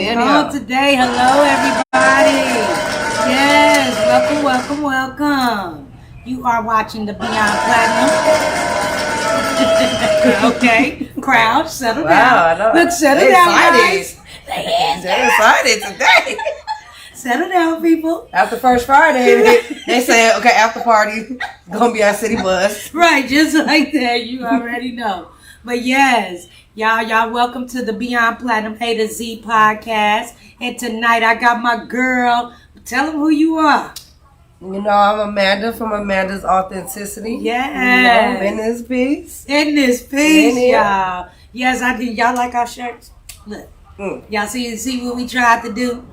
Oh, today, hello everybody. Yes, welcome. You are watching the Beyond Platinum. Okay, crowd, settle down. Look, settle down, guys. They're excited today. Settle down, people. After first Friday, they said, okay, after party, gonna be our city bus. Right, just like that. You already know. But yes, y'all welcome to the Beyond Platinum A to Z podcast. And tonight I got my girl. Tell them who you are. You know, I'm Amanda from Amanda's Authenticity. Yes. In this piece. In this piece, y'all. Yes, I did. Y'all like our shirts? Look. Y'all see what we tried to do?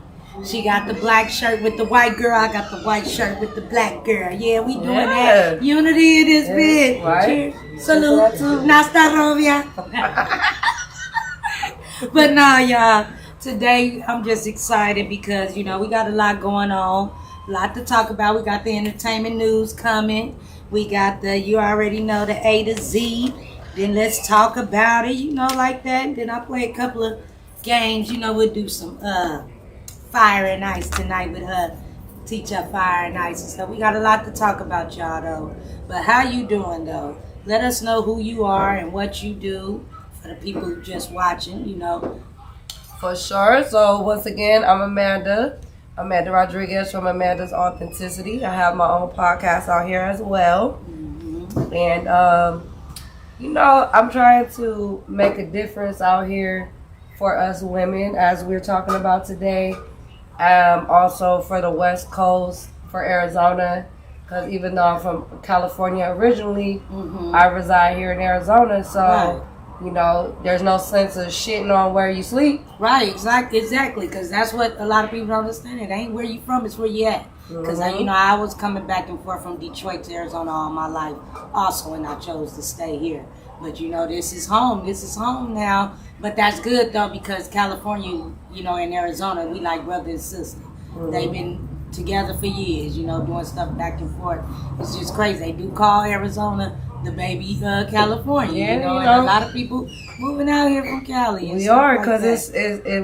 She got the black shirt with the white girl. I got the white shirt with the black girl. Yeah, we doing that. Unity in this bit. Right. Cheers. Salute. Nastarovia. But nah, y'all. Today, I'm just excited because, you know, we got a lot going on. A lot to talk about. We got the entertainment news coming. We got the, you already know, the A to Z. Then let's talk about it, you know, like that. Then I play a couple of games. You know, we'll do some fire and ice tonight with her. Teach her fire and ice and stuff. We got a lot to talk about, y'all, though. But how you doing, though? Let us know who you are and what you do for the people who just watching, you know. For sure. So, once again, I'm Amanda Rodriguez from Amanda's Authenticity. I have my own podcast out here as well. Mm-hmm. And, you know, I'm trying to make a difference out here for us women, as we're talking about today. Also for the West Coast, for Arizona, because even though I'm from California originally, I reside here in Arizona, so you know, there's no sense of shitting on where you sleep. Right, exactly, because that's what a lot of people don't understand. It ain't where you from, it's where you at. Because you know, I was coming back and forth from Detroit to Arizona all my life, also, and I chose to stay here. But you know, this is home now. But that's good though, because California, you know, and Arizona, we like brother and sister. They've been together for years, you know, doing stuff back and forth. It's just crazy. They do call Arizona the baby California, you know, and a lot of people moving out here from Cali. We are, because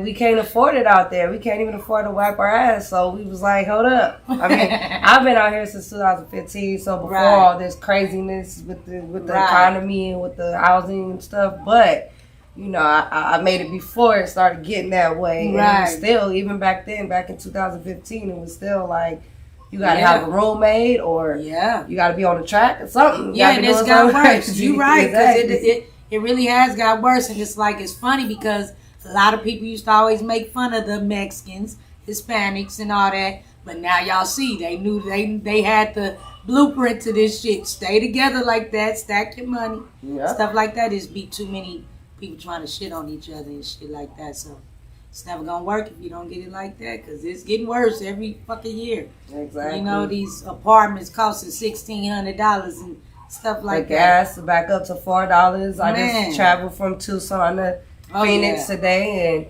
we can't afford it out there. We can't even afford to wipe our ass. So we was like, hold up. I mean, I've been out here since 2015. So before all this craziness with the economy and with the housing and stuff, but you know, I made it before it started getting that way. Right. And it was still, even back then, back in 2015, it was still like, you gotta have a roommate, or you gotta be on the track or something. Yeah, and it's got worse. You're right, because it really has got worse. And it's like, it's funny because a lot of people used to always make fun of the Mexicans, Hispanics, and all that. But now y'all see, they knew they had the blueprint to this shit. Stay together like that, stack your money, stuff like that. Is be too many people trying to shit on each other and shit like that. So it's never gonna work if you don't get it like that, because it's getting worse every fucking year. Exactly. You know, these apartments costing $1,600 and stuff like that. Gas back up to $4. I just traveled from Tucson to Phoenix today,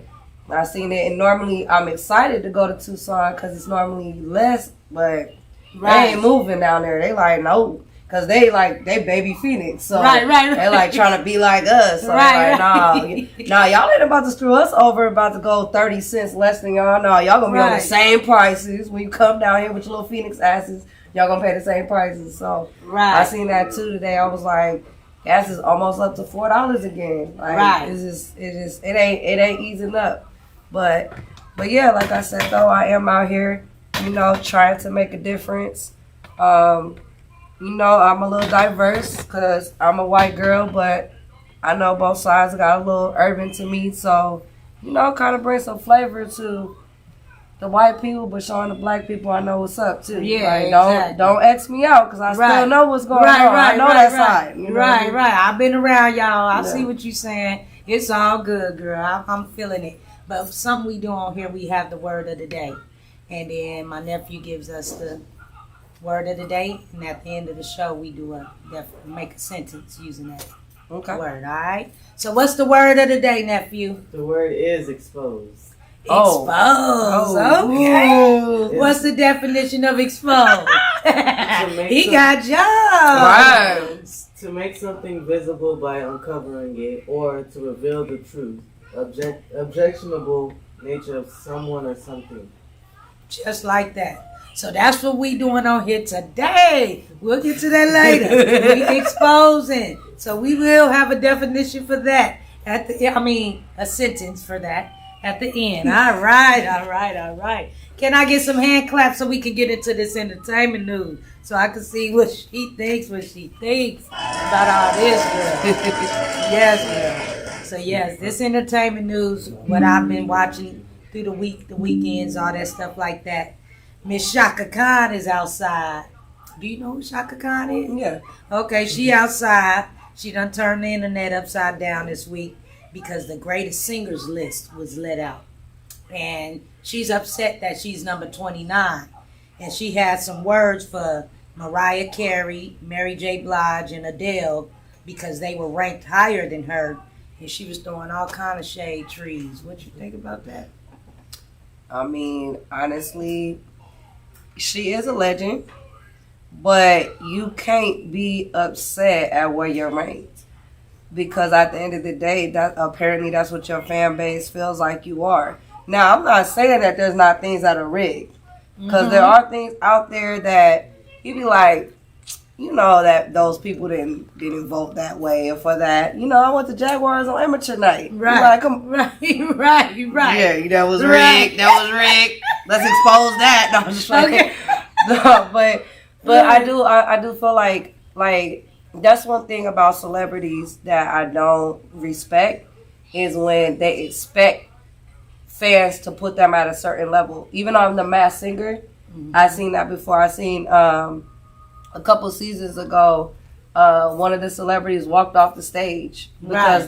and I seen it. And normally I'm excited to go to Tucson because it's normally less, but they ain't moving down there. They like, no. Because they baby Phoenix. So they like trying to be like us. So like, nah, y'all ain't about to screw us over, about to go 30 cents less than y'all. No, y'all gonna be on the same prices. When you come down here with your little Phoenix asses, y'all gonna pay the same prices. So I seen that too today. I was like, gas is almost up to $4 again. Like, it ain't easing up. But yeah, like I said though, I am out here, you know, trying to make a difference. You know, I'm a little diverse because I'm a white girl, but I know both sides got a little urban to me. So, you know, kind of bring some flavor to the white people, but showing the black people I know what's up too. Yeah, like, don't X me out, because I still know what's going on. I know that side. You know right. I've been around, y'all. I see what you're saying. It's all good, girl. I'm feeling it. But something we do on here, we have the word of the day. And then my nephew gives us the word of the day, and at the end of the show, we do make a sentence using that word. All right. So, what's the word of the day, nephew? The word is exposed. Exposed. Okay. What's the definition of exposed? He got jobs. Right. To make something visible by uncovering it, or to reveal the truth. Objectionable nature of someone or something. Just like that. So that's what we doing on here today. We'll get to that later. We exposing. So we will have a definition for that a sentence for that at the end. All right. Can I get some hand claps so we can get into this entertainment news so I can see what she thinks about all this, girl? Yes, girl. So yes, this entertainment news, what I've been watching through the weekends, all that stuff like that. Miss Shaka Khan is outside. Do you know who Shaka Khan is? Yeah. Okay, she outside. She done turned the internet upside down this week because the greatest singers list was let out. And she's upset that she's number 29. And she had some words for Mariah Carey, Mary J. Blige, and Adele because they were ranked higher than her. And she was throwing all kind of shade trees. What you think about that? I mean, honestly, she is a legend, but you can't be upset at where you're ranked because at the end of the day, that's what your fan base feels like you are. Now, I'm not saying that there's not things that are rigged because there are things out there that you be like, you know, that those people didn't vote that way or for that. You know, I went to Jaguars on amateur night. Right. Like, Right. yeah, that was rigged. That was rigged. Let's expose that. No, I'm just like, Okay. no, but I do feel like that's one thing about celebrities that I don't respect is when they expect fans to put them at a certain level. Even on The Masked Singer, I've seen that before. I seen a couple seasons ago, one of the celebrities walked off the stage because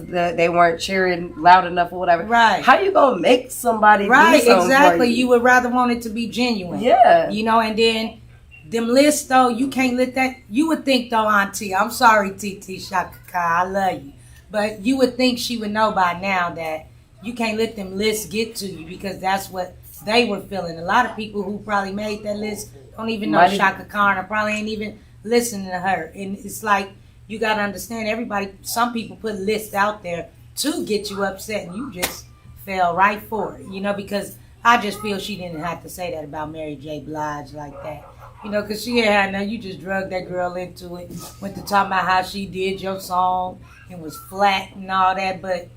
they weren't cheering loud enough or whatever. Right. How you gonna make somebody do something Exactly. for You would rather want it to be genuine. Yeah. You know, and then them lists though, you can't let that. You would think though, Auntie, I'm sorry, TT Shaka Khan, I love you, but you would think she would know by now that you can't let them lists get to you because that's what they were feeling. A lot of people who probably made that list don't even know Shaka Khan or probably ain't even listening to her. And it's like, you got to understand, some people put lists out there to get you upset and you just fell right for it, you know, because I just feel she didn't have to say that about Mary J. Blige like that. You know, because she had, now you just drugged that girl into it, went to talk about how she did your song and was flat and all that, but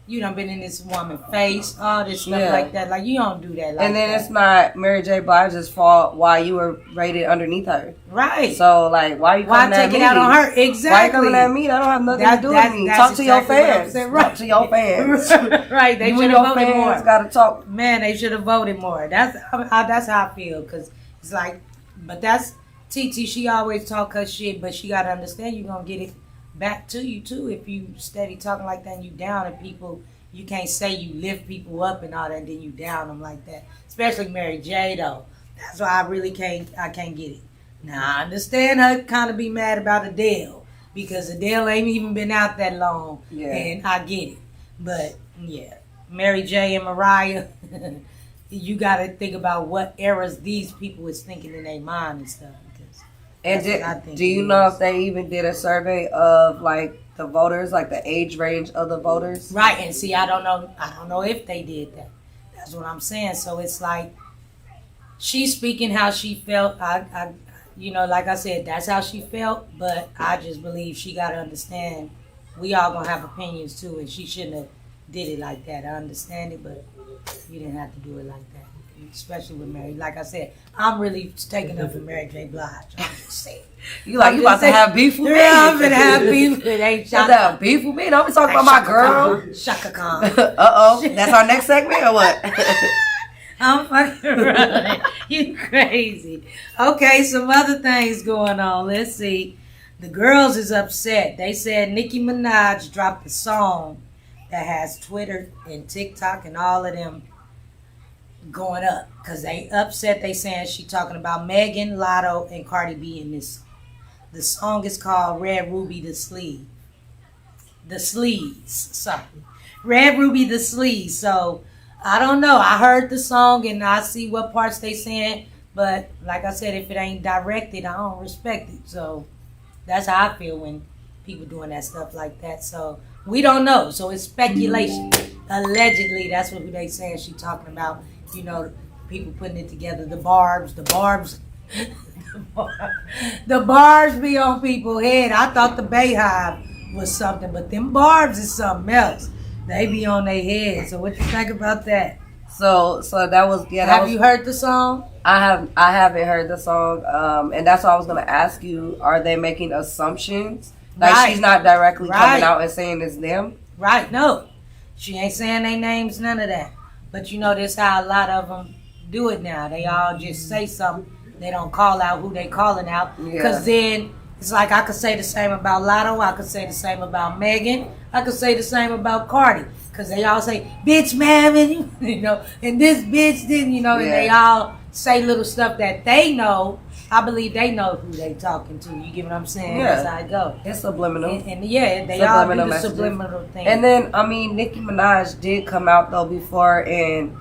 you done been in this woman's face, all this stuff like that. Like, you don't do that like that. And then it's not Mary J. Blige's fault why you were rated underneath her. Right. So, like, why are you coming at me? Why take it out on her? Exactly. Why you coming at me? That don't have nothing to do with me. Talk to your fans. Right. Talk to your fans. Right. They you should and have your voted more. fans got to talk. Man, they should have voted more. That's how I feel. Because it's like, but that's TT. She always talk her shit, but she got to understand you're going to get it back to you, too, if you steady talking like that and you down and people. You can't say you lift people up and all that, and then you down them like that. Especially Mary J, though. That's why I can't get it. Now, I understand her kind of be mad about Adele, because Adele ain't even been out that long, and I get it. But, yeah, Mary J and Mariah, you got to think about what eras these people was thinking in their mind and stuff. And do you know if they even did a survey of, like, the voters, like the age range of the voters? Right, and see, I don't know if they did that. That's what I'm saying. So it's like, she's speaking how she felt. I you know, like I said, that's how she felt, but I just believe she got to understand we all going to have opinions too, and she shouldn't have did it like that. I understand it, but you didn't have to do it like that, especially with Mary. Like I said, I'm really taking up for Mary J. Blige. I'm just saying. You about to have beef with me? Yeah, I'm gonna have beef with ain't Shaka. Have beef with me? Don't be talking about my girl. Shaka Khan. Uh-oh. That's our next segment or what? I'm fucking running. You crazy. Okay, some other things going on. Let's see. The girls is upset. They said Nicki Minaj dropped a song that has Twitter and TikTok and all of them going up. Because they upset. They saying she talking about Megan, Lotto, and Cardi B in this song. The song is called Red Ruby the Sleeve. The Sleeves. Sorry. Red Ruby the Sleeves. So, I don't know. I heard the song and I see what parts they saying. But, like I said, if it ain't directed, I don't respect it. So, that's how I feel when people doing that stuff like that. So, we don't know. So, it's speculation. allegedly, that's what they saying she talking about. You know, people putting it together. The barbs, the barbs be on people's head. I thought the Bayhive was something, but them barbs is something else. They be on their head. So what you think about that? So that was Have you heard the song? I haven't heard the song, and that's why I was gonna ask you: are they making assumptions? Like Right. she's not directly Right. coming out and saying it's them. Right, no. She ain't saying their names, none of that. But you know, this how a lot of them do it now. They all just say something. They don't call out who they calling out. Because then it's like I could say the same about Lotto. I could say the same about Megan. I could say the same about Cardi. Because they all say, bitch, man, and, you know, and this bitch didn't, you know, and they all say little stuff that they know. I believe they know who they talking to. You get what I'm saying? Yeah. That's how it go. It's subliminal. And yeah, they Subliminal all do the messages. subliminal thing. And then, I mean, Nicki Minaj did come out, though, before and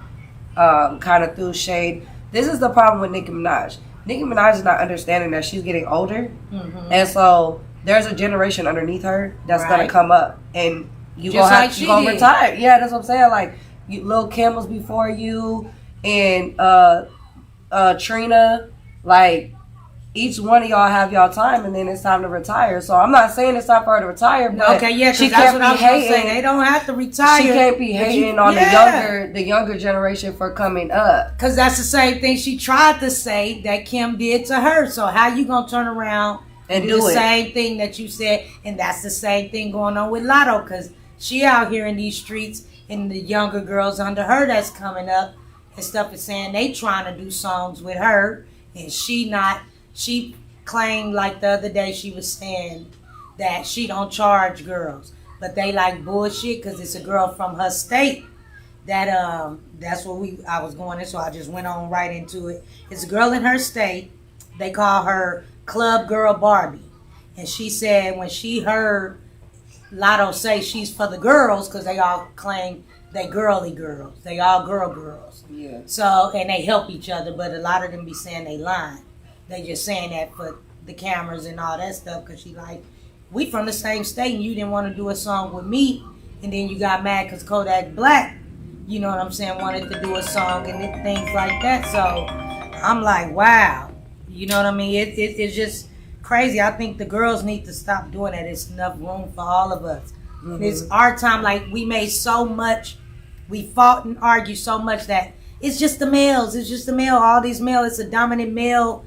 kind of threw shade. This is the problem with Nicki Minaj. Nicki Minaj is not understanding that she's getting older. Mm-hmm. And so there's a generation underneath her that's going to come up. And you going to retire. Yeah, that's what I'm saying. Like, Lil' Kim was before you. And Trina. Like, each one of y'all have y'all time, and then it's time to retire. So I'm not saying it's time for her to retire, but okay, yeah, she that's can't what be I was gonna hating. say. They don't have to retire. She can't be hating on the younger generation for coming up. Because that's the same thing she tried to say that Kim did to her. So how you gonna turn around and do the same thing that you said? And that's the same thing going on with Lotto, because she out here in these streets, and the younger girls under her that's coming up and stuff is saying they trying to do songs with her, and she not. She claimed, like the other day, she was saying that she don't charge girls, but they like bullshit because it's a girl from her state. That's what I was going in, so I just went on right into it. It's a girl in her state. They call her Club Girl Barbie, and she said when she heard Lotto say she's for the girls, because they all claim they girly girls, they all girls. Yeah. So and they help each other, but a lot of them be saying they lying. They just saying that for the cameras and all that stuff, because she like, we from the same state and you didn't want to do a song with me, and then you got mad because Kodak Black, you know what I'm saying, wanted to do a song and things like that. So I'm like, wow, you know what I mean? It's just crazy. I think the girls need to stop doing that. It's enough room for all of us. Mm-hmm. It's our time. Like, we made so much, we fought and argued so much that it's just the males. It's just the male. All these male. It's a dominant male,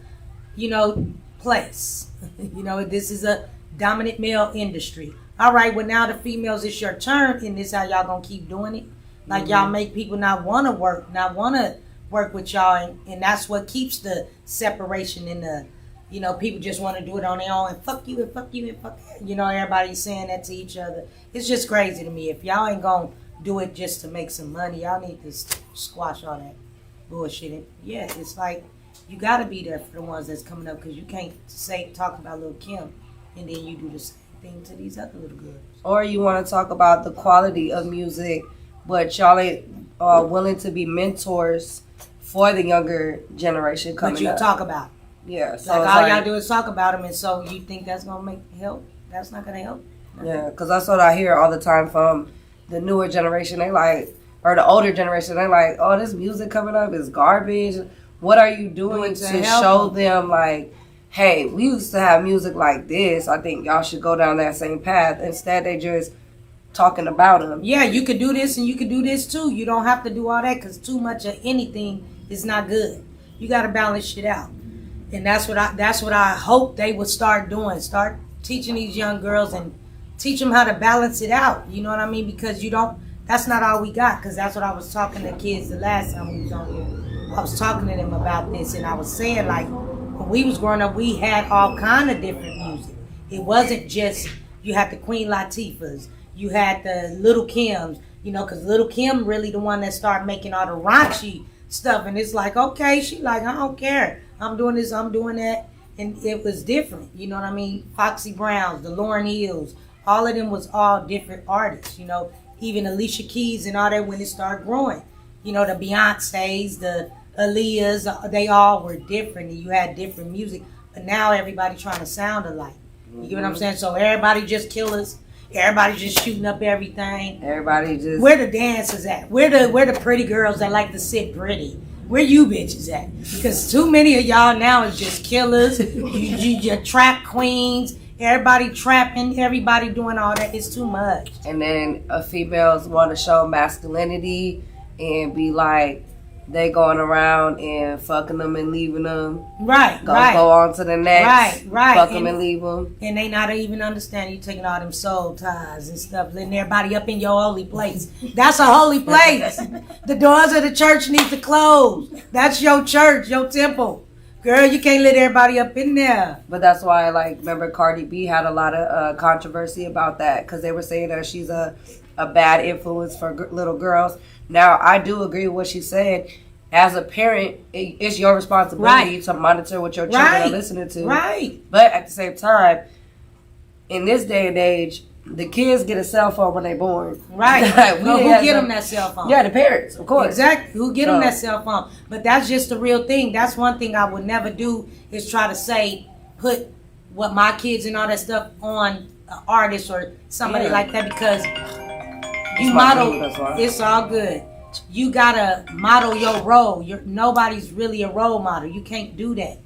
you know, place. You know, this is a dominant male industry. All right, well, now the females, it's your turn, and this how y'all gonna keep doing it. Like, y'all make people not want to work with y'all, and that's what keeps the separation in the, you know, people just want to do it on their own, and fuck you, and fuck you, and fuck you. You know, everybody's saying that to each other. It's just crazy to me. If y'all ain't gonna do it just to make some money, y'all need to squash all that bullshit. And yeah, it's like, you gotta be there for the ones that's coming up, because you can't talk about Lil' Kim and then you do the same thing to these other little girls. Or you want to talk about the quality of music, but y'all ain't willing to be mentors for the younger generation coming up. But you talk about it. Yeah. So like all y'all do is talk about them, and so you think that's gonna help? That's not gonna help. Yeah, because that's what I hear all the time from the newer generation. They like, or the older generation, they like, oh, this music coming up is garbage. What are you doing to show them, like, hey, we used to have music like this. I think y'all should go down that same path. Instead, they just talking about them. Yeah, you could do this and you could do this too. You don't have to do all that, because too much of anything is not good. You got to balance shit out. And that's what I hope they would start doing. Start teaching these young girls and teach them how to balance it out. You know what I mean? Because that's not all we got. Because that's what I was talking to kids the last time we was on here. I was talking to them about this, and I was saying, like, when we was growing up, we had all kind of different music. It wasn't just, you had the Queen Latifahs, you had the Little Kims, you know, because Little Kim really the one that started making all the raunchy stuff, and it's like, okay, she like, I don't care. I'm doing this, I'm doing that, and it was different, you know what I mean? Foxy Browns, the Lauryn Hills, all of them was all different artists, you know, even Alicia Keys and all that when it started growing. You know, the Beyoncés, the Aaliyahs, they all were different, and you had different music. But now everybody trying to sound alike. You get what I'm saying? So everybody just killers. Everybody just shooting up everything. Everybody just. Where the dancers at? Where the pretty girls that like to sit pretty? Where you bitches at? Because too many of y'all now is just killers. you trap queens. Everybody trapping. Everybody doing all that. It's too much. And then females want to show masculinity and be like, they going around and fucking them and leaving them. Right, Go on to the next. Right. Fuck them and leave them. And they not even understand you taking all them soul ties and stuff, letting everybody up in your holy place. That's a holy place. The doors of the church need to close. That's your church, your temple. Girl, you can't let everybody up in there. But that's why, like, remember Cardi B had a lot of controversy about that because they were saying that she's a bad influence for little girls. Now, I do agree with what she said. As a parent, it's your responsibility to monitor what your children are listening to. Right. But at the same time, in this day and age, the kids get a cell phone when they're born. Right. Who get them that cell phone? Yeah, the parents, of course. Exactly. Who get them that cell phone? But that's just the real thing. That's one thing I would never do is try to put what my kids and all that stuff on an artist or somebody like that because you model. It's all good. You gotta model your role. Nobody's really a role model. You can't do that.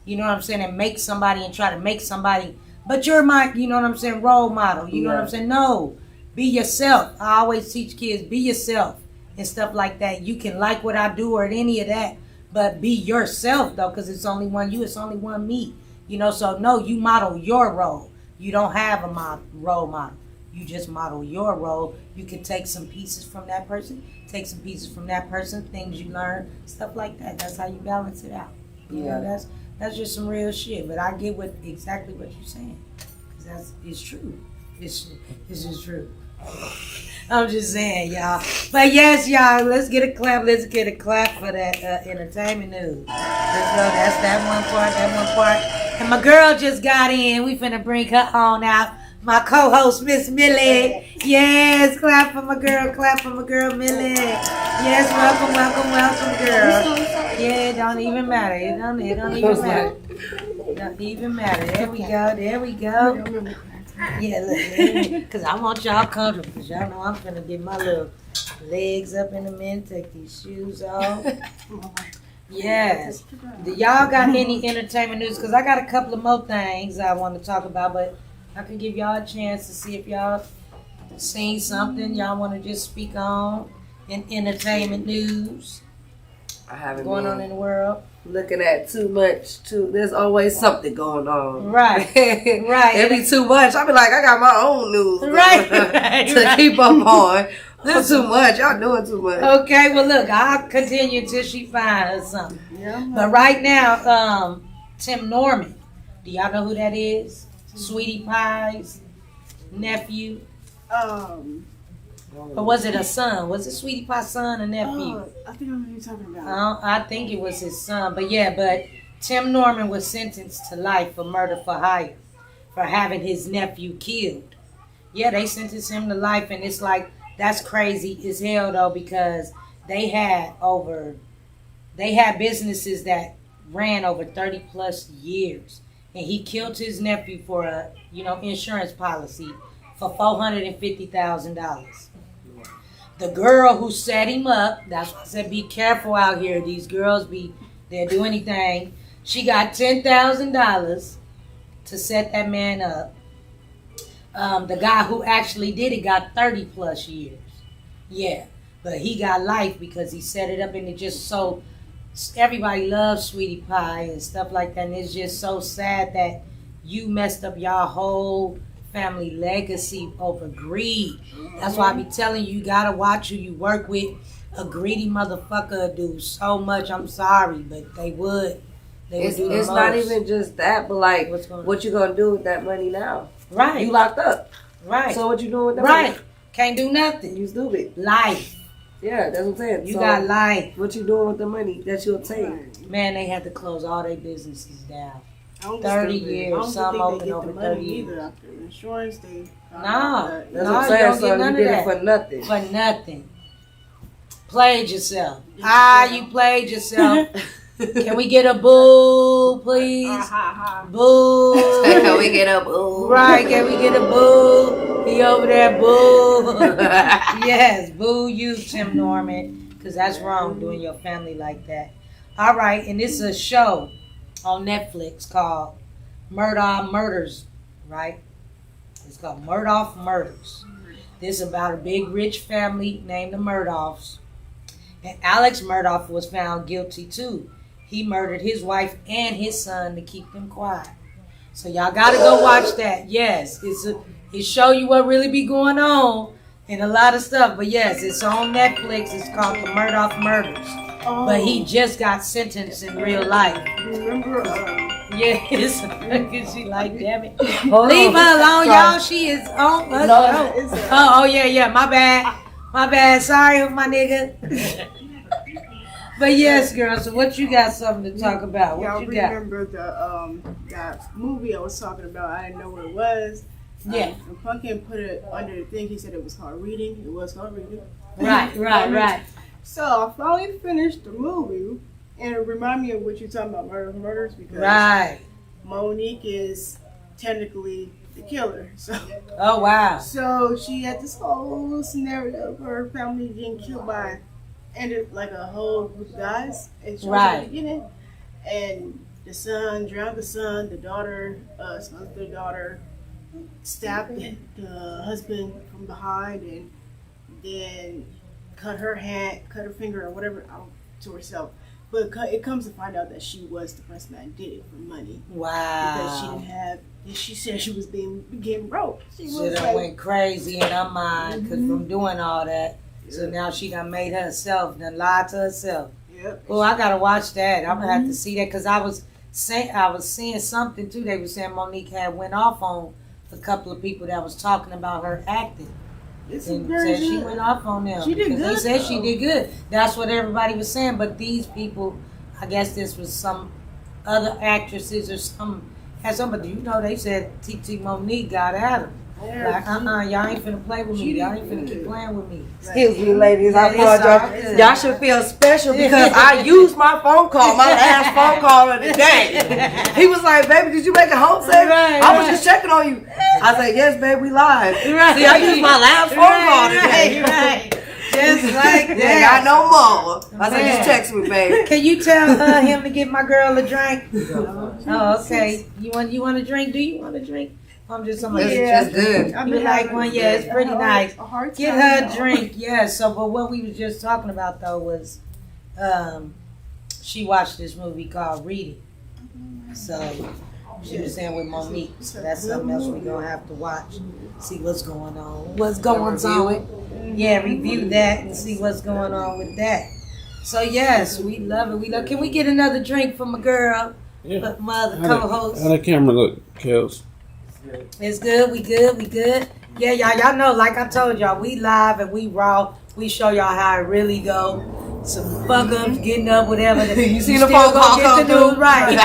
You know what I'm saying? And make somebody and try to make somebody. But you're my, you know what I'm saying, role model. You know what I'm saying? No, be yourself. I always teach kids, be yourself and stuff like that. You can like what I do or any of that, but be yourself though, because it's only one you. It's only one me. You know, so no, you model your role. You don't have a role model. You just model your role. You can take some pieces from that person, take some pieces from that person, things you learn, stuff like that. That's how you balance it out. You know, that's just some real shit. But I get exactly what you're saying. Because it's true. It's just true. I'm just saying, y'all. But yes, y'all, let's get a clap. Let's get a clap for that entertainment news. Let's go. That's that one part. And my girl just got in. We finna bring her on out. My co-host, Miss Millie. Yes, clap for my girl, Millie. Yes, welcome, girl. Yeah, it don't even matter. It don't even matter. It don't even matter. There we go. Yeah, look, because I want y'all comfortable, because y'all know I'm finna get my little legs up in a minute, take these shoes off. Yes. Do y'all got any entertainment news? Because I got a couple of more things I want to talk about, but I can give y'all a chance to see if y'all seen something y'all want to just speak on in entertainment news. I haven't going on in the world. Looking at too much. There's always something going on. Right. It be too much. I be like, I got my own news to keep up on. This too much. Y'all doing too much. Okay, well look, I'll continue until she finds something. Yeah. But right now, Tim Norman, do y'all know who that is? Sweetie Pie's nephew. Or was it a son? Was it Sweetie Pie's son or nephew? I think I know what you're talking about. I think it was his son. But Tim Norman was sentenced to life for murder for hire for having his nephew killed. Yeah, they sentenced him to life, and it's like, that's crazy as hell though, because they had businesses that ran over 30 plus years. And he killed his nephew for a, insurance policy for $450,000. The girl who set him up, that's why I said be careful out here. These girls they'll do anything. She got $10,000 to set that man up. The guy who actually did it got 30 plus years. Yeah, but he got life because he set it up, and it just so... Everybody loves Sweetie Pie and stuff like that, and it's just so sad that you messed up y'all whole family legacy over greed. That's why I be telling you, you gotta watch who you work with. A greedy motherfucker do so much. I'm sorry, but they would. It's not even just that, but like, what you gonna do with that money now? Right. You locked up. Right. So what you doing with that money? Right. Can't do nothing. You stupid. Life. Yeah, that's what I'm saying. You got life. What you doing with the money that you'll take? Man, they had to close all their businesses down. 30 years. Some open over 30 years. Either after insurance, they... That's what I'm saying. So you did it for nothing. For nothing. Played yourself. You played yourself. Can we get a boo, please? Boo. Can we get a boo? Right, can we get a boo? He over there, boo. Yes, boo you, Tim Norman, because that's wrong doing your family like that. All right, and it's a show on Netflix called Murdoch Murders, right? It's called Murdoch Murders. This is about a big rich family named the Murdochs. And Alex Murdoch was found guilty too. He murdered his wife and his son to keep them quiet. So y'all gotta go watch that. Yes, it show you what really be going on and a lot of stuff. But yes, it's on Netflix. It's called the Murdoch Murders. Oh. But he just got sentenced in real life. Remember? Yes, she like, damn it. Leave her alone, y'all. She is on. Oh, yeah. My bad. Sorry, my nigga. But yes, girl. So what you got something to talk about? What Y'all you got? remember that movie I was talking about? I didn't know what it was. Yeah. And Pumpkin put it under the thing. He said it was called Reading. It was called Reading. Right. So I finally finished the movie, and it reminded me of what you're talking about, murders, because Right. Monique is technically the killer. So, Oh, wow. so she had this whole scenario of her family getting killed by, like a whole group of guys. And she was at the beginning, and the son drowned the son, the daughter, the daughter stabbed the husband from behind, and then cut her finger or whatever out to herself. But it comes to find out that she was the person that did it for money. Wow. Because she didn't have, she said she was getting broke. She was She done went crazy in her mind because from doing all that. So now she done made herself, done lied to herself. Yep. Well, I gotta watch that. I'm gonna have to see that because I was seeing something too. They were saying Monique had went off on a couple of people that was talking about her acting. It's And very said she good. went off on them. She did because good, They said though. she did good. That's what everybody was saying. But these people, I guess this was some other actresses or some. But you know, they said TT Monique got at her. Like, y'all ain't finna play with me. Y'all ain't finna keep playing with me. Excuse me, ladies. I Yeah, it's all apologize. good. Y'all should feel special because I used my phone call, my last phone call of the day. He was like, "Baby, did you make it home safe?" I was just checking on you. I said, "Yes, babe, we live." Right. See, I used my last phone call today. Right. Just like Ain't that. got no more. I said, Man. "Just text me, babe." Can you tell him to get my girl a drink? Oh, okay. You want a drink? Do you want a drink? I'm just somebody. It's good. I've You been like having one? Yeah, it's pretty nice. a hard Get time, her a y'all. drink. Yeah. So, but what we was just talking about though was, she watched this movie called Reading. So she was saying with Monique. So that's something else we gonna have to watch. See what's going on. What's going on? Yeah, review that and see what's going on with that. So yes, we love it. We love. Can we get another drink from a girl? Yeah. My other How co-host. the camera look, Kels? It's good. We good. Yeah, y'all know. Like I told y'all, we live and we raw. We show y'all how it really go. Some fuck ups, getting up, whatever. You see still the phone call gonna get the come news, through? right?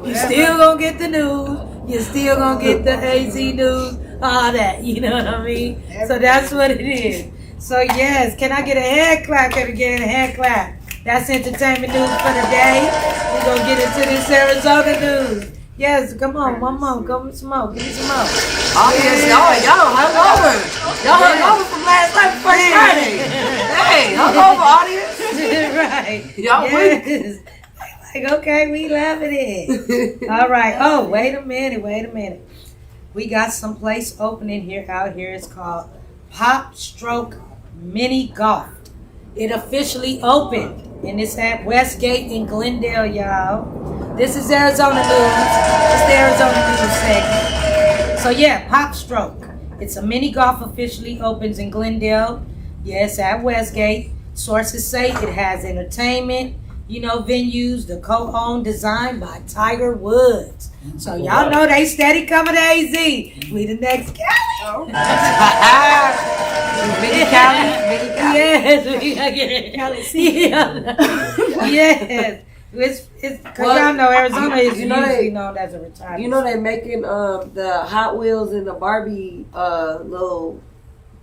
You still gonna get the news. You still gonna get the AZ news. All that. You know what I mean? So that's what it is. So yes, can I get a hand clap? Can we get a hand clap? That's entertainment news for the day. We're gonna get into this Arizona news. Yes, come on, one more. Come with some more. Give me some more. Audience, y'all hung over. Y'all hung over from last night for First Friday. Hey, hung over, audience. Right. Y'all yes. Like, okay, we loving it. All right. Oh, wait a minute. We got some place opening here out here. It's called Pop Stroke Mini Golf. It officially opened, and it's at Westgate in Glendale, y'all. This is Arizona news. It's the Arizona news segment. So yeah, Pop Stroke. It's a mini golf officially opens in Glendale. Yes, at Westgate. Sources say it has entertainment, venues, the co-owned design by Tiger Woods. So y'all know they steady coming to AZ. We the next Cali. Mini Cali. Yes, yes. It's because y'all know Arizona is usually known as a retirement. You know they making the Hot Wheels and the Barbie little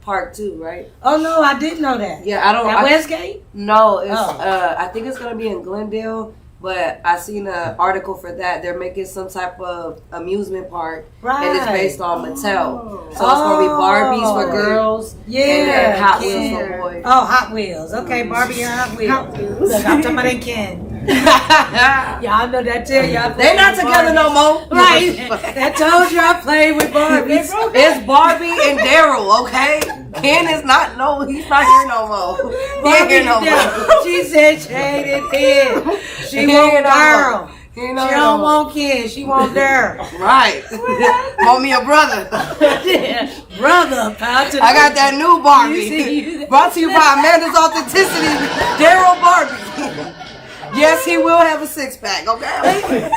park too, right? Oh no, I didn't know that. Yeah, I don't. At Westgate? No, it's Oh. I think it's gonna be in Glendale, But I seen an article for that. They're making some type of amusement park, Right. and it's based on Mattel. So it's gonna be Barbies for girls, and then Hot Wheels for boys. Oh, Hot Wheels. Okay, Barbie and Hot Wheels. Look, I'm talking about they Ken. Y'all know that too. Y'all They not together no more. Right. I told you I played with Barbies. It's Barbie and Daryl, okay? Ken is not, no, he's not here no more. He ain't here no more. She said she hated Ken. She He want ain't no Daryl. more. He She ain't no don't more. want Ken. She want Daryl. Right. Want me a brother. Brother, pal. I got that new You Barbie. see- Brought to you by Amanda's Authenticity, Daryl Barbie. Yes, he will have a six-pack, okay?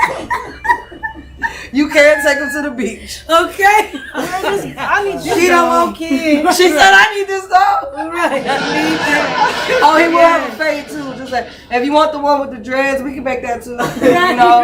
You can't take him to the beach. Okay. I need you. She don't want Ken. She said, I need this dog. Right. I need that. Oh, he will have a fade too. Just like, if you want the one with the dreads, we can make that too. Right. You know?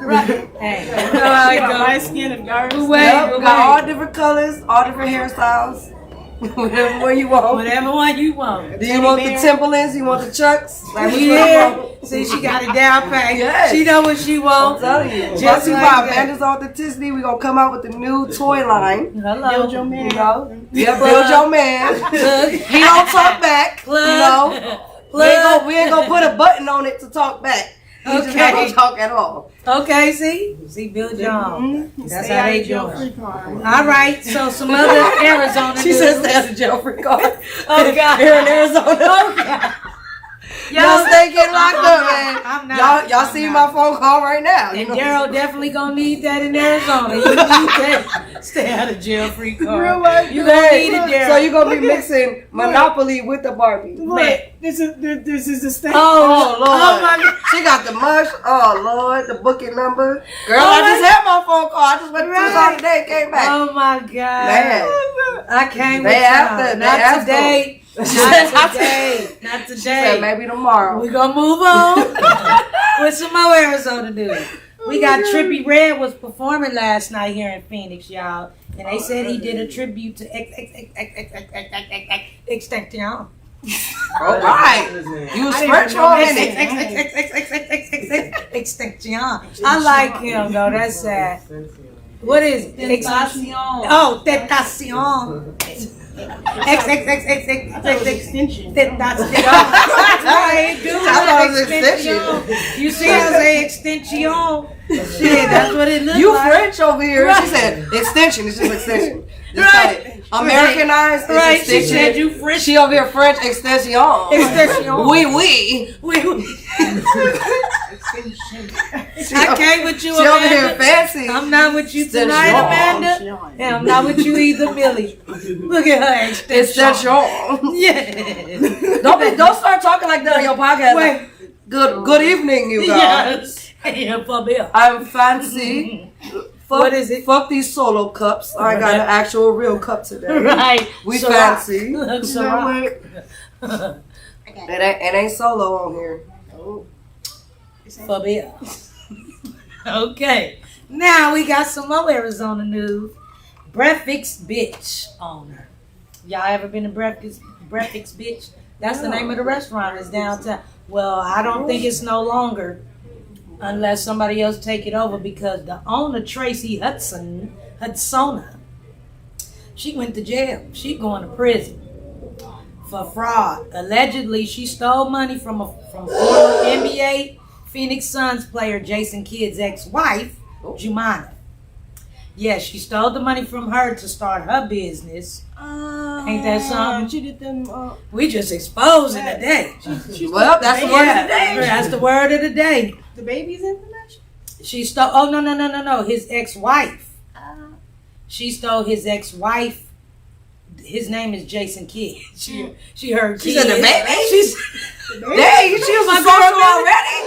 Right. Hey. You got light skin and dark skin. Yep, we got all different colors, all different hairstyles. Whatever one you want. Whatever one you want. Do you want the Timberlands? You want the Chucks? Like, which one you Yeah. want? See, she got it down pat. Yes. She know what she I'm wants. telling you. Just Just like by that. Amanda's Authenticity, we're going to come out with the new toy line. Hello. Build your man. You know? Yeah, build your man. Plug. He don't talk back. Plug. You know? We ain't gonna put a button on it to talk back. He just not Okay. gonna talk at all. Okay, see, Bill John. That's Stay how out they of jail doing. free card. All right, so some other Arizona She news. says stay out of jail free card. Oh God. Here in Arizona. Oh God. Y'all stay getting locked up, man. I'm not. Y'all I'm see not. my phone call right now. And Daryl definitely gonna need that in Arizona. You need that. Stay out of jail free card. Real life. You gonna need it, Daryl. So you gonna be mixing Monopoly with the Barbie. Look, this is the state. Oh Lord. Oh my God. She got the mush. Oh Lord, the booking number. Girl, Oh, I just had my phone call. I just went to Right. the today, came back. Oh my God. Man. I came They with have y'all. to- they Not have to. today. Not today. Not She said today. maybe tomorrow. We're gonna move on with some more Arizona news. We got Trippie Redd was performing last night here in Phoenix, y'all. And they said he did a tribute to Extinction. All right. You was French for a minute. Extinction. I like him though. That's sad. What is it? Tentacion. Oh, Tentacion. Extension. Tentacion. Right, dude. I thought it was Extension. You see how I say extension? Shit, that's what it looks You like. French over here. Right. She said extension. It's just extension. Just Right. call it Americanized. It's Right, she extension. said you French. She over here French extension. Extension. Oui, oui. I came with you, She over here Amanda. fancy. I'm not with you tonight, Extension. Amanda. And I'm not with you either, Millie. Look at her extension. Extension. Yeah. Don't start talking like that on your podcast. Wait. Good evening, you guys. Yes. Yeah, for Bill. I'm fancy. What is it? Fuck these solo cups. I got an actual real cup today. Right. We Ciroc. fancy. Look, Ciroc. It ain't solo on here. For Bill. Okay. Now we got some more Arizona news. Breakfast Bitch owner. Y'all ever been to Breakfast Bitch? That's the name of the restaurant. It's downtown. Well, I don't think it's no longer unless somebody else take it over because the owner, Tracy Hudsona, she went to jail. She going to prison for fraud. Allegedly, she stole money from former NBA Phoenix Suns player Jason Kidd's ex-wife, Jumana. Yeah, she stole the money from her to start her business. Ain't that something? She did them. We just exposing today. Well, that's the word of the day. That's the word of the day. The baby's information. She stole. Oh no! His ex-wife. She stole his ex-wife. His name is Jason Kidd. She heard. She said the baby? She's. Dang, she was a social already?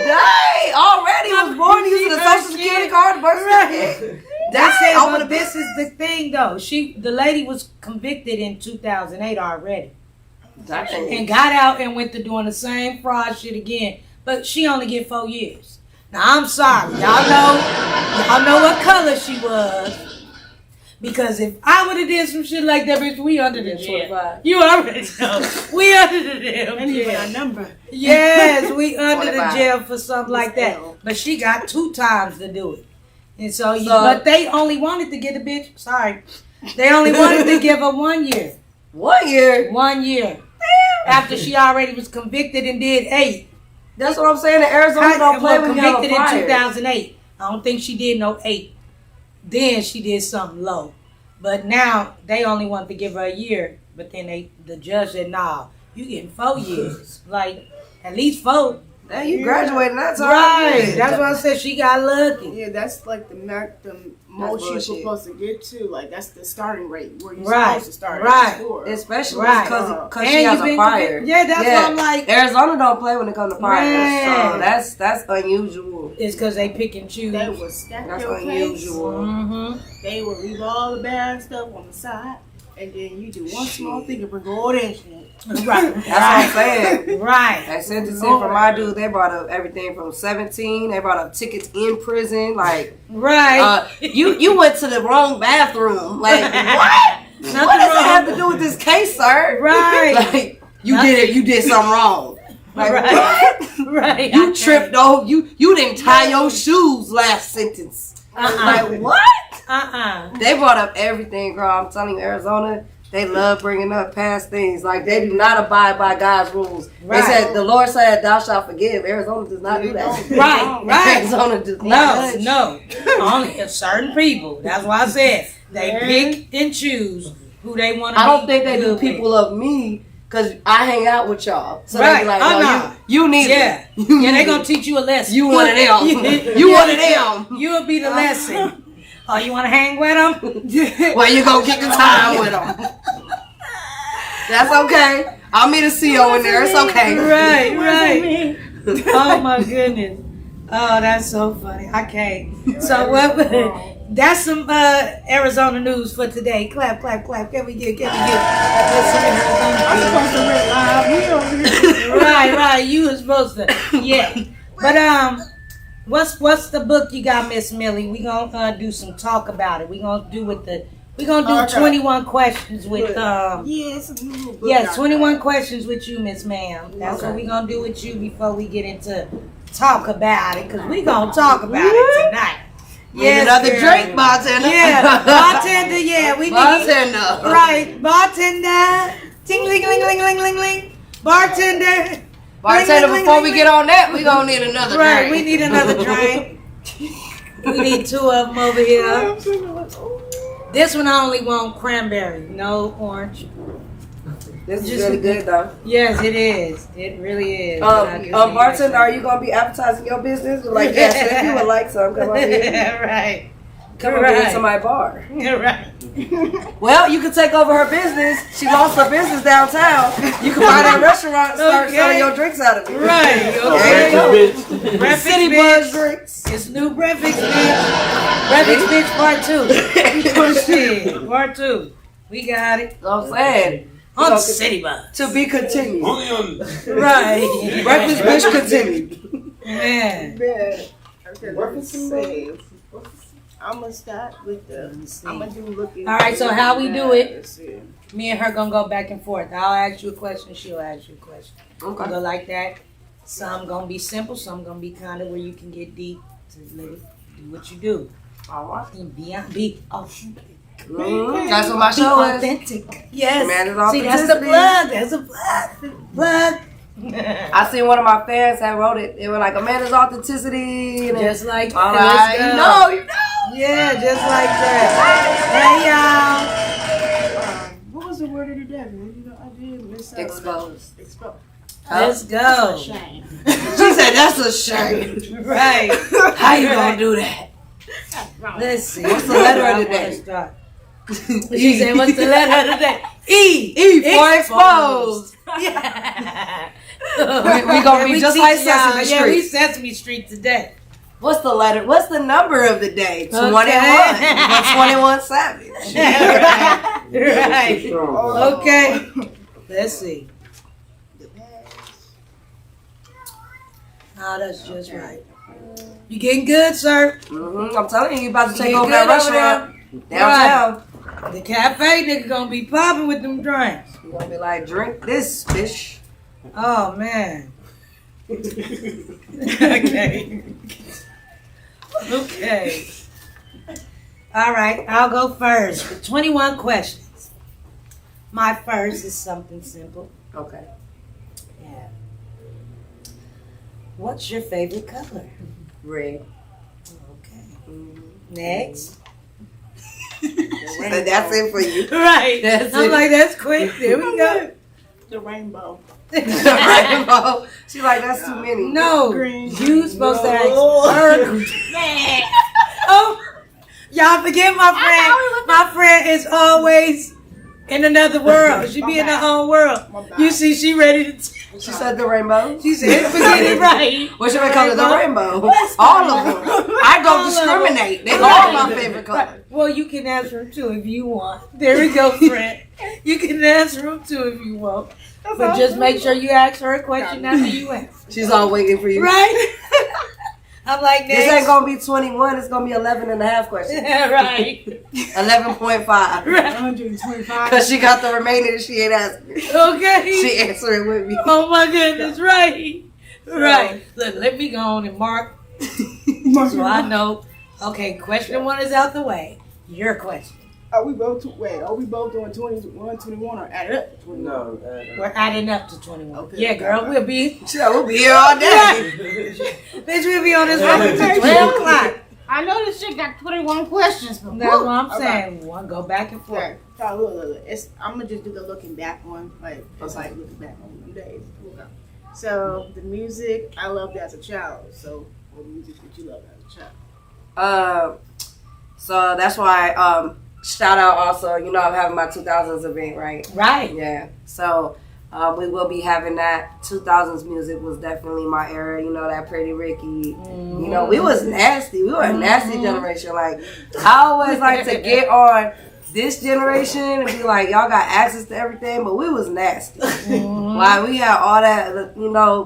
Dang, already was born using the Social Security card, birth certificate. That's it. Dang, But this is the thing, though. The lady was convicted in 2008 already, and got out and went to doing the same fraud shit again. But she only get 4 years. Now I'm sorry, y'all know what color she was. Because if I would have did some shit like that, bitch, we under the jail. 25. You already know. We under the damn And even jail. our number. Yes, we under the 25. jail for something like that. But she got 2 times to do it. And so, but they only wanted to get a bitch. Sorry. They only wanted to give her 1 year. 1 year. 1 year. After she already was convicted and did 8. That's what I'm saying. In Arizona don't play when you have a convicted in prior. 2008. I don't think she did no 8. Then she did something low. But now they only want to give her a year. But then the judge said, "Nah, you getting 4 years. Like at least 4." Now you graduated that time. Right. That's why I said she got lucky. Yeah, that's like the most you're bullshit. supposed to get to. Like that's the starting rate where you're Right. supposed to start. Right. At school. Especially Right. because And she has you a been prior. convicted. Yeah, that's what I'm like. Arizona don't play when it comes to priors. Man. So that's unusual. It's because they pick and choose. They will stack That's your case. unusual. Mm-hmm. They will leave all the bad stuff on the side, and then you do one small thing and bring all that shit. Right. That's what I'm saying. Right. That sentencing for my dude, they brought up everything from 17. They brought up tickets in prison. Like, Right. you went to the wrong bathroom. Like, what? What does that have to do with this case, sir? Right. Like, you did something wrong. Like, Right. what? Right. You tripped over. You didn't tie your shoes last sentence. Like, what? They brought up everything, girl. I'm telling you, Arizona, they love bringing up past things. Like, they do not abide by God's rules. Right. They said, the Lord said, thou shalt forgive. Arizona does not do that. Right. Arizona does not. No. Only certain people. That's why I said they pick and choose who they want to be. I don't think they do good people with. of me because I hang out with y'all. So they Right. be like, Oh, no, no. you need Yeah. it. You Yeah, need they it. gonna teach you a lesson. You one of them. You one of them. You'll be the lesson. Oh, you want to hang with them? Well, you gonna get the time with them. That's okay. I'll meet a CO in there. It's okay. Right. Oh my goodness. Oh, that's so funny. Okay. So what? That's some Arizona news for today. Clap. Can we get? That's some Arizona news. I'm supposed to read live. We over here. Right. You were supposed to. Yeah. But what's the book you got, Miss Millie? We gonna do some talk about it. We gonna do 21 questions with Yes. 21 questions with you, Miss Ma'am. That's what we gonna do with you before we get into talk about it, because we gonna talk about it tonight. Yes, another drink, bartender. Yeah, bartender. Yeah, we need bartender. right, bartender. Ting ling ling ling ling ling ling. Bartender. Bartender. Ling, ling, Before ling, we ling, get on that, we gonna need another right, drink. we need another drink. We need 2 of them over here. This one I only want cranberry, no orange. This is really good though. Yes, it is. It really is. Bartender, are you gonna be advertising your business? Like, yes, if you would like some, come on here. Right. Come on here to my bar. Right. Well, you can take over her business. She lost her business downtown. You can buy that restaurant and start selling your drinks out of it. Right. There you go. Breakfast City bitch. Buzz drinks. It's new breakfast bitch. Breakfast bitch part 2. Part 2. We got it. I'm saying. On City Bus. To be continued. Right. Breakfast bitch continued. Man. I'm gonna start with I'm gonna do looking. All right, so how we do it? Me and her gonna go back and forth. I'll ask you a question, she'll ask you a question. Okay. Go like that. Some gonna be simple, some gonna be kind of where you can get deep to let it do what you do. All right. Be authentic. That's what my Be show is. authentic. Yes. Man, it's See, that's the authenticity. plug. That's a plug. Plug. I seen one of my fans that wrote it. It was like Amanda's authenticity. And Just like all that. right. You know. Yeah, just like that. Hey, y'all. What was the word of the day? I did miss out. Exposed. Exposed. Let's go. Shame. She said that's a shame. Right. How you gonna do that? Let's see. What's the letter of the I wanna day? start. She said, "What's the letter of the day?" E. E for exposed. Yeah. We gonna be just like Sesame Yeah, we Street. Sesame Street today. What's the letter? What's the number of the day? 21. Okay. 21 Savage. Right. Okay. Let's see. Oh, that's just right. You getting good, sir? I'm telling you, you about to take You over that good over restaurant downtown. The cafe nigga gonna be popping with them drinks. You gonna be like, drink this, fish. Oh man. Okay. Okay. All right, I'll go first. The 21 questions. My first is something simple. Okay. Yeah. What's your favorite color? Red. Okay. Mm-hmm. Next. That's it for you. Right. That's I'm it. like, that's quick. There we go. The rainbow. Rainbow. She's like, that's too many. No. Green. You supposed to ask her. Oh, y'all forgive my friend. My friend is always in another world. She be in her own world. You see, she ready to. She said the rainbow. She said, forget it right. What's your favorite color? The rainbow. All of them. I don't discriminate. They all my favorite color. Well, you can answer them too if you want. There we go, friend. You can answer them too if you want. But just make sure you ask her a question after you answer. She's all waiting for you. Right? I'm like, this ain't going to be 21. It's going to be 11 and a half questions. Right. 11.5. Right. 125. Because she got the remaining and she ain't asking. Okay. She answering with me. Oh my goodness, right. Right. Look, let me go on and mark so I know. Okay, question 1 is out the way. Your question. Are we both doing 21, 21 or add it up to 21? No. We're adding up to 21. Okay. Yeah, girl, we'll be. Yeah, we'll be here all day. Bitch, we'll be on this road until 12 o'clock. I know this shit got 21 questions. But That's what I'm saying. We want to go back and forth. Okay. So look. I'm gonna just do the looking back one. Like it's like looking back on them days. Okay. So the music I loved as a child. So what music did you love as a child? So that's why shout out also, I'm having my 2000s event, right? Right. Yeah. So we will be having that. 2000s music was definitely my era. That Pretty Ricky. Mm-hmm. We was nasty. We were a nasty generation. Like, I always like to get on this generation and be like, y'all got access to everything, but we was nasty. Mm-hmm. Like, we had all that,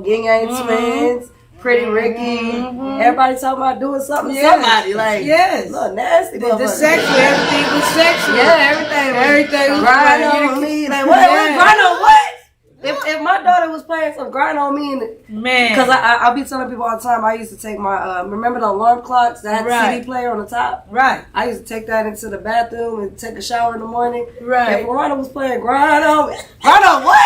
Yin Yang Twins, Pretty Ricky. Everybody talking about doing something to somebody. Like, look, nasty. The sexual, everything was sexual. Yeah, everything was grind on me. Like, what? Grind on what? If my daughter was playing some grind on me, because I'll be telling people all the time, I used to take my, remember the alarm clocks that had the CD player on the top? Right. I used to take that into the bathroom and take a shower in the morning. Right. If Miranda was playing grind on me, grind on what?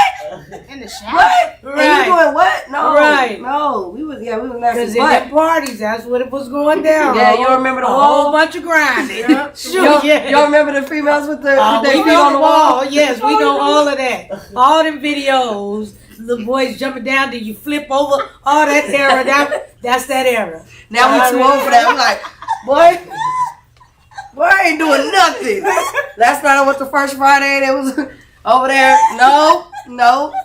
In the shower? What? Right. And you doing what? No. Right. No. We was nasty. Because in the parties, that's what it was going down. Yeah, you remember the a wall? whole bunch of grinding. Y'all remember the females with their feet on the wall? Yes, we know all of that. All them videos, the boys jumping down, then you flip over, all that era. That's that era. Now we too old for that. We like, boy, I ain't doing nothing. Last night I went to First Friday and it was over there. No,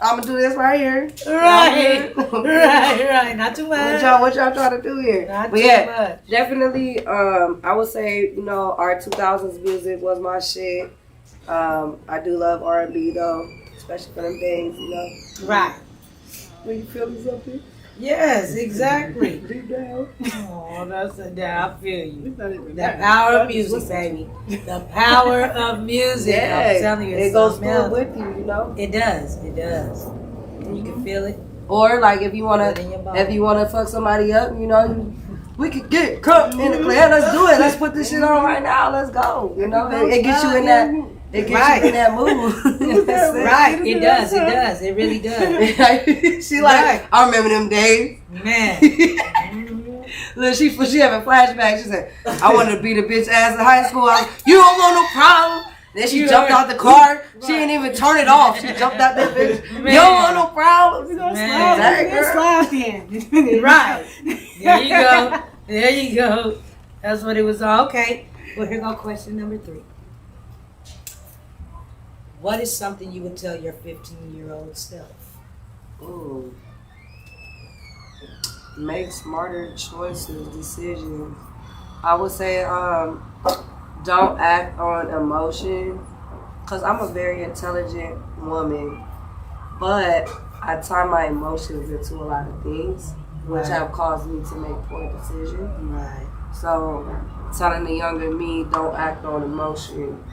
I'm gonna do this right here. Right. Not too much. What y'all trying to do here? Not But too yeah, much. definitely. I would say our 2000s music was my shit. I do love R&B though, especially for them days. Right. When you feeling something? Yes, exactly. Deep down. Oh, that's I feel you. It's not even The that. power of music, baby. The power of music. Yeah, I'm telling you, it goes something through else. with you. It does. You can feel it. Or like if you wanna fuck somebody up, we could get crunk in the club. Let's do it. Let's put this shit on right now. Let's go. It gets you in that. It gets you in that mood. Right. It does. It really does. She like, I remember them days. Man. Look, she having flashbacks. She said, I wanted to beat a bitch ass in high school. You don't want no problem. Then she jumped out the car. She didn't even turn it off. She jumped out that bitch. You don't want no problems. We're gonna Man. slide in. Right. There you go. That's what it was all. Okay. Well, here go question number 3. What is something you would tell your 15-year-old self? Ooh. Make smarter choices, decisions. I would say don't act on emotion, because I'm a very intelligent woman, but I tie my emotions into a lot of things, which have caused me to make poor decisions. Right. So telling the younger me, don't act on emotion,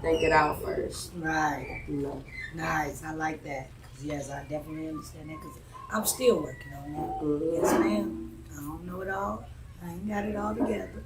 think it out first. Right. You know. Nice. I like that. 'Cause yes, I definitely understand that because I'm still working on that. Mhm. Yes, ma'am. I don't know it all. I ain't got it all together.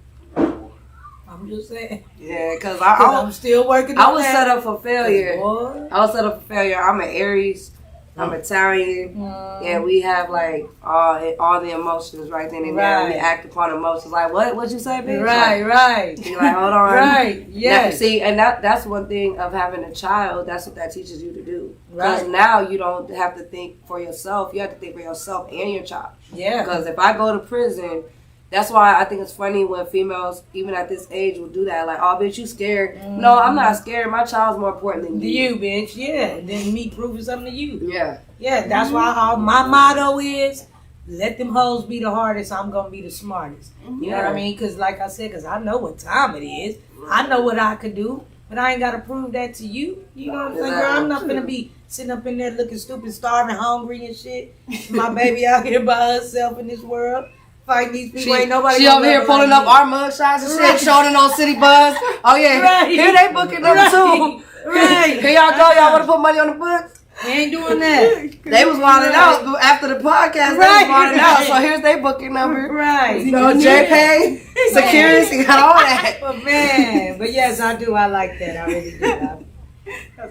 I'm just saying. Yeah, because I'm still working on I was that. set up for failure. Boy. I was set up for failure. I'm an Aries. I'm Italian. And we have like all the emotions right then and there. We act upon emotions. Like, what'd you say, bitch? Right, like, right. You're like, hold on. Right, yes. See, and that's one thing of having a child. That's what that teaches you to do. Because Right. now you don't have to think for yourself. You have to think for yourself and your child. Yeah. Because if I go to prison, that's why I think it's funny when females, even at this age, will do that. Like, oh, bitch, you scared. Mm-hmm. No, I'm not scared. My child's more important than You, bitch. Yeah. And then me proving something to you. Yeah. Yeah, that's why my motto is, let them hoes be the hardest, I'm going to be the smartest. You know what I mean? Because like I said, because I know what time it is. I know what I could do, but I ain't got to prove that to you. You know what I'm saying? Girl, I'm not going to be sitting up in there looking stupid, starving, hungry and shit. My baby out here by herself in this world. Fighting these people. Ain't nobody She gonna over here love pulling like up me. our mugshots and shit, showing on City Buzz. Oh, yeah. Right. Here they booking number two. Right. Here y'all go. Y'all want to put money on the books? We ain't doing that. They was wilding out after the podcast. They was wilding out. So here's their booking number. Right. You know, JPay, security, got all that. But man, but yes, I do. I like that. I really do.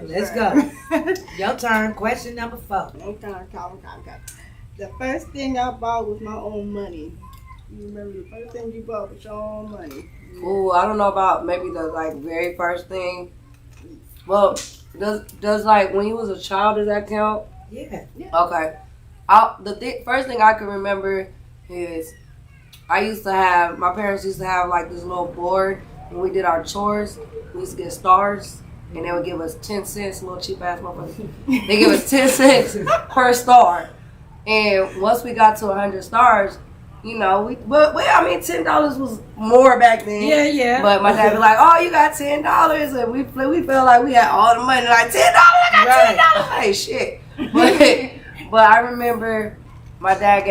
Let's go. Your turn. Question number 4. Okay. The first thing I bought was my own money. You remember the first thing you bought was your own money? Ooh, I don't know about maybe the like very first thing. Well, does like when you was a child, does that count? Yeah. Okay. First thing I can remember is I used to have, my parents used to have like this little board when we did our chores. We used to get stars and they would give us 10 cents, little cheap ass motherfuckers. They give us 10 cents per star. And once we got to 100 stars, you know, I mean, $10 was more back then. Yeah, yeah. But my dad be like, "Oh, you got $10," and we felt like we had all the money. Like $10, I got $10. Hey, shit. But I remember my dad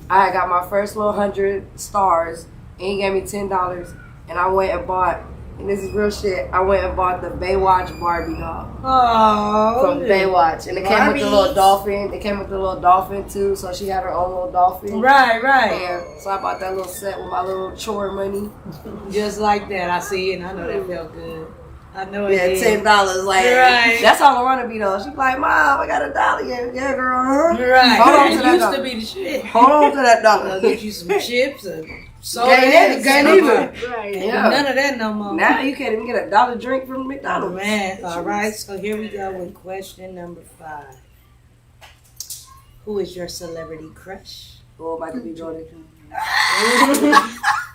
I got my first little 100 stars, and he gave me $10, and I went and bought. And this is real shit. I went and bought the Baywatch Barbie doll. Oh. From Baywatch. And it came with the little dolphin. It came with the little dolphin too. So she had her own little dolphin. Right. And so I bought that little set with my little chore money. Just like that. I see it and I know that felt good. I know it Yeah, did. $10. Like, right. That's how Lorena be though. She be like, "Mom, I got $1. Yeah, girl. Huh? Right. Hold on to that It used dollar. to be the shit. Hold on to that I'll dollar. get you some chips and soda. Can't even. Right. Yeah. None of that no more. Now you can't even get $1 drink from Oh, McDonald's. man. All right. So here we go with question number 5. Who is your celebrity crush? Oh, Michael B. Jordan.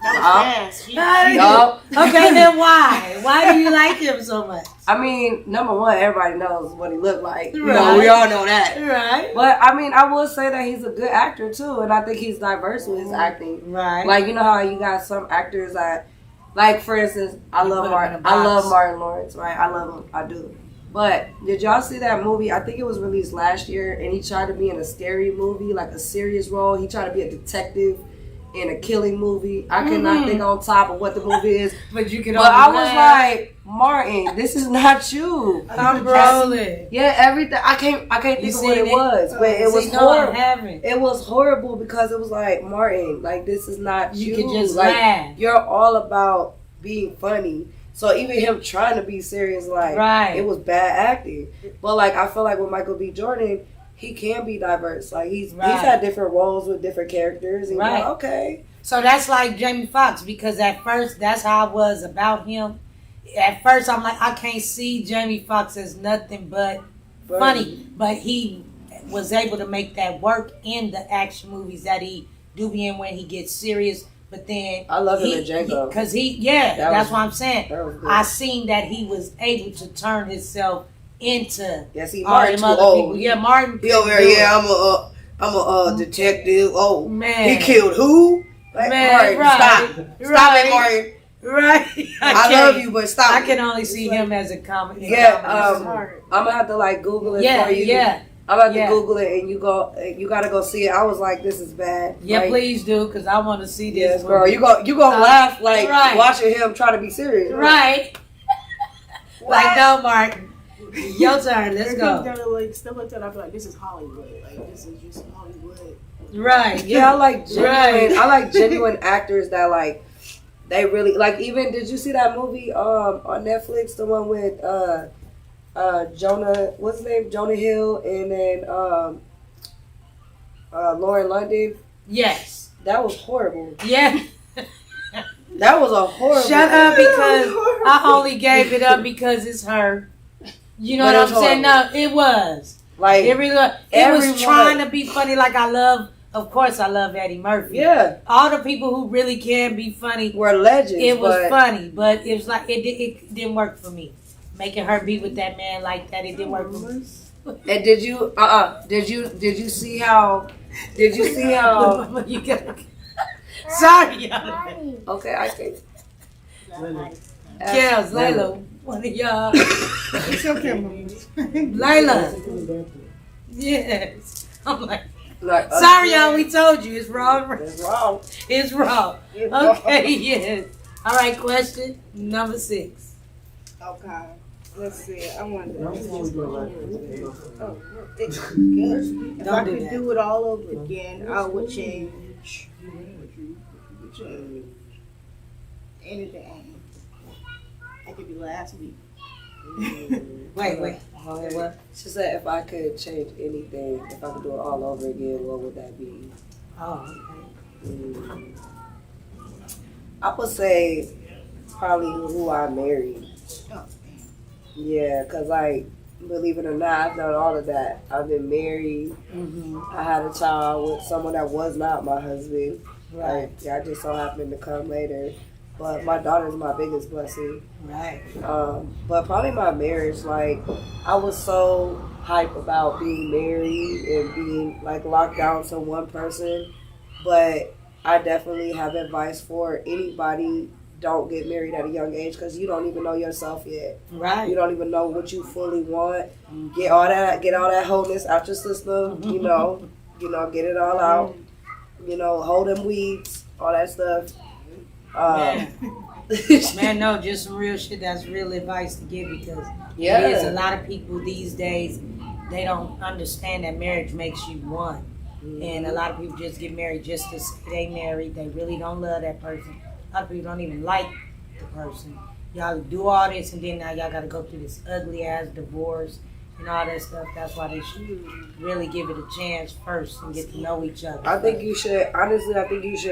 Fast. Yup. Okay, then why? Why do you like him so much? I mean, number one, everybody knows what he looked like. You know, Right. we all know that. Right. But I mean, I will say that he's a good actor too, and I think he's diverse with his acting. Right. Like, you know how you got some actors that, like for instance, I You love put him in Martin. a I love box. Martin Lawrence. Right, I love him. I do. But did y'all see that movie? I think it was released last year, and he tried to be in a scary movie, like a serious role. He tried to be a detective in a killing movie. I cannot think on top of what the movie is. But you can. But I was like, Martin, this is not you. I'm rolling. Yeah, everything. I can't think of what it was, but it was horrible. It was horrible because it was like, Martin, like, this is not you. You can just like, laugh. You're all about being funny. So even him trying to be serious, like, Right. it was bad acting. But like, I feel like with Michael B. Jordan, he can be diverse. Like, he's had different roles with different characters. And Right. you're like, okay. So that's like Jamie Foxx, because at first that's how I was about him. At first I'm like, I can't see Jamie Foxx as nothing but funny. But he was able to make that work in the action movies that he do be in when he gets serious. But then I love him in Django. Because that's what I'm saying. That was good. I seen that he was able to turn himself into See, all Martin them too other old. people. Yeah, Martin. He over could do here, it. I'm a detective. Oh, Man. he killed who? Like, Man, Martin, right. stop it, Martin. Right. I love you, but stop. I can only see him as a comedy. Yeah, comedy. I'm gonna have to like Google it Yeah, for you. yeah. I'm about to Yeah. Google it, and you gotta go see it. I was like, this is bad. Yeah, like, please do, because I want to see this. Yes, girl. movie. You gonna laugh like Right. watching him try to be serious. Right. Like, no, Martin. Your turn. Let's It comes go. down to like stuff like that. I feel like this is Hollywood. Like this is just Hollywood. Right. Yeah, I like genuine. Right. I like genuine actors that like they really like. Even did you see that movie on Netflix? The one with Jonah. What's his name? Jonah Hill and then Lauren London. Yes. That was horrible. Yeah. That was a horrible. Shut up because I only gave it up because it's her. You know But what it's I'm saying? horrible. No, it was. Like It really was. It everyone- was trying to be funny like I love. Of course, I love Eddie Murphy. yeah, All the people who really can be funny, we're legends. it was but funny, but it was like it didn't work for me. Making her be with that man like that, it didn't work for me. And did you did you see how You gotta, sorry, y'all. okay, I think Kels, Layla, one of y'all. It's okay, Mom. Layla. Yes. I'm like, like sorry, y'all, we told you. It's wrong. It's wrong. It's wrong. It's wrong. Okay, yes. All right, question number 6. Okay. Let's see. I wonder. Don't If I do could that. do it all over again, I would change anything. It could be last week. Wait. Hold on, what? She said if I could change anything, if I could do it all over again, what would that be? Oh, okay. I would say probably who I married. Oh, Yeah, because like, believe it or not, I've done all of that. I've been married. I had a child with someone that was not my husband. Right. Like, yeah, I just so happened to come later. But my daughter's my biggest blessing. Right. But probably my marriage, like, I was so hype about being married and being, like, locked down to one person. But I definitely have advice for anybody, don't get married at a young age because you don't even know yourself yet. Right. You don't even know what you fully want. Get all that wholeness out your system, you know, get it all out. You know, hold them weeds, all that stuff. Man, no, just some real shit. That's real advice to give because Yeah. there's a lot of people these days, they don't understand that marriage makes you one. And a lot of people just get married just to say they married. They really don't love that person. A lot of people don't even like the person. Y'all do all this and then now y'all got to go through this ugly ass divorce and all that stuff. That's why they should really give it a chance first and get to know each other. I think you should, honestly,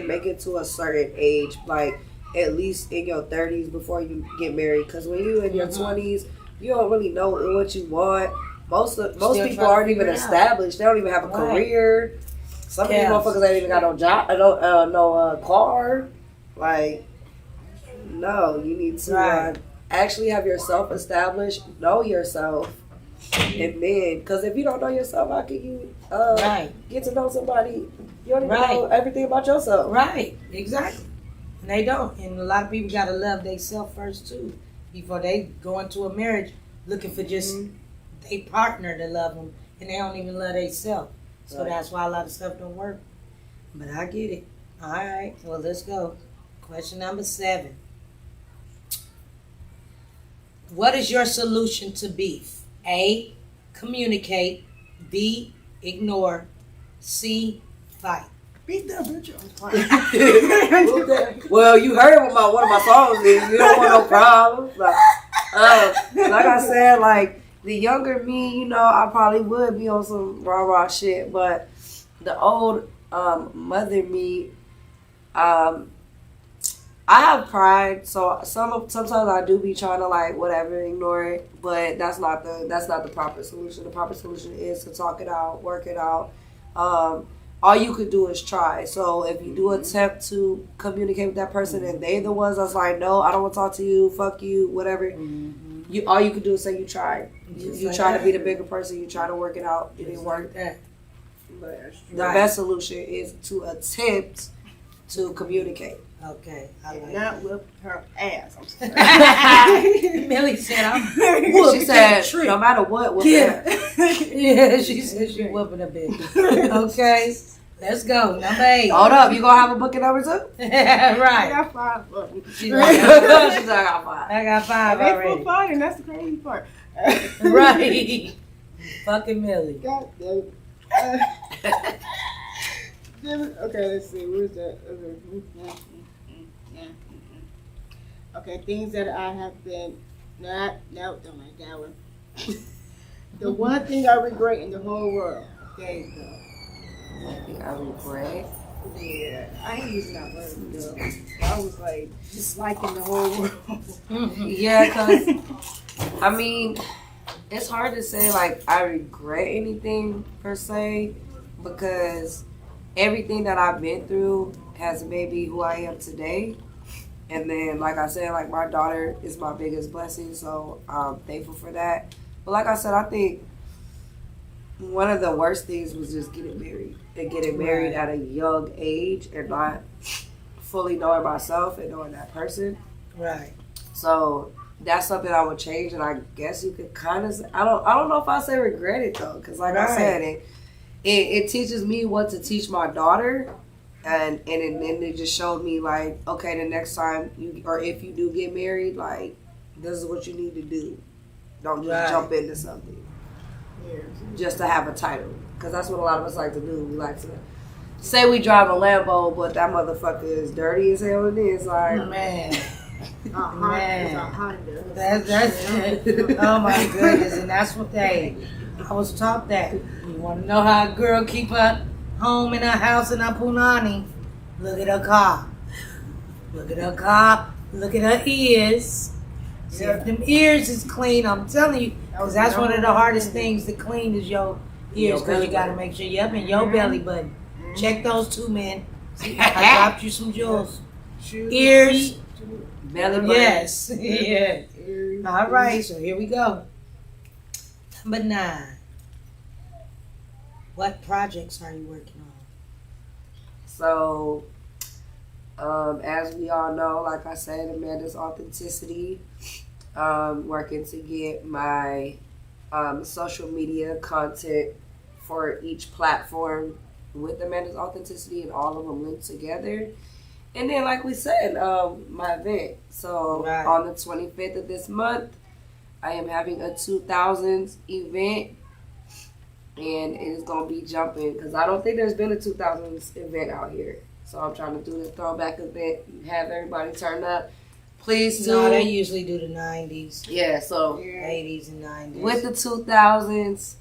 make it to a certain age, like at least in your 30s before you get married. Because when you're in your 20s, you don't really know what you want. Most people aren't even established. They don't even have a career. Some of these motherfuckers ain't even got no job, no car. Like, no, you need to actually have yourself established, know yourself, and then, because if you don't know yourself, how can you get to know somebody? You don't even know everything about yourself. Right, exactly. And they don't. And a lot of people got to love themselves first, too, before they go into a marriage looking for just a partner to love them, and they don't even love themselves. So that's why a lot of stuff don't work. But I get it. All right, well, let's go. Question number 7. What is your solution to beef? A, communicate. B, ignore. C, fight. Beat that bitch up. Well, you heard what one of my songs is. You don't want no problems. Like I said, like the younger me, I probably would be on some rah-rah shit. But the old mother me, I have pride, so sometimes I do be trying to like whatever, ignore it, but that's not the proper solution. The proper solution is to talk it out, work it out. All you could do is try. So if you do attempt to communicate with that person and they the ones that's like, no, I don't want to talk to you, fuck you, whatever. All you could do is say you tried. You try to be the bigger person. You try to work it out. It didn't work. But the best solution is to attempt to communicate. Okay. And not whip her ass. I'm sorry. Millie said, She said, no matter what, yeah, she said she whooping a bitch. Okay. Let's go. Number 8. Hold up, you gonna have a book at number 2? I Right. got 5 of them. She's like, I got 5. I got 5 They already. for fun, and that's the crazy part. Right. Fucking Millie. God damn it. Okay, let's see. Where's that? Okay, things that I have been. No, don't like that one. The one thing I regret in the whole world. There you go. I think I regret. Yeah, I ain't using that word, girl. I was like disliking the whole world. Yeah, because, I mean, it's hard to say, like, I regret anything, per se, because everything that I've been through has made me who I am today. And then, like I said, like, my daughter is my biggest blessing, so I'm thankful for that. But like I said, I think one of the worst things was just getting married. And getting married at a young age and not fully knowing myself and knowing that person. Right. So that's something I would change, and I guess you could kind of. I don't know if I say regret it though, because like I said, it teaches me what to teach my daughter, and it just showed me like, okay, the next time you or if you do get married, like this is what you need to do. Don't just jump into something just to have a title, because that's what a lot of us like to do. We like to say we drive a Lambo, but that motherfucker is dirty as hell. It is like Man. It's a Honda. That's it. Oh my goodness. And that's what I was taught that. You want to know how a girl keep her home in her house in her punani? Look at her car. Look at her car. Look at her ears. See if them ears is clean. I'm telling you. Because that's one of the hardest things to clean is your ears. Because you got to make sure you're up in your belly button. Check those 2, men. See, I dropped you some jewels. Ears. belly button. Yes. Yeah. All right. So here we go. Number 9. What projects are you working on? So, as we all know, like I said, Amanda's Authenticity. Working to get my social media content for each platform with Amanda's Authenticity and all of them linked together. And then, like we said, my event. So, on the 25th of this month, I am having a 2000s event. And it is going to be jumping because I don't think there's been a 2000s event out here. So I'm trying to do the throwback event, have everybody turn up. Please do. No, they usually do the 90s. Yeah, so 80s and 90s. with the 2000s,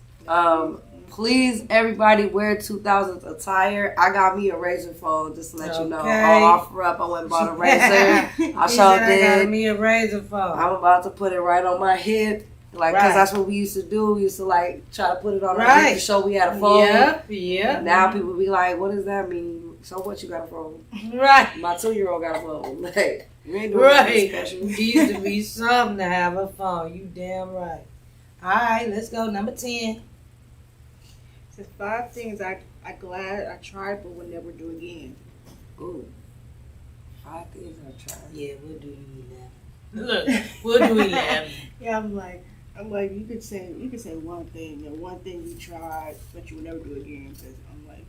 please everybody wear 2000s attire. I got me a Razor phone just to let you know. I'll offer up. I went and bought a Razor. I sure did. I got me a Razor phone. I'm about to put it right on my hip. Like, because that's what we used to do. We used to, like, try to put it on our hip to show we had a phone. Yeah. Now people be like, what does that mean? So what, you got a phone? Right. My 2-year-old got a phone. Like, you ain't doing anything special. It used to be something to have a phone. You damn right. All right, let's go. Number 10. Says 5 things I'm glad I tried but will never do again. Ooh. 5 things I tried. Yeah, we'll do 11. Look, we'll do 11. Yeah, I'm like, you could say one thing, and one thing you tried, but you will never do again. Cause I'm like,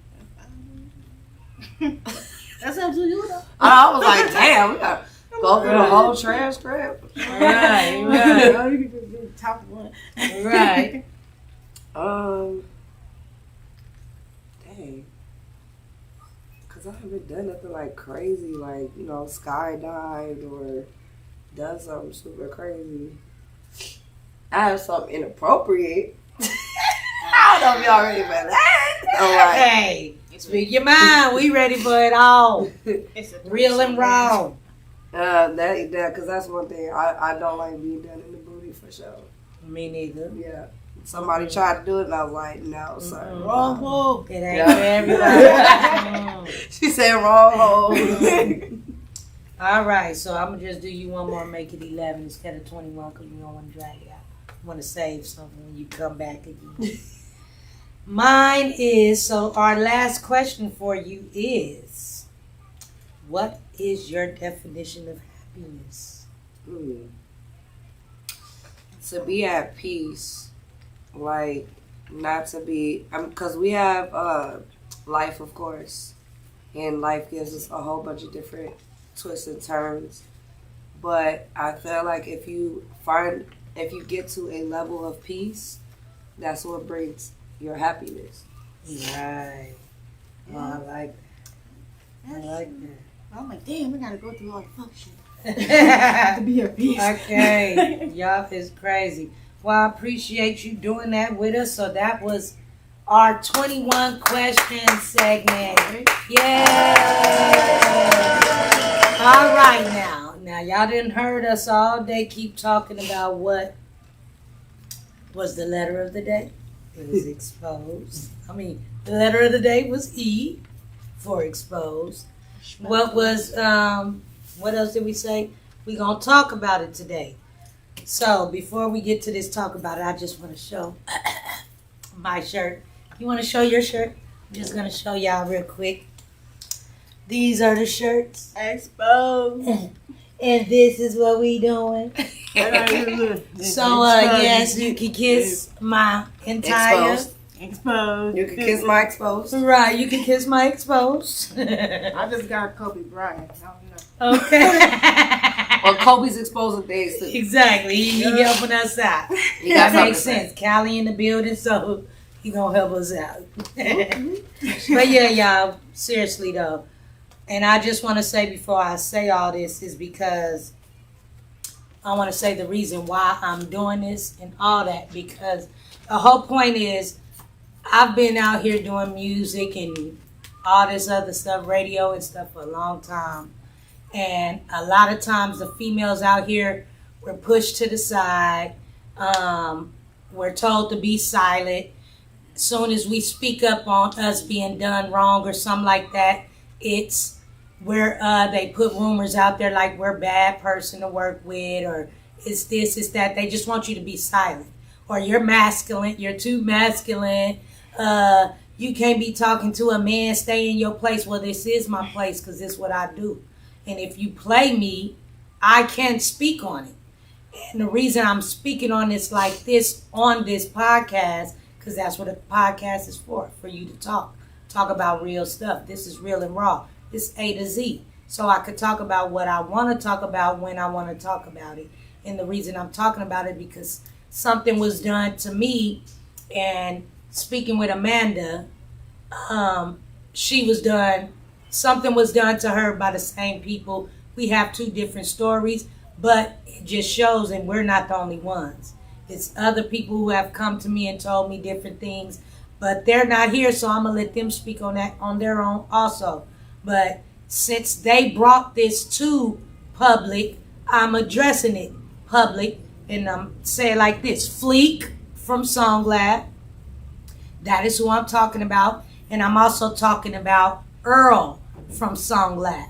that's up to you though. I was like, damn, we gotta go through the whole transcript. Right. You can just do the top one. Right. Dang. Cause I haven't done nothing like crazy, like, you know, skydived or done something super crazy. I have something inappropriate. I don't know if y'all ready for that. Like, Hey, speak your mind. We ready for it all. It's a Real and raw. that cause that's one thing I don't like being done in the booty for sure. Me neither. Yeah. Somebody tried to do it and I was like, no, sir. Wrong hole. It ain't for everybody. She said wrong hole. All right, so I'm going to just do you one more, make it 11 instead of 21 because we don't want to drag it out. I want to save something when you come back again. Mine is, so our last question for you is, what is your definition of happiness? To be at peace. Like, not to be, because we have life, of course. And life gives us a whole bunch of different twists and turns. But I feel like if you get to a level of peace, that's what brings your happiness. Right. Oh, I like that. I like that. I'm like, damn, we gotta go through all the functions to Okay. be at peace. Y'all is crazy. Well, I appreciate you doing that with us. So that was our 21 question segment. Yay! All right now. Now y'all didn't heard us all day keep talking about what was the letter of the day. It was exposed. I mean, the letter of the day was E for exposed. What was what else did we say? We gonna talk about it today. So before we get to this talk about it, I just want to show my shirt. You want to show your shirt? I'm just gonna show y'all real quick. These are the shirts, Exposed. and this is what we doing. So yes, you can kiss my entire. Exposed. You can kiss my exposed. Right, you can kiss my exposed. I just got Kobe Bryant. I don't know. Okay. Or Kobe's exposing things too. Exactly, he helping us out. You got That makes something to sense. Callie in the building, so he gonna help us out. But yeah, y'all, seriously though, and I just want to say before I say all this is because I want to say the reason why I'm doing this and all that, because the whole point is I've been out here doing music and all this other stuff, radio and stuff for a long time. And a lot of times the females out here were pushed to the side. We're told to be silent. As soon as we speak up on us being done wrong or something like that, it's where they put rumors out there like we're a bad person to work with, or it's this, it's that. They just want you to be silent. Or you're masculine, you're too masculine. You can't be talking to a man, stay in your place. Well, this is my place because this is what I do. And if you play me, I can speak on it. And the reason I'm speaking on this like this on this podcast, because that's what a podcast is for you to talk about real stuff. This is real and raw. This A to Z. So I could talk about what I want to talk about when I want to talk about it. And the reason I'm talking about it because something was done to me, and speaking with Amanda, something was done to her by the same people. We have two different stories, but it just shows, and we're not the only ones. It's other people who have come to me and told me different things, but they're not here, so I'm going to let them speak on that on their own also. But since they brought this to public, I'm addressing it public, and I'm saying like this. Fleek from SongLab, that is who I'm talking about, and I'm also talking about Earl from SongLab.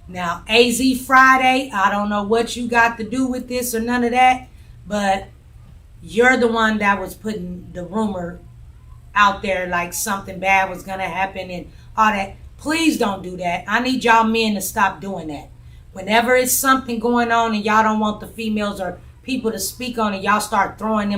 Now, AZ Friday, I don't know what you got to do with this or none of that, but you're the one that was putting the rumor out there like something bad was going to happen and all that. Please don't do that. I need y'all men to stop doing that. Whenever it's something going on and y'all don't want the females or people to speak on it, y'all start throwing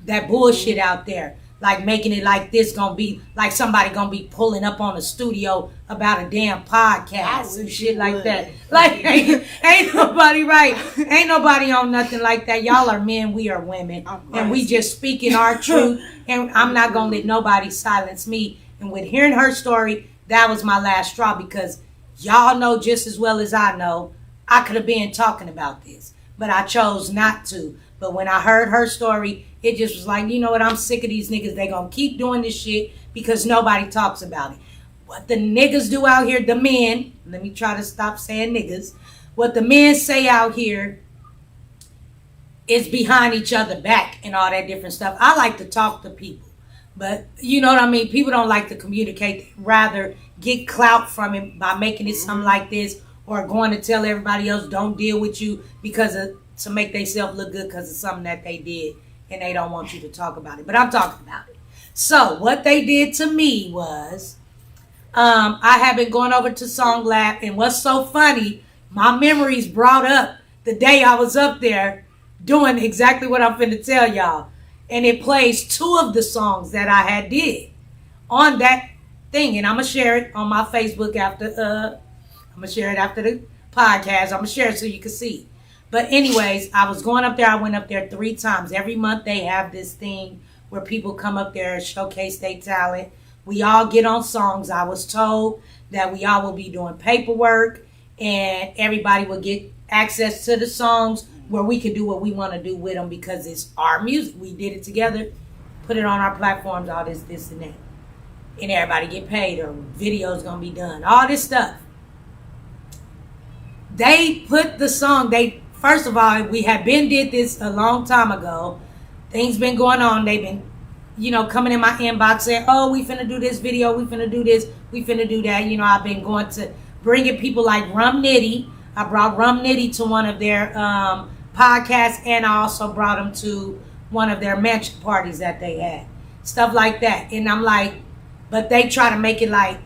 that bullshit out there. Like making it like this gonna be like somebody gonna be pulling up on the studio about a damn podcast and shit like that. Like ain't nobody right. Ain't nobody on nothing like that. Y'all are men, we are women. And we just speaking our truth, and I'm not gonna let nobody silence me. And with hearing her story, that was my last straw, because y'all know just as well as I know I could have been talking about this, but I chose not to. But when I heard her story, it just was like, you know what, I'm sick of these niggas. They gonna keep doing this shit because nobody talks about it. What the niggas do out here, the men, let me try to stop saying niggas. What the men say out here is behind each other back and all that different stuff. I like to talk to people, but you know what I mean? People don't like to communicate. They'd rather get clout from it by making it something like this, or going to tell everybody else don't deal with you to make themselves look good because of something that they did, and they don't want you to talk about it. But I'm talking about it. So what they did to me was, I have been going over to SongLab, and what's so funny, my memories brought up the day I was up there doing exactly what I'm finna tell y'all. And it plays two of the songs that I had did on that thing, and I'm gonna share it on my Facebook after. I'm gonna share it after the podcast. I'm gonna share it so you can see. But anyways, I was going up there. I went up there 3 times. Every month they have this thing where people come up there and showcase their talent. We all get on songs. I was told that we all will be doing paperwork and everybody will get access to the songs where we can do what we want to do with them because it's our music. We did it together, put it on our platforms, all this, and that. And everybody get paid or videos going to be done. All this stuff. They put the song, first of all, we had been did this a long time ago. Things been going on. They've been, coming in my inbox saying, oh, we finna do this video. We finna do this. We finna do that. I've been going to bringing people like Rum Nitty. I brought Rum Nitty to one of their podcasts, and I also brought them to one of their mansion parties that they had. Stuff like that. And I'm like, but they try to make it like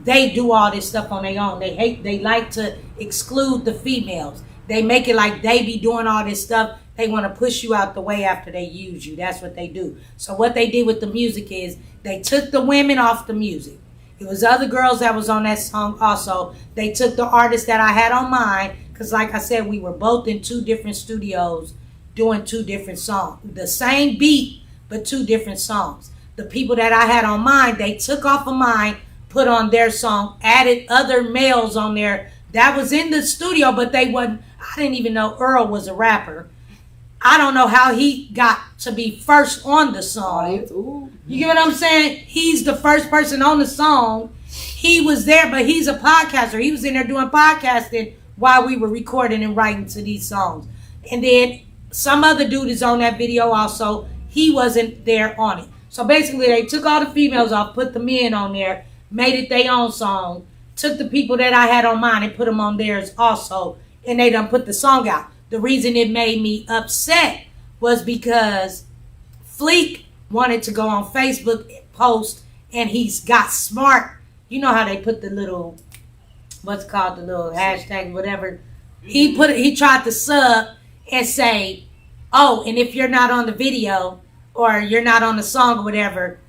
they do all this stuff on their own. They like to exclude the females. They make it like they be doing all this stuff. They want to push you out the way after they use you. That's what they do. So what they did with the music is they took the women off the music. It was other girls that was on that song also. They took the artist that I had on mine because like I said, we were both in 2 different studios doing 2 different songs. The same beat, but 2 different songs. The people that I had on mine, they took off of mine, put on their song, added other males on there that was in the studio, but they wasn't. I didn't even know Earl was a rapper. I don't know how he got to be first on the song. You get what I'm saying? He's the first person on the song. He was there, but he's a podcaster. He was in there doing podcasting while we were recording and writing to these songs. And then some other dude is on that video also. He wasn't there on it. So basically, they took all the females off, put the men on there, made it their own song, took the people that I had on mine and put them on theirs also, and they done put the song out. The reason it made me upset was because Fleek wanted to go on Facebook and post, and he's got smart. You know how they put the little, what's called the little hashtag, whatever. He tried to sub and say, oh, and if you're not on the video or you're not on the song or whatever,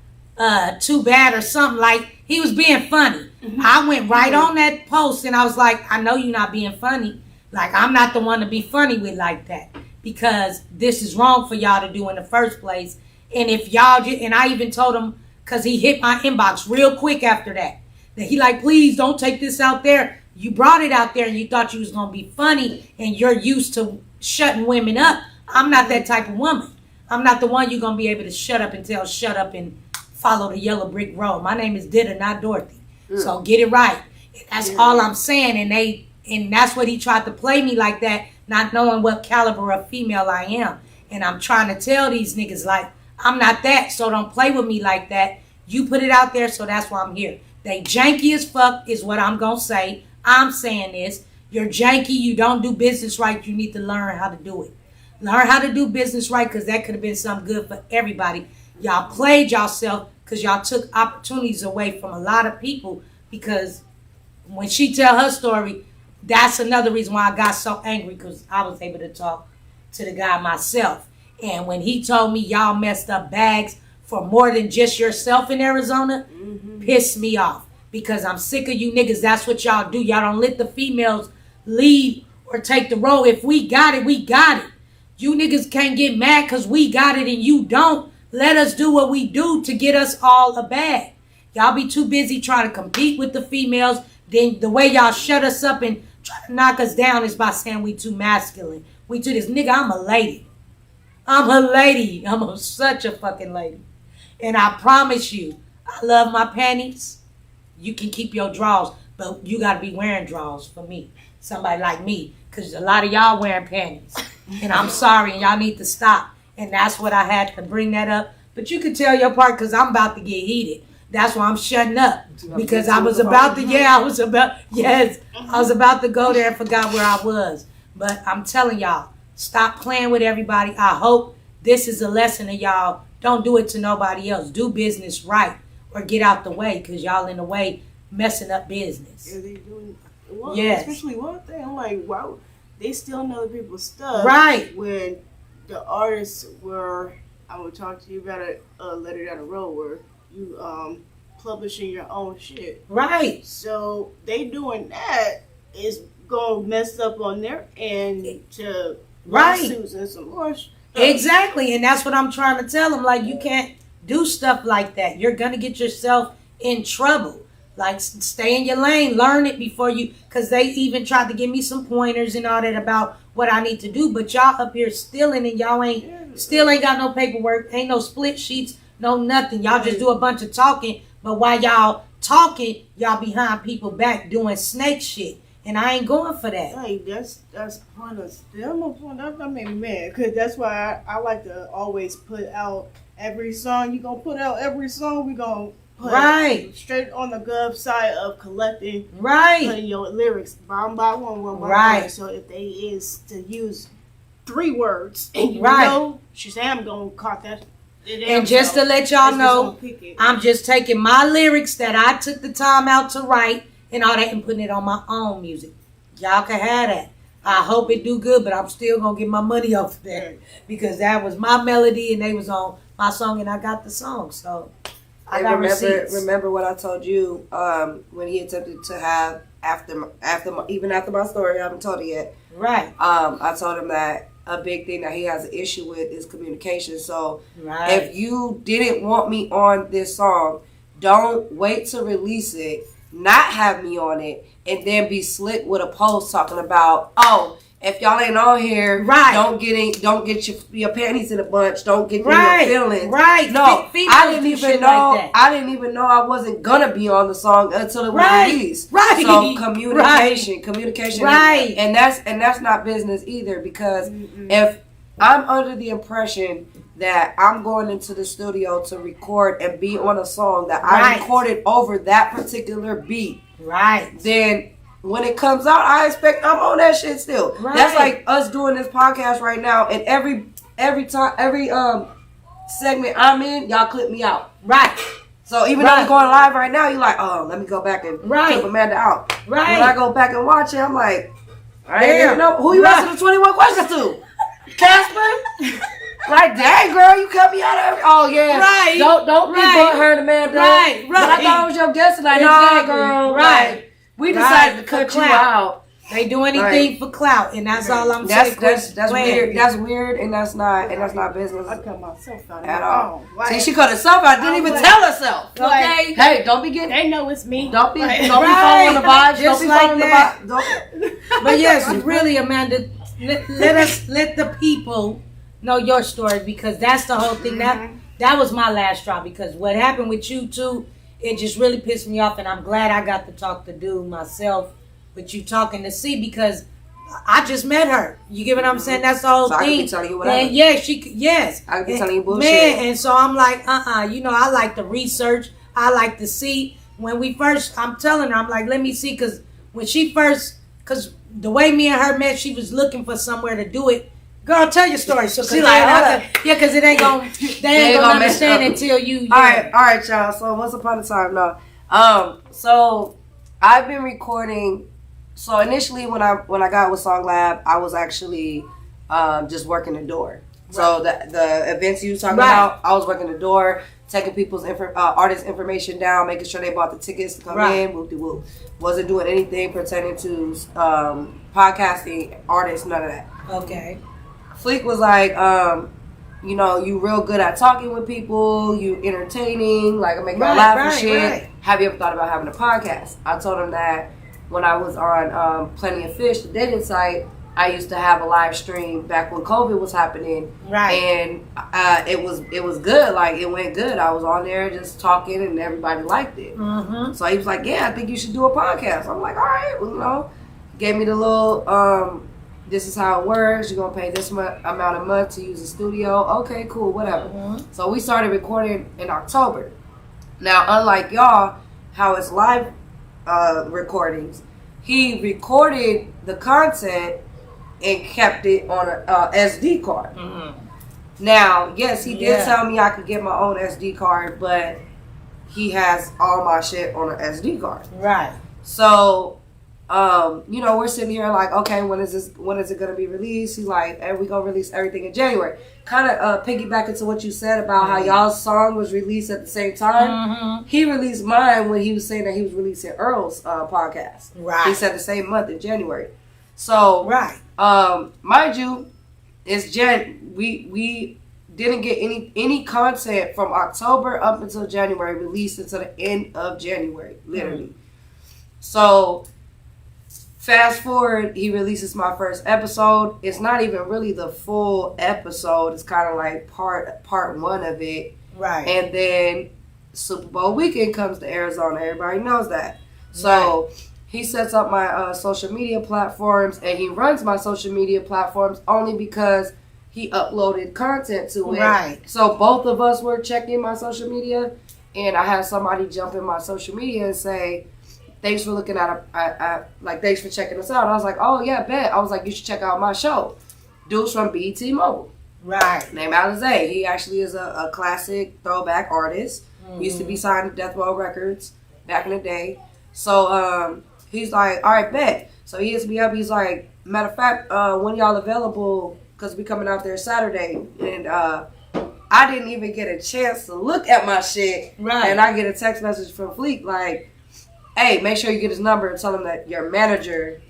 too bad or something. Like, he was being funny. I went right on that post and I was like, I know you're not being funny. Like, I'm not the one to be funny with like that because this is wrong for y'all to do in the first place. And if y'all, and I even told him, because he hit my inbox real quick after that he like, please don't take this out there. You brought it out there and you thought you was going to be funny and you're used to shutting women up. I'm not that type of woman. I'm not the one you're going to be able to shut up and tell shut up and follow the yellow brick road. My name is Ditta, not Dorothy. So get it right. That's all I'm saying. And that's what he tried to play me like that, not knowing what caliber of female I am. And I'm trying to tell these niggas like, I'm not that, so don't play with me like that. You put it out there, so that's why I'm here. They janky as fuck is what I'm going to say. I'm saying this. You're janky. You don't do business right. You need to learn how to do it. Learn how to do business right because that could have been something good for everybody. Y'all played yourself because y'all took opportunities away from a lot of people because when she tell her story, that's another reason why I got so angry because I was able to talk to the guy myself. And when he told me y'all messed up bags for more than just yourself in Arizona, pissed me off because I'm sick of you niggas. That's what y'all do. Y'all don't let the females lead or take the role. If we got it, we got it. You niggas can't get mad because we got it and you don't. Let us do what we do to get us all a bag. Y'all be too busy trying to compete with the females. Then the way y'all shut us up and try to knock us down is by saying we too masculine. We too this. Nigga, I'm a lady. I'm a lady. I'm such a fucking lady. And I promise you, I love my panties. You can keep your drawers, but you got to be wearing drawers for me. Somebody like me. Because a lot of y'all wearing panties. And I'm sorry, and y'all need to stop. And that's what I had to bring that up. But you can tell your part because I'm about to get heated. That's why I'm shutting up. Because I was about to go there and forgot where I was. But I'm telling y'all, stop playing with everybody. I hope this is a lesson to y'all. Don't do it to nobody else. Do business right or get out the way because y'all in the way messing up business. Yeah, they doing especially one thing. I'm like, wow, they stealing other people's stuff. Right. When the artists were, I would talk to you about a letter down the road where you publishing your own shit. Right. So they doing that is gonna mess up on their end to lawsuits and some more stuff. Exactly, and that's what I'm trying to tell them. Like, you can't do stuff like that. You're gonna get yourself in trouble. Like, stay in your lane, learn it before you, because they even tried to give me some pointers and all that about what I need to do, but y'all up here stealing and y'all still ain't got no paperwork, ain't no split sheets, no nothing. Y'all just do a bunch of talking, but while y'all talking, y'all behind people back doing snake shit, and I ain't going for that. Hey, that's part of that made me mad, because that's why I like to always put out every song. You gonna put out every song, we gonna put straight on the gov side of collecting, putting your lyrics one by one, one. So if they is to use 3 words, and you know Shazam gonna caught that. And just to let y'all know, I'm just taking my lyrics that I took the time out to write and all that and putting it on my own music. Y'all can have that. I hope it do good, but I'm still gonna get my money off of that because that was my melody and they was on my song and I got the song. So I got receipts. Remember what I told you when he attempted to have after my story. I haven't told it yet. Right. I told him that a big thing that he has an issue with is communication. So if you didn't want me on this song, don't wait to release it, not have me on it, and then be slick with a post talking about, oh, if y'all ain't on here, don't get your panties in a bunch, don't get your feelings. Right. No, I didn't even know. Like I didn't even know I wasn't gonna be on the song until it was released. Right. So communication. Right. And that's not business either, because if I'm under the impression that I'm going into the studio to record and be on a song that I recorded over that particular beat, then when it comes out, I expect I'm on that shit still. That's like us doing this podcast right now, and every segment I'm in, y'all clip me out. Right. So even though we're going live right now, you're like, oh, let me go back and clip Amanda out. Right. When I go back and watch it, I'm like, I ain't even know who you asking the 21 questions to. Casper? Like, dang, girl, you cut me out of every... Oh, yeah. Right. Don't be butthurt, Amanda. Right. But I thought it was your guest tonight. Nah, girl. Right. We decided to cut you out. They do anything for clout, and that's all I'm saying. That's weird. That's weird, and that's not business. I cut myself out at all. See, she cut herself out. Didn't even tell herself. Okay. Hey, don't be getting. They know it's me. Don't be following the vibes. Don't be following the vibes. But yes, really, Amanda, let the people know your story, because that's the whole thing. That was my last straw, because what happened with you too, it just really pissed me off, and I'm glad I got to talk to dude myself with you talking to see, because I just met her. You get what I'm saying? That's the whole thing. I can be telling you whatever. And yes. I can be telling you bullshit. Man, and so I'm like, you know, I like to research. I like to see. When we first, I'm telling her, I'm like, let me see, because when she first, because the way me and her met, she was looking for somewhere to do it. Girl, tell your story. So she like, because it ain't gonna, they ain't gonna understand until you. All right, y'all. So once upon a time, no. So I've been recording. So initially, when I got with SongLab, I was actually just working the door. So the events you was talking about, I was working the door, taking people's artist information down, making sure they bought the tickets to come in. Whoop-de-whoop. Wasn't doing anything pertaining to podcasting, artists, none of that. Okay. Fleek was like, you know, you real good at talking with people, you entertaining, like making them laugh and shit. Have you ever thought about having a podcast? I told him that when I was on Plenty of Fish, the dating site, I used to have a live stream back when COVID was happening. Right. And it was good. Like, it went good. I was on there just talking and everybody liked it. Mm-hmm. So he was like, yeah, I think you should do a podcast. I'm like, all right, well, you know. Gave me the little, this is how it works. You're going to pay this amount a month to use the studio. Okay, cool, whatever. Mm-hmm. So we started recording in October. Now, unlike y'all, how it's live recordings, he recorded the content and kept it on a SD card. Mm-hmm. Now, yes, he did tell me I could get my own SD card, but he has all my shit on an SD card. Right. So you know, we're sitting here like, okay, when is it going to be released? He's like, and we going to release everything in January. Kind of piggyback into what you said about how y'all's song was released at the same time. He released mine when he was saying that he was releasing Earl's podcast. Right. He said the same month in January. So, right. Mind you, it's we didn't get any content from October up until January, released until the end of January, literally. So, fast forward, he releases my first episode. It's not even really the full episode. It's kind of like part one of it. Right. And then Super Bowl weekend comes to Arizona. Everybody knows that. So he sets up my social media platforms, and he runs my social media platforms only because he uploaded content to it. Right. So both of us were checking my social media, and I had somebody jump in my social media and say, thanks for looking at like, thanks for checking us out. I was like, oh, yeah, bet. I was like, you should check out my show. Dude's from BET Mobile. Right. Named Alizé. He actually is a classic throwback artist. Used to be signed to Death Row Records back in the day. So he's like, all right, bet. So he hits me up. He's like, matter of fact, when y'all available, because we coming out there Saturday. And I didn't even get a chance to look at my shit. Right. And I get a text message from Fleek like, hey, make sure you get his number and tell him that your manager.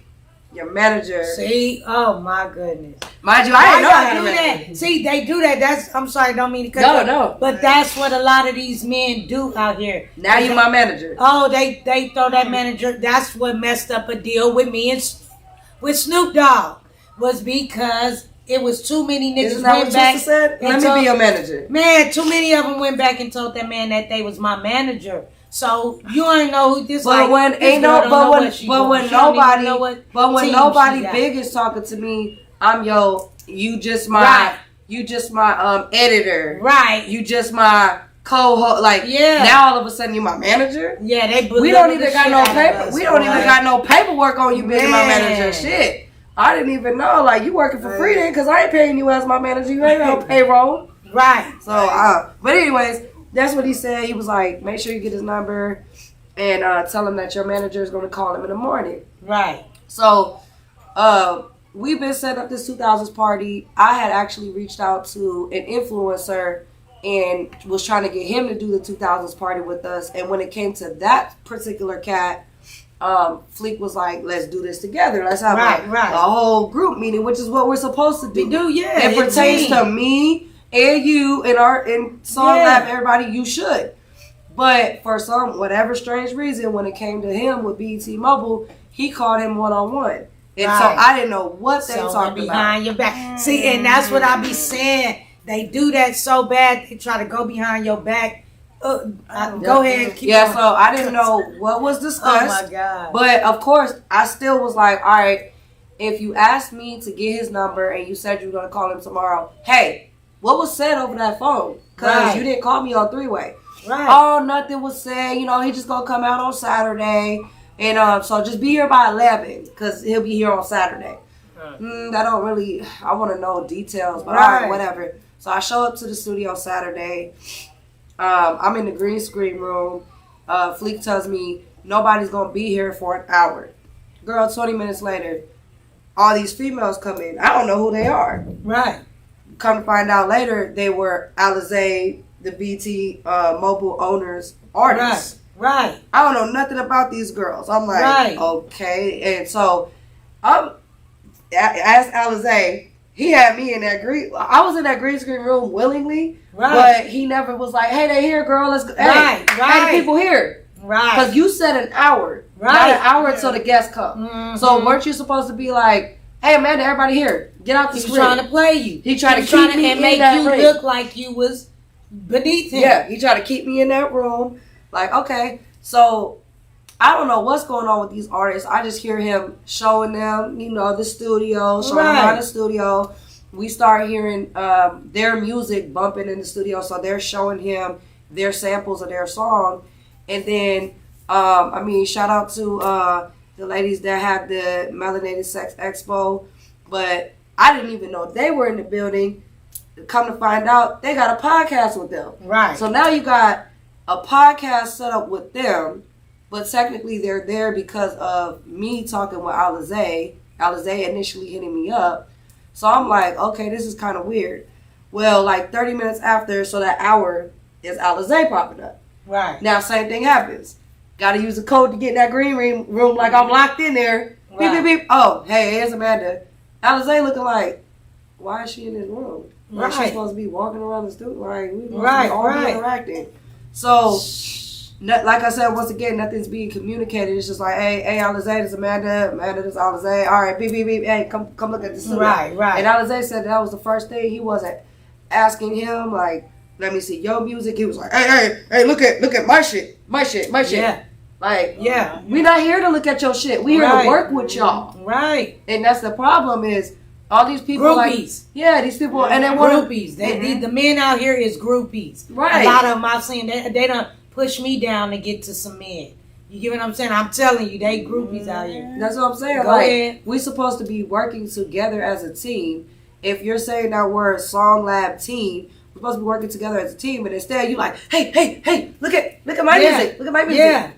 See, oh my goodness. Mind you, I didn't know I had a do manager. that. See, they do that. I'm sorry, don't mean to cut you off. No. But that's what a lot of these men do out here. Now you my manager. Oh, they throw that manager. That's what messed up a deal with me and with Snoop Dogg, was because it was too many niggas Isn't that went what back. Sister said? Let me be your manager. Man, too many of them went back and told that man that they was my manager. So you ain't know who this. But like, when this ain't girl no, don't know but what she when doing. when She don't even nobody, know what but when team nobody she got. big is talking to me, I'm you just my editor, right? You just my co-host. Like, now all of a sudden you my manager. Yeah, they. We don't even got no paper. We don't even right? got no paperwork on you being my Man. manager. Shit, I didn't even know. Like, you working for free then? Because I ain't paying you as my manager. You ain't on payroll. Right. So, but anyways, that's what he said. He was like, make sure you get his number and tell him that your manager is going to call him in the morning. Right. So, we've been setting up this 2000s party. I had actually reached out to an influencer and was trying to get him to do the 2000s party with us. And when it came to that particular cat, Fleek was like, let's do this together. Let's have a whole group meeting, which is what we're supposed to do. We do, yeah. It pertains to me and you and SongLab, everybody. You should. But for whatever strange reason, when it came to him with BET Mobile, he called him one-on-one. And so I didn't know what they talked about. Behind your back. See, and that's what I be saying. They do that so bad. They try to go behind your back. Go ahead and keep on. So I didn't know what was discussed. Oh, my God. But, of course, I still was like, all right, if you asked me to get his number and you said you were going to call him tomorrow, hey, what was said over that phone? Because you didn't call me on three-way. Right. Oh, nothing was said. You know, he just going to come out on Saturday. And so just be here by 11 because he'll be here on Saturday. I don't really, I want to know details, but all right, whatever. So I show up to the studio Saturday. I'm in the green screen room. Fleek tells me nobody's going to be here for an hour. Girl, 20 minutes later, all these females come in. I don't know who they are. Right. Come to find out later, they were Alizé, the BT Mobile owners, artists. Right. I don't know nothing about these girls. I'm like, okay. And so, as Alizé, he had me in that I was in that green screen room willingly, but he never was like, hey, they here, girl. Let's go. Hey, the people here. Right. Because you said an hour. Right. Not an hour until the guests come. Mm-hmm. So weren't you supposed to be like, hey, Amanda, everybody here. Get out the screen. He was trying to play you. He tried to keep me and in make that you ring. look like you was beneath him. Yeah, he tried to keep me in that room. Like, okay, so I don't know what's going on with these artists. I just hear him showing them, the studio, showing them around the studio. We start hearing their music bumping in the studio, so they're showing him their samples of their song. And then, shout out to the ladies that have the Melanated Sex Expo. But I didn't even know they were in the building. Come to find out, they got a podcast with them. Right. So now you got a podcast set up with them, but technically they're there because of me talking with Alizé. Alizé initially hitting me up. So I'm like, okay, this is kind of weird. Well, like 30 minutes after, so that hour is Alizé popping up. Right. Now, same thing happens. Got to use a code to get in that green room like I'm locked in there. Right. Beep, beep, beep. Oh, hey, here's Amanda. Alizé looking like, why is she in this room? Like she's supposed to be walking around the studio. Like, we supposed to be all interacting. So, like I said, once again, nothing's being communicated. It's just like, hey, Alizé, this is Amanda. Amanda, this is Alizé. All right, beep, beep, beep. Hey, come look at this. Right. And Alizé said that was the first thing. He wasn't asking him, like, let me see your music. He was like, hey, look at my shit. Yeah. Like, we not here to look at your shit. We here to work with y'all. Right. And that's the problem is all these people groupies. These people and they want groupies. The men out here is groupies. Right. A lot of them I've seen they don't push me down to get to some men. You get what I'm saying? I'm telling you, they groupies out here. That's what I'm saying. Go ahead. We supposed to be working together as a team. If you're saying that we're a SongLab team, we're supposed to be working together as a team, but instead you like, hey, look at my music. Look at my music. Yeah.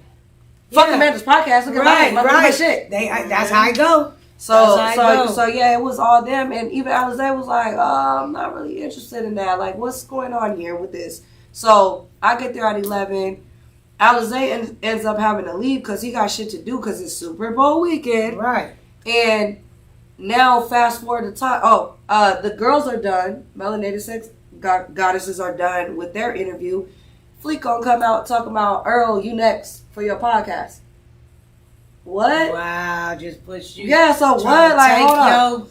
Fuck Amanda's podcast. Look at my shit. That's how I go. So it was all them, and even Alizé was like, I'm not really interested in that. Like, what's going on here with this? So I get there at 11. Alizé ends up having to leave because he got shit to do because it's Super Bowl weekend. Right. And now fast forward to time. The girls are done. Melanated Sex Goddesses are done with their interview. Fleek gonna come out talking about, Earl, you next for your podcast. What? Wow, just push you. Yeah, so what? Like, hold on.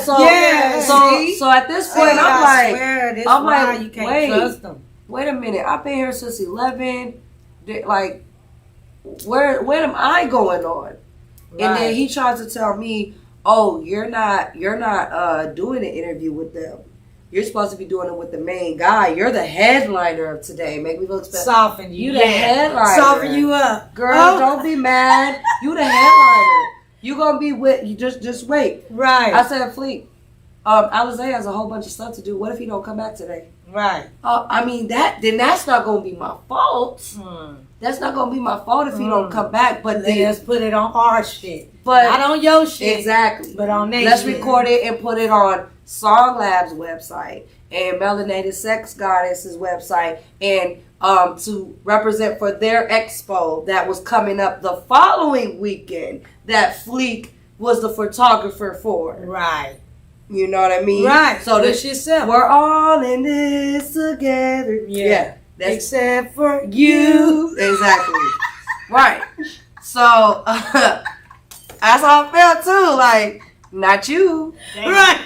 So at this point, I'm like, you can't trust them. Wait a minute. I've been here since 11. Like, where am I going on? Right. And then he tries to tell me, oh, you're not doing an interview with them. You're supposed to be doing it with the main guy. You're the headliner of today. Make me look special. Soften you. You the headliner. Soften you up. Girl, don't be mad. You the headliner. You gonna be with you. Just wait. Right. I said, Fleek, Alizé has a whole bunch of stuff to do. What if he don't come back today? Right. I mean that's not gonna be my fault. That's not gonna be my fault if he don't come back. But then let's put it on our shit. But not on your shit. Exactly. But on their Let's shit. record it and put it on SongLab's website and Melanated Sex Goddess's website and to represent for their expo that was coming up the following weekend that Fleek was the photographer for. Right. You know what I mean? Right. So this yourself. We're all in this together. Yeah. Except for you. Exactly. Right. So that's how I felt too. Like, not you. Right.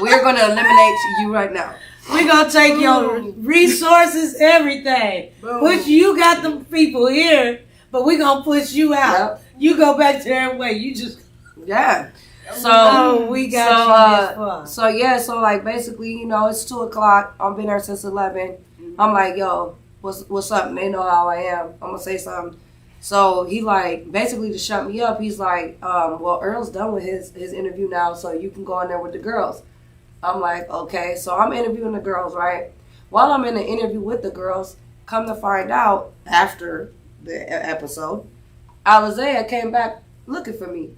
We're going to eliminate you right now. We're going to take your resources, everything. Which you got them people here, but we're going to push you out. Yep. You go back to their way. You just... Yeah. So we got so like basically, you know, it's 2:00. I've been there since 11. I'm like, yo, what's up? And they know how I am. I'm gonna say something. So he like basically to shut me up. He's like, well, Earl's done with his interview now, so you can go in there with the girls. I'm like, okay. So I'm interviewing the girls, right? While I'm in the interview with the girls, come to find out after the episode, Alizé came back looking for me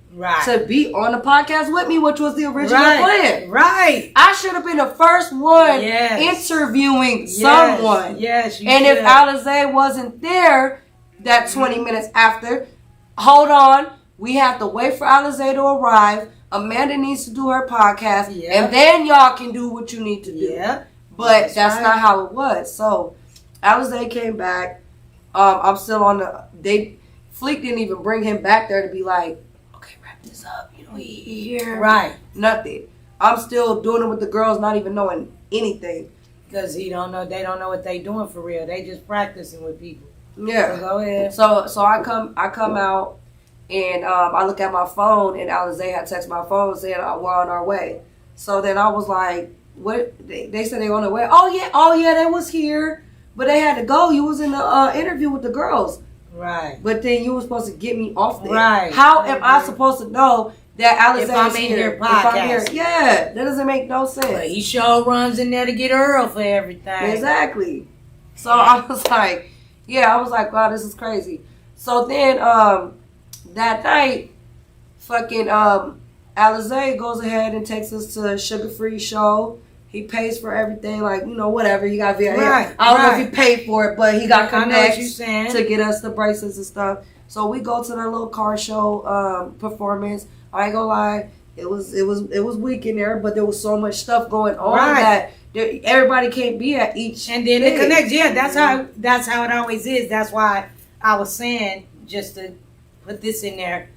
to be on the podcast with me, which was the original plan. Right. I should have been the first one interviewing someone. Yes. And if Alizé wasn't there that 20 minutes after, hold on, we have to wait for Alizé to arrive. Amanda needs to do her podcast, and then y'all can do what you need to do. Yeah. But that's not how it was. So Alizé came back. I'm still on the... Fleek didn't even bring him back there to be like, okay, wrap this up. You know, he here. Right. Nothing. I'm still doing it with the girls, not even knowing anything. Because they don't know what they doing for real. They just practicing with people. Yeah. So go ahead. So I come out and I look at my phone and Alizé had texted my phone saying we're on our way. So then I was like, what? They said they on their way. Oh yeah, they was here, but they had to go. You was in the interview with the girls. Right. But then you were supposed to get me off there. Right. How am I supposed to know that Alizé is here? If I'm in your podcast. Yeah, that doesn't make no sense. But he sure runs in there to get Earl for everything. Exactly. So I was like, Yeah, I was like, wow, this is crazy. So then that night, fucking Alizé goes ahead and takes us to a sugar-free show. He pays for everything, like, you know, whatever. He got VIP. Right, I don't know if he paid for it, but he got connects to get us the bracelets and stuff. So we go to that little car show performance. I ain't gonna lie, it was weak in there, but there was so much stuff going on that everybody can't be at each. And then it connects. Yeah, that's how it always is. That's why I was saying, just to put this in there,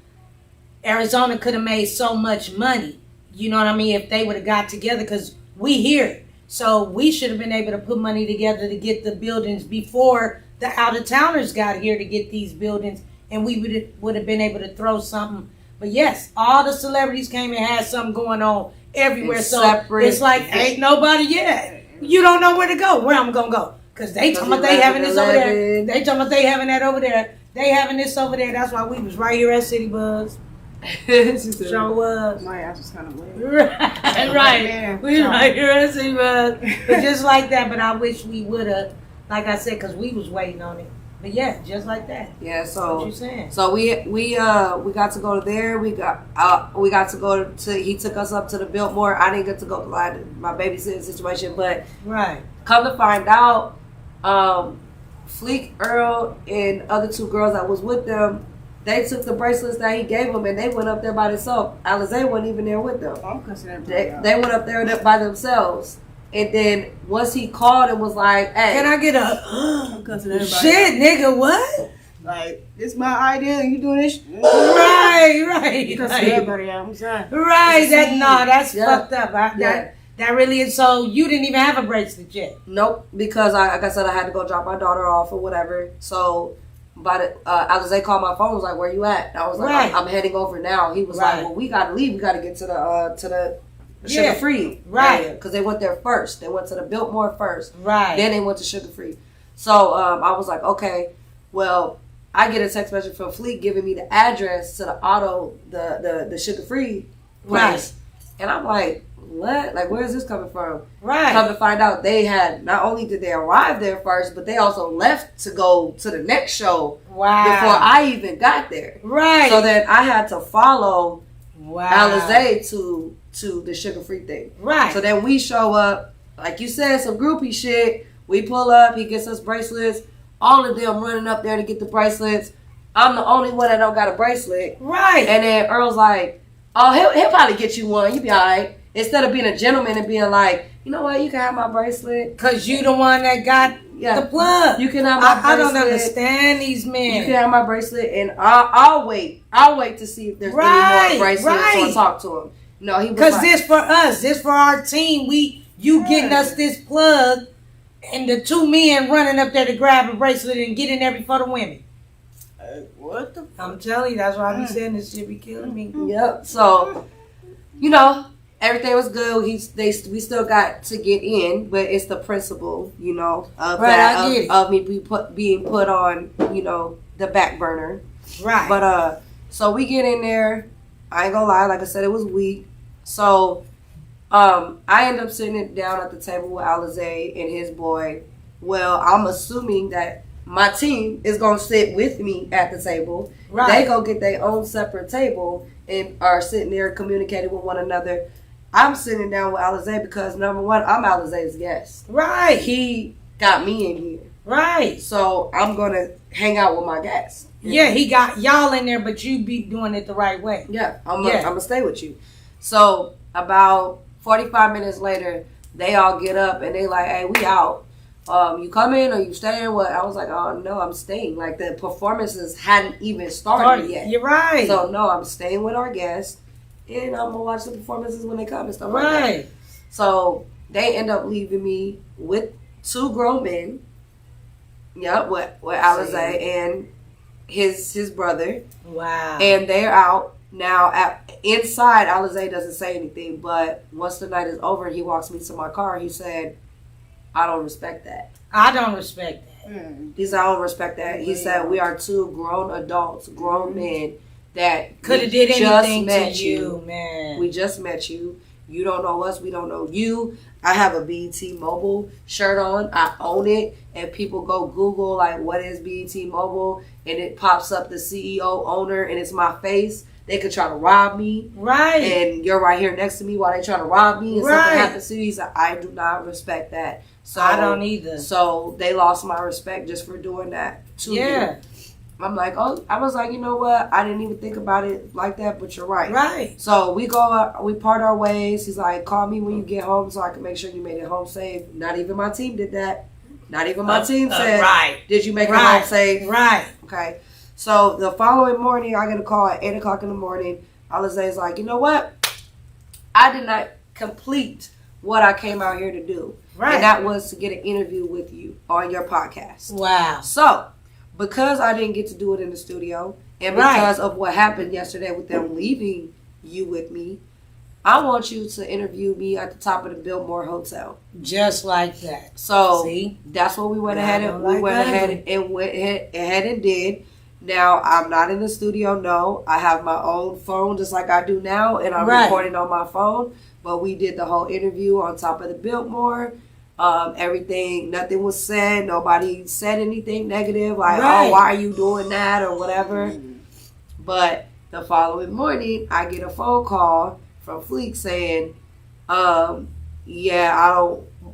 Arizona could have made so much money. You know what I mean? If they would have got together, because we here. So we should have been able to put money together to get the buildings before the out-of-towners got here to get these buildings, and we would have been able to throw something. But yes, all the celebrities came and had something going on everywhere. So it's like, ain't nobody yet. You don't know where to go. Where I'm going to go. Because they talking about they having this over there. They talking about they having that over there. They having this over there. That's why we was right here at City Buzz. Sure was. My ass was kind of late. Right. We right here at City Buzz. But just like that. But I wish we would have, like I said, because we was waiting on it. But yeah, just like that. Yeah, so what you saying? So we got to go there. We got to go to. He took us up to the Biltmore. I didn't get to go because I had my babysitting situation. But come to find out, Fleek, Earl, and other two girls that was with them, they took the bracelets that he gave them and they went up there by themselves. Alizé wasn't even there with them. I'm considering they went up there by themselves. And then once he called and was like, "Hey, can I get a shit, nigga? What? Like, it's my idea and you doing this?" Right. Everybody out. I'm sorry. Right. That's fucked up. That really is. So you didn't even have a bracelet yet? Nope. Because like I said, I had to go drop my daughter off or whatever. So, Alizé called my phone. Was like, "Where you at?" And I was like, "I'm heading over now." He was like, "Well, we gotta leave. We gotta get to the Sugar Free, right? Because they went there first. They went to the Biltmore first, right? Then they went to Sugar Free. So I was like, okay, well, I get a text message from Fleet giving me the address to the Sugar Free place, and I'm like, what? Like, where is this coming from? Right. Come to find out, they had not only did they arrive there first, but they also left to go to the next show. Wow. Before I even got there. Right. So then I had to follow Alizé to the Sugar Free thing. Right. So then we show up, like you said, some groupie shit. We pull up, he gets us bracelets. All of them running up there to get the bracelets. I'm the only one that don't got a bracelet. Right. And then Earl's like, oh, he'll probably get you one. You be all right. Instead of being a gentleman and being like, you know what, you can have my bracelet. Because you the one that got the plug. You can have my bracelet. I don't understand these men. You can have my bracelet and I'll wait. I'll wait to see if there's any more bracelets or talk to him. No, he was because this for us, this for our team. You getting us this plug, and the two men running up there to grab a bracelet and get in there before the women. What the? I'm telling you, that's why I be saying this shit be killing me. Yep. So, you know, everything was good. We still got to get in, but it's the principle, you know, of me being put on, you know, the back burner. Right. But so we get in there. I ain't gonna lie, like I said, it was weak. So, I end up sitting down at the table with Alizé and his boy. Well, I'm assuming that my team is gonna sit with me at the table. Right. They go get their own separate table and are sitting there communicating with one another. I'm sitting down with Alizé because number one, I'm Alizé's guest. Right. He got me in here. Right. So I'm gonna hang out with my guests. Yeah, he got y'all in there, but you be doing it the right way. Yeah, I'm gonna stay with you. So about 45 minutes later, they all get up and they like, hey, we out. You coming or you staying? What? I was like, oh no, I'm staying. Like the performances hadn't even started yet. You're right. So no, I'm staying with our guests, and I'm gonna watch the performances when they come and stuff like that. So they end up leaving me with two grown men. Yep, with Alizé and his brother. Wow. And they're out. Now, inside, Alizé doesn't say anything, but once the night is over and he walks me to my car, he said, I don't respect that. I don't respect that. He said, I don't respect that. He said, we are two grown adults, grown men that could have did anything to you, man. We just met you. You don't know us, we don't know you. I have a BET Mobile shirt on. I own it. And people go Google, like, what is BET Mobile? And it pops up the CEO, owner, and it's my face. They could try to rob me. Right. And you're right here next to me while they try to rob me. And Right. something happens to you. He's like, I do not respect that. So I don't either. So they lost my respect just for doing that to Yeah. you. I'm like, oh, I was like, you know what? I didn't even think about it like that, but you're right. Right. So we part our ways. He's like, call me when you get home so I can make sure you made it home safe. Not even my team did that. Not even my team said, right. Did you make it Right. home safe? Right. Okay. So the following morning, I get a call at 8 o'clock in the morning. Alizé's like, you know what? I did not complete what I came out here to do. Right. And that was to get an interview with you on your podcast. Wow. So, because I didn't get to do it in the studio, and because of what happened yesterday with them leaving you with me, I want you to interview me at the top of the Biltmore Hotel. Just like that. So See? that's what we went ahead and like we went that. ahead and did. Now I'm not in the studio. No, I have my own phone just like I do now, and I'm recording on my phone. But we did the whole interview on top of the Biltmore. Everything, nothing was said. Nobody said anything negative, like, oh, why are you doing that or whatever. But the following morning, I get a phone call from Fleek saying, yeah,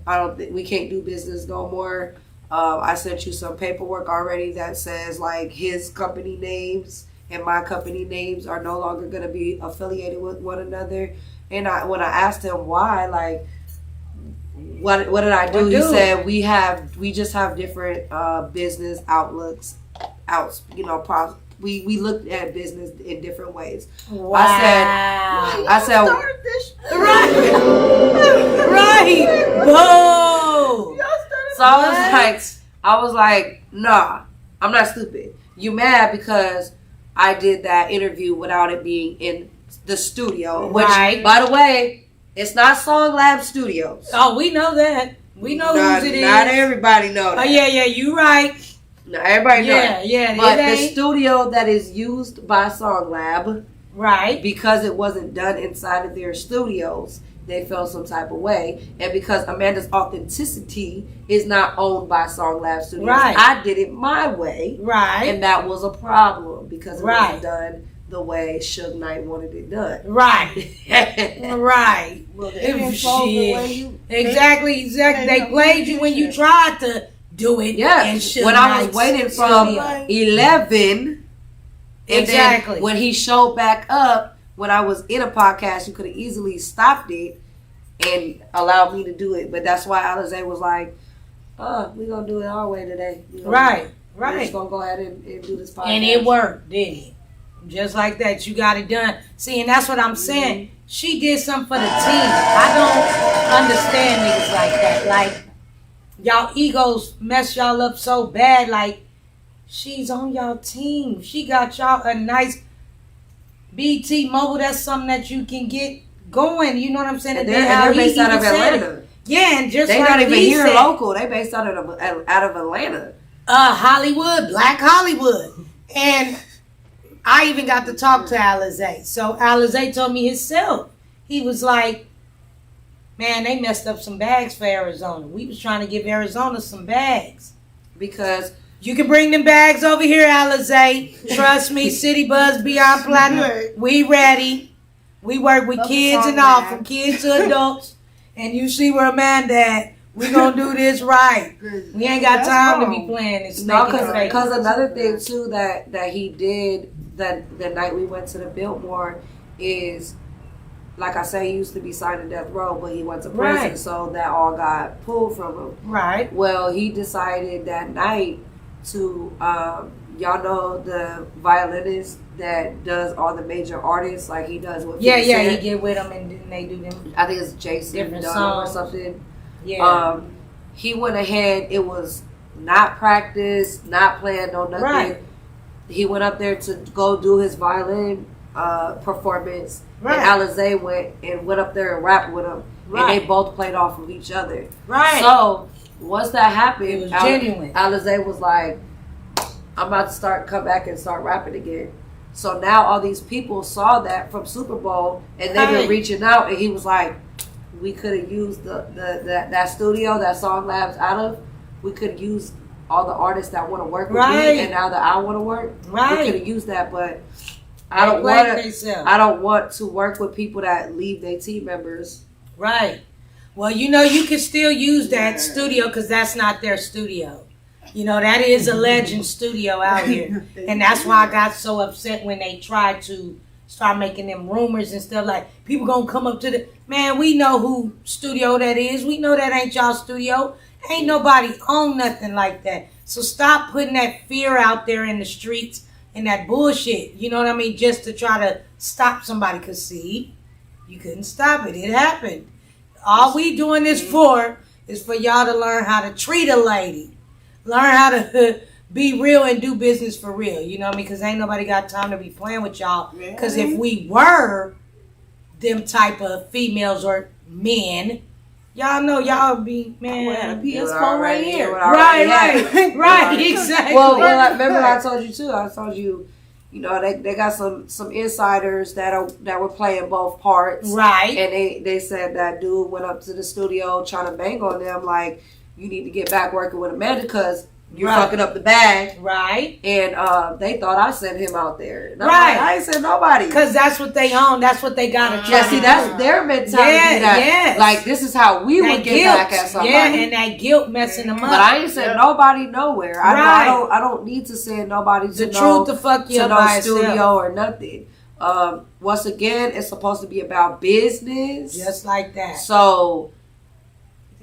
I don't think we can't do business no more. I sent you some paperwork already that says like his company names and my company names are no longer going to be affiliated with one another. And when I asked him why, like, what did I do? He said we just have different business outlooks. We looked at business in different ways. Wow. I said, right. Whoa. So I was like, nah, I'm not stupid. You mad because I did that interview without it being in the studio. Which, by the way, it's not SongLab Studios. Oh, we know that. We know whose it is. Not everybody know that. Oh, yeah, you right. Not everybody know that. Yeah, but the studio that is used by SongLab, right, because it wasn't done inside of their studios, they felt some type of way. And because Amanda's authenticity is not owned by SongLab Studios, I did it my way. Right. And that was a problem because it wasn't done the way Suge Knight wanted it done. Right. Right. Well, shit. Exactly. They played you when you tried to do it. Yeah. When I was waiting from 11. Exactly. Then when he showed back up, when I was in a podcast, you could have easily stopped it and allowed me to do it. But that's why Alizé was like, we're going to do it our way today. Right. We're just going to go ahead and do this podcast. And it worked, didn't it? Just like that. You got it done. See, and that's what I'm saying. She did something for the team. I don't understand niggas like that. Like, y'all egos mess y'all up so bad. Like, she's on y'all team. She got y'all a nice BT Mobile. That's something that you can get going. You know what I'm saying? And they're based out of Atlanta. Yeah, and just they're like not even he here said, local. They based out of Atlanta. Hollywood, Black Hollywood. And I even got to talk to Alizé. So Alizé told me himself. He was like, man, they messed up some bags for Arizona. We was trying to give Arizona some bags. Because you can bring them bags over here, Alizé. Trust me, City Buzz Beyond Platinum. We ready. We work with kids and all, from kids to adults. And you see where Amanda at. We gonna do this right. We ain't got time to be playing this. No, because another thing too that he did that the night we went to the Biltmore is, like I said, he used to be signed to death row, but he went to prison, so that all got pulled from him. Right. Well, he decided that night to, y'all know the violinist that does all the major artists, like he does with he get with them and then they do them. I think it's Jason different Dunham songs or something. Yeah. He went ahead. It was not practice, not planned, no nothing. Right. He went up there to go do his violin performance. Right. And Alizé went up there and rapped with him. Right. And they both played off of each other. Right. So once that happened, it was genuine. Alizé was like, I'm about to come back and start rapping again. So now all these people saw that from Super Bowl, and they've been reaching out, and he was like, we could have used that studio that SongLab's out of. We could have used all the artists that want to work with me, and now that I want to work, we could have used that. But I don't want to work with people that leave their team members. Right. Well, you know, you can still use that studio because that's not their studio. You know, that is a legend studio out here. And that's why I got so upset when they tried to start making them rumors and stuff like, people gonna come up to the, man, we know who studio that is. We know that ain't y'all studio. Ain't nobody own nothing like that. So stop putting that fear out there in the streets and that bullshit. You know what I mean? Just to try to stop somebody. Because see, you couldn't stop it. It happened. All we doing this for is for y'all to learn how to treat a lady. Learn how to be real and do business for real. You know what I mean? Because ain't nobody got time to be playing with y'all. Because if we were them type of females or men, y'all know y'all would be, man. I had a PS4 right here. Right, exactly. Well, remember I told you too. I told you, you know, they got some insiders that were playing both parts. Right. And they said that dude went up to the studio trying to bang on them like, you need to get back working with Amanda because you're fucking up the bag. Right. And they thought I sent him out there. And like, I ain't sent nobody. Because that's what they own. That's what they got to try. Yeah, see, that's their mentality. Like, this is how we would get back at somebody. Yeah, and that guilt messing them up. But I ain't sent nobody nowhere. I don't need to send nobody to truth to fuck you up by studio or nothing. Once again, it's supposed to be about business. Just like that. So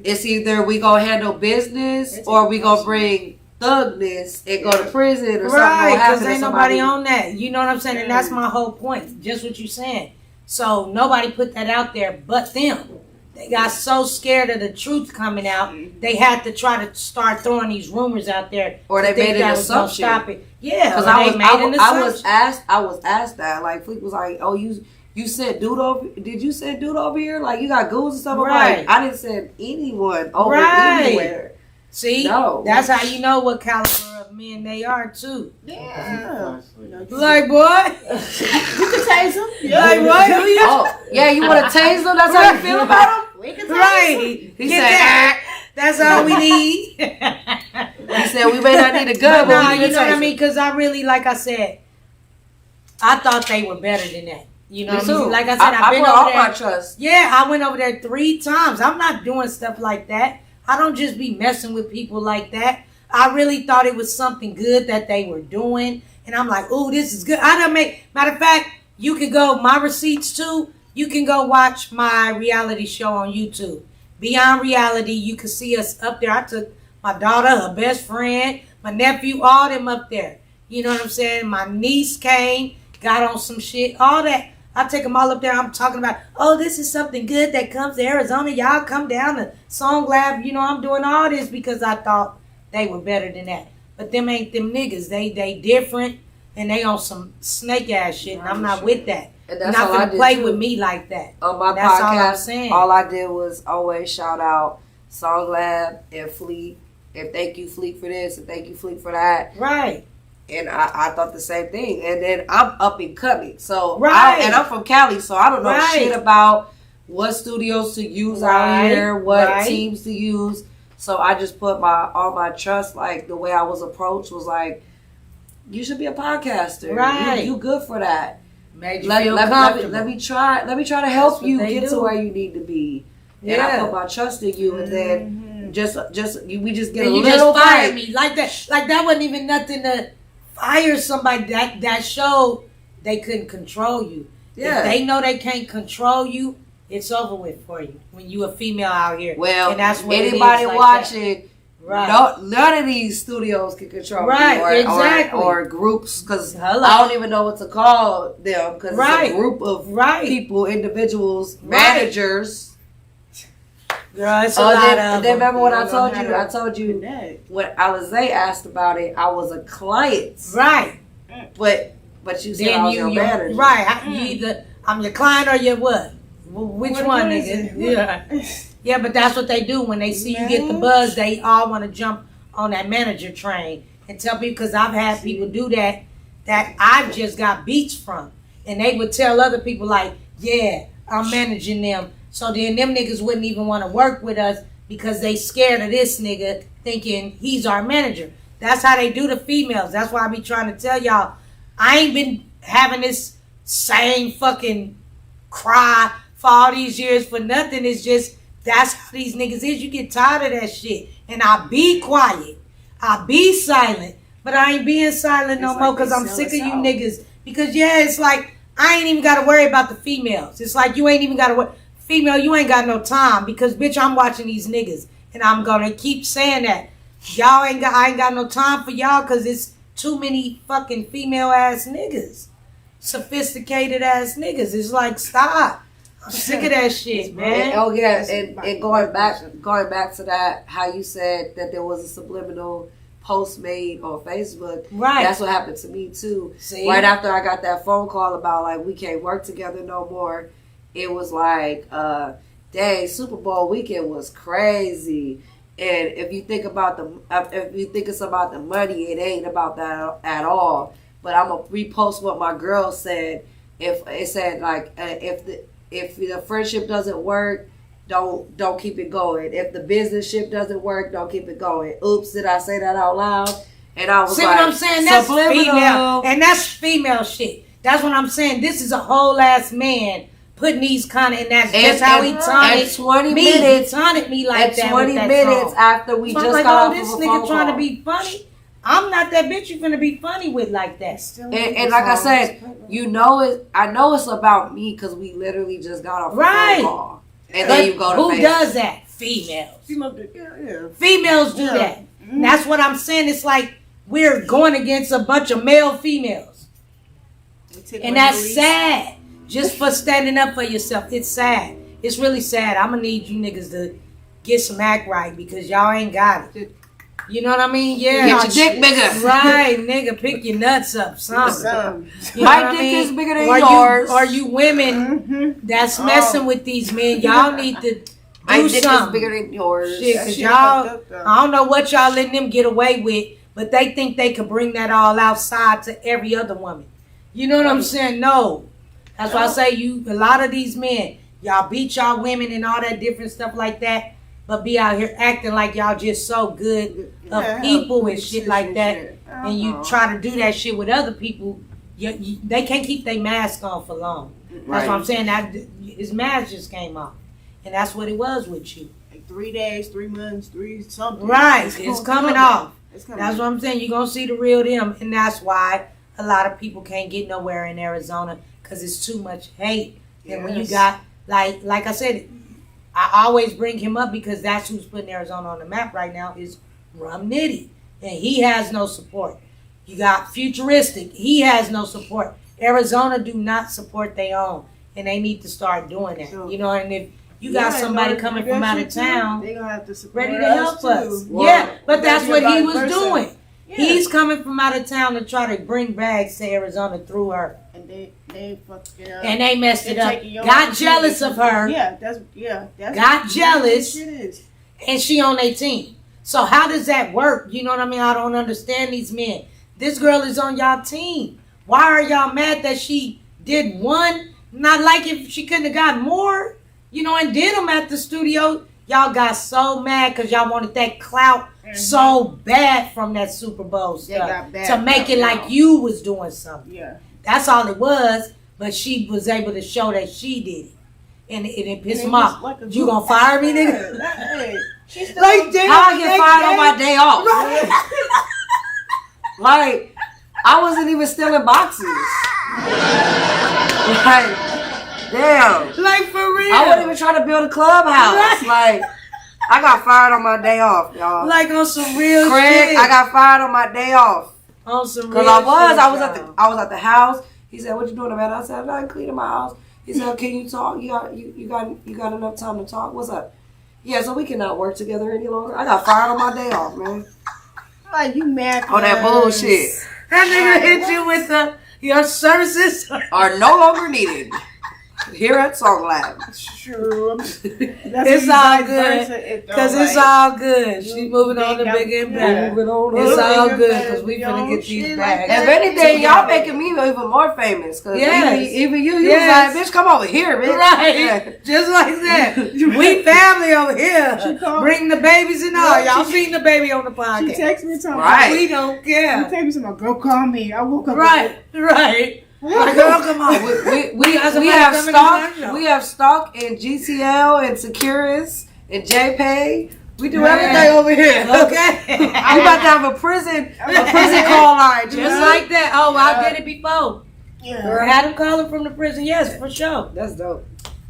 it's either we gonna handle business or we gonna bring thugness and go to prison or something. Right, because ain't nobody on that. You know what I'm saying? And that's my whole point. Just what you're saying. So nobody put that out there but them. They got so scared of the truth coming out, they had to try to start throwing these rumors out there. Or they made an assumption. Stop it. Yeah, because I was asked that. Like, Fleek was like, "Oh, you sent dude over? Did you send dude over here? Like, you got goons and stuff?" Right. Like, I didn't send anyone over anywhere. See, that's how you know what caliber of men they are too. Yeah. Like, boy, you can tase them. Yeah. Like, what? Who you? Oh, yeah, you want to tase them? That's how you feel about them? We can tase them. He said, that's all we need. He said, we may not need a gun, but you know what I mean? Because I really, like I said, I thought they were better than that. You know what I mean? Like I said, I've been over there. My trust. Yeah, I went over there 3 times. I'm not doing stuff like that. I don't just be messing with people like that. I really thought it was something good that they were doing. And I'm like, oh, this is good. Matter of fact, you can go, my receipts too, you can go watch my reality show on YouTube. Beyond Reality, you can see us up there. I took my daughter, her best friend, my nephew, all them up there. You know what I'm saying? My niece came, got on some shit, all that. I take them all up there. I'm talking about, oh, this is something good that comes to Arizona. Y'all come down to SongLab. You know, I'm doing all this because I thought they were better than that. But them ain't them niggas. They different and they on some snake ass shit. And I'm not with that. And that's not gonna play with me like that. On my that's podcast, all I'm saying. All I did was always shout out SongLab and Fleek. And thank you, Fleek, for this. And thank you, Fleek, for that. Right. And I thought the same thing. And then I'm up and coming. So I'm from Cali, so I don't know shit about what studios to use out here, what teams to use. So I just put all my trust, like the way I was approached was like, you should be a podcaster. Right. You good for that. Made you feel comfortable. Let me try to help you get to where you need to be. And I put my trust in you, and then we just get a little. You just fired me like that. Like that wasn't even nothing to fire somebody. That showed they couldn't control you. Yeah. If they know they can't control you, it's over with for you when you a female out here. Well, and that's what anybody watching. Right. None of these studios can control me or groups, because I don't even know what to call them, because it's a group of people, individuals, managers. Girl, it's a lot of them. Then remember what I told you when Alizé asked about it, I was a client. Right. But you said I was your manager. Right. You either I'm your client or your what? Which one, nigga? Yeah. Yeah, but that's what they do when they see you get the buzz. They all want to jump on that manager train and tell people, because I've had people do that that I've just got beats from. And they would tell other people like, yeah, I'm managing them. So then them niggas wouldn't even want to work with us because they scared of this nigga thinking he's our manager. That's how they do the females. That's why I be trying to tell y'all, I ain't been having this same fucking cry for all these years for nothing. It's just, that's how these niggas is. You get tired of that shit. And I be quiet. I be silent. But I ain't being silent no more because I'm sick of you niggas. Because, yeah, it's like, I ain't even got to worry about the females. It's like, you ain't even got to worry. Female, you ain't got no time because, bitch, I'm watching these niggas. And I'm going to keep saying that. I ain't got no time for y'all because it's too many fucking female-ass niggas. Sophisticated-ass niggas. It's like, stop. I'm sick of that shit, man. Oh, yeah, and going back to that, how you said that there was a subliminal post made on Facebook. Right. That's what happened to me too. See? Right after I got that phone call about like we can't work together no more, it was like, dang, Super Bowl weekend was crazy. And if you think about it's about the money, it ain't about that at all. But I'm gonna repost what my girl said. If it said like if the friendship doesn't work, don't keep it going. If the business ship doesn't work, don't keep it going. Oops, did I say that out loud? And I was see like, what I'm saying? That's subliminal. female. And that's female shit. That's what I'm saying. This is a whole ass man putting these kind of, and that's just how he taunted 20 me. minutes, He taunted me like that 20 with that minutes song. after we So I'm just like, got oh, off this of a nigga phone trying call. to be funny. I'm not that bitch you're gonna be funny with like that. And like I said, you know it. I know it's about me because we literally just got off a phone call. And but then you go to who Facebook. does that? Females. Females do that. And that's what I'm saying. It's like we're going against a bunch of male females. And that's sad. Just for standing up for yourself. It's sad. It's really sad. I'm going to need you niggas to get some act right because y'all ain't got it. You know what I mean? Yeah. Get your dick bigger. Right, nigga. Pick your nuts up. Something. You know My what dick I mean? is bigger than or yours. Or you women that's messing with these men, y'all need to do My dick something. is bigger than yours. Shit, because y'all, I don't know what y'all letting them get away with, but they think they can bring that all outside to every other woman. You know what I'm saying? No. That's why I say a lot of these men, y'all beat y'all women and all that different stuff like that, but be out here acting like y'all just so good of people and shit like that, and you try to do that shit with other people, they can't keep their mask on for long. That's what I'm saying. That his mask just came off. And that's what it was with you. Like 3 days, 3 months, 3 something. Right. It's coming off. It's coming That's what I'm saying. You're going to see the real them. And that's why a lot of people can't get nowhere in Arizona because it's too much hate. And when you got, like I said, I always bring him up because that's who's putting Arizona on the map right now is Rum Nitty. And he has no support. You got Futuristic. He has no support. Arizona do not support their own. And they need to start doing that. Sure. You know, and if you got somebody coming from out of town they gonna have to support ready to help us. too. Yeah, but that's what he was versa. doing. Yeah. He's coming from out of town to try to bring bags to Arizona through her. And they fucked it up. And they messed it They're up. taking your Got jealous of her. Yeah, that's Got jealous. Shit is. And she on their team. So how does that work? You know what I mean? I don't understand these men. This girl is on y'all team. Why are y'all mad that she did one? Not like if she couldn't have got more, you know, and did them at the studio. Y'all got so mad because y'all wanted that clout so bad from that Super Bowl stuff to make it like you was doing something. Yeah. That's all it was, but she was able to show that she did it. And it pissed him off. Like you gonna fire me, nigga? Hey, she's still Like, damn, How I get fired on my day off? Right. Like, I wasn't even stealing boxes. Like, damn. Like, for real. I wasn't even trying to build a clubhouse. Right. Like, I got fired on my day off, y'all. Like on some real Craig, shit. I got fired on my day off. On some real Cause shit. I was at the house. He said, "What you doing about it?" I said, "I'm cleaning my house." He said, "Can you talk? You got enough time to talk? What's up?" Yeah, so we cannot work together any longer. I got fired on my day off, man. like you mad On that bullshit. That nigga hit you with your services. Are no longer needed. here at SongLab. True. It's all good. Because it's all good. She's moving on to bigger and better. It's all good because we finna get these bags. If anything, y'all making me even more famous. Because even you was like, bitch, come over here, bitch. Right. Yeah. Just like that. We family over here. Bring the babies and all. Y'all seen the baby on the podcast. She texted me something. Right. We don't care. She texted me something. Girl, call me. I woke up. Right. Like, girl, come on. We have stock in GCL and Securus and JPay. We do everything over here. Okay. We about to have a prison call line. Just like that. Oh, I did it before. Yeah. Had him calling from the prison. Yes, for sure. That's dope.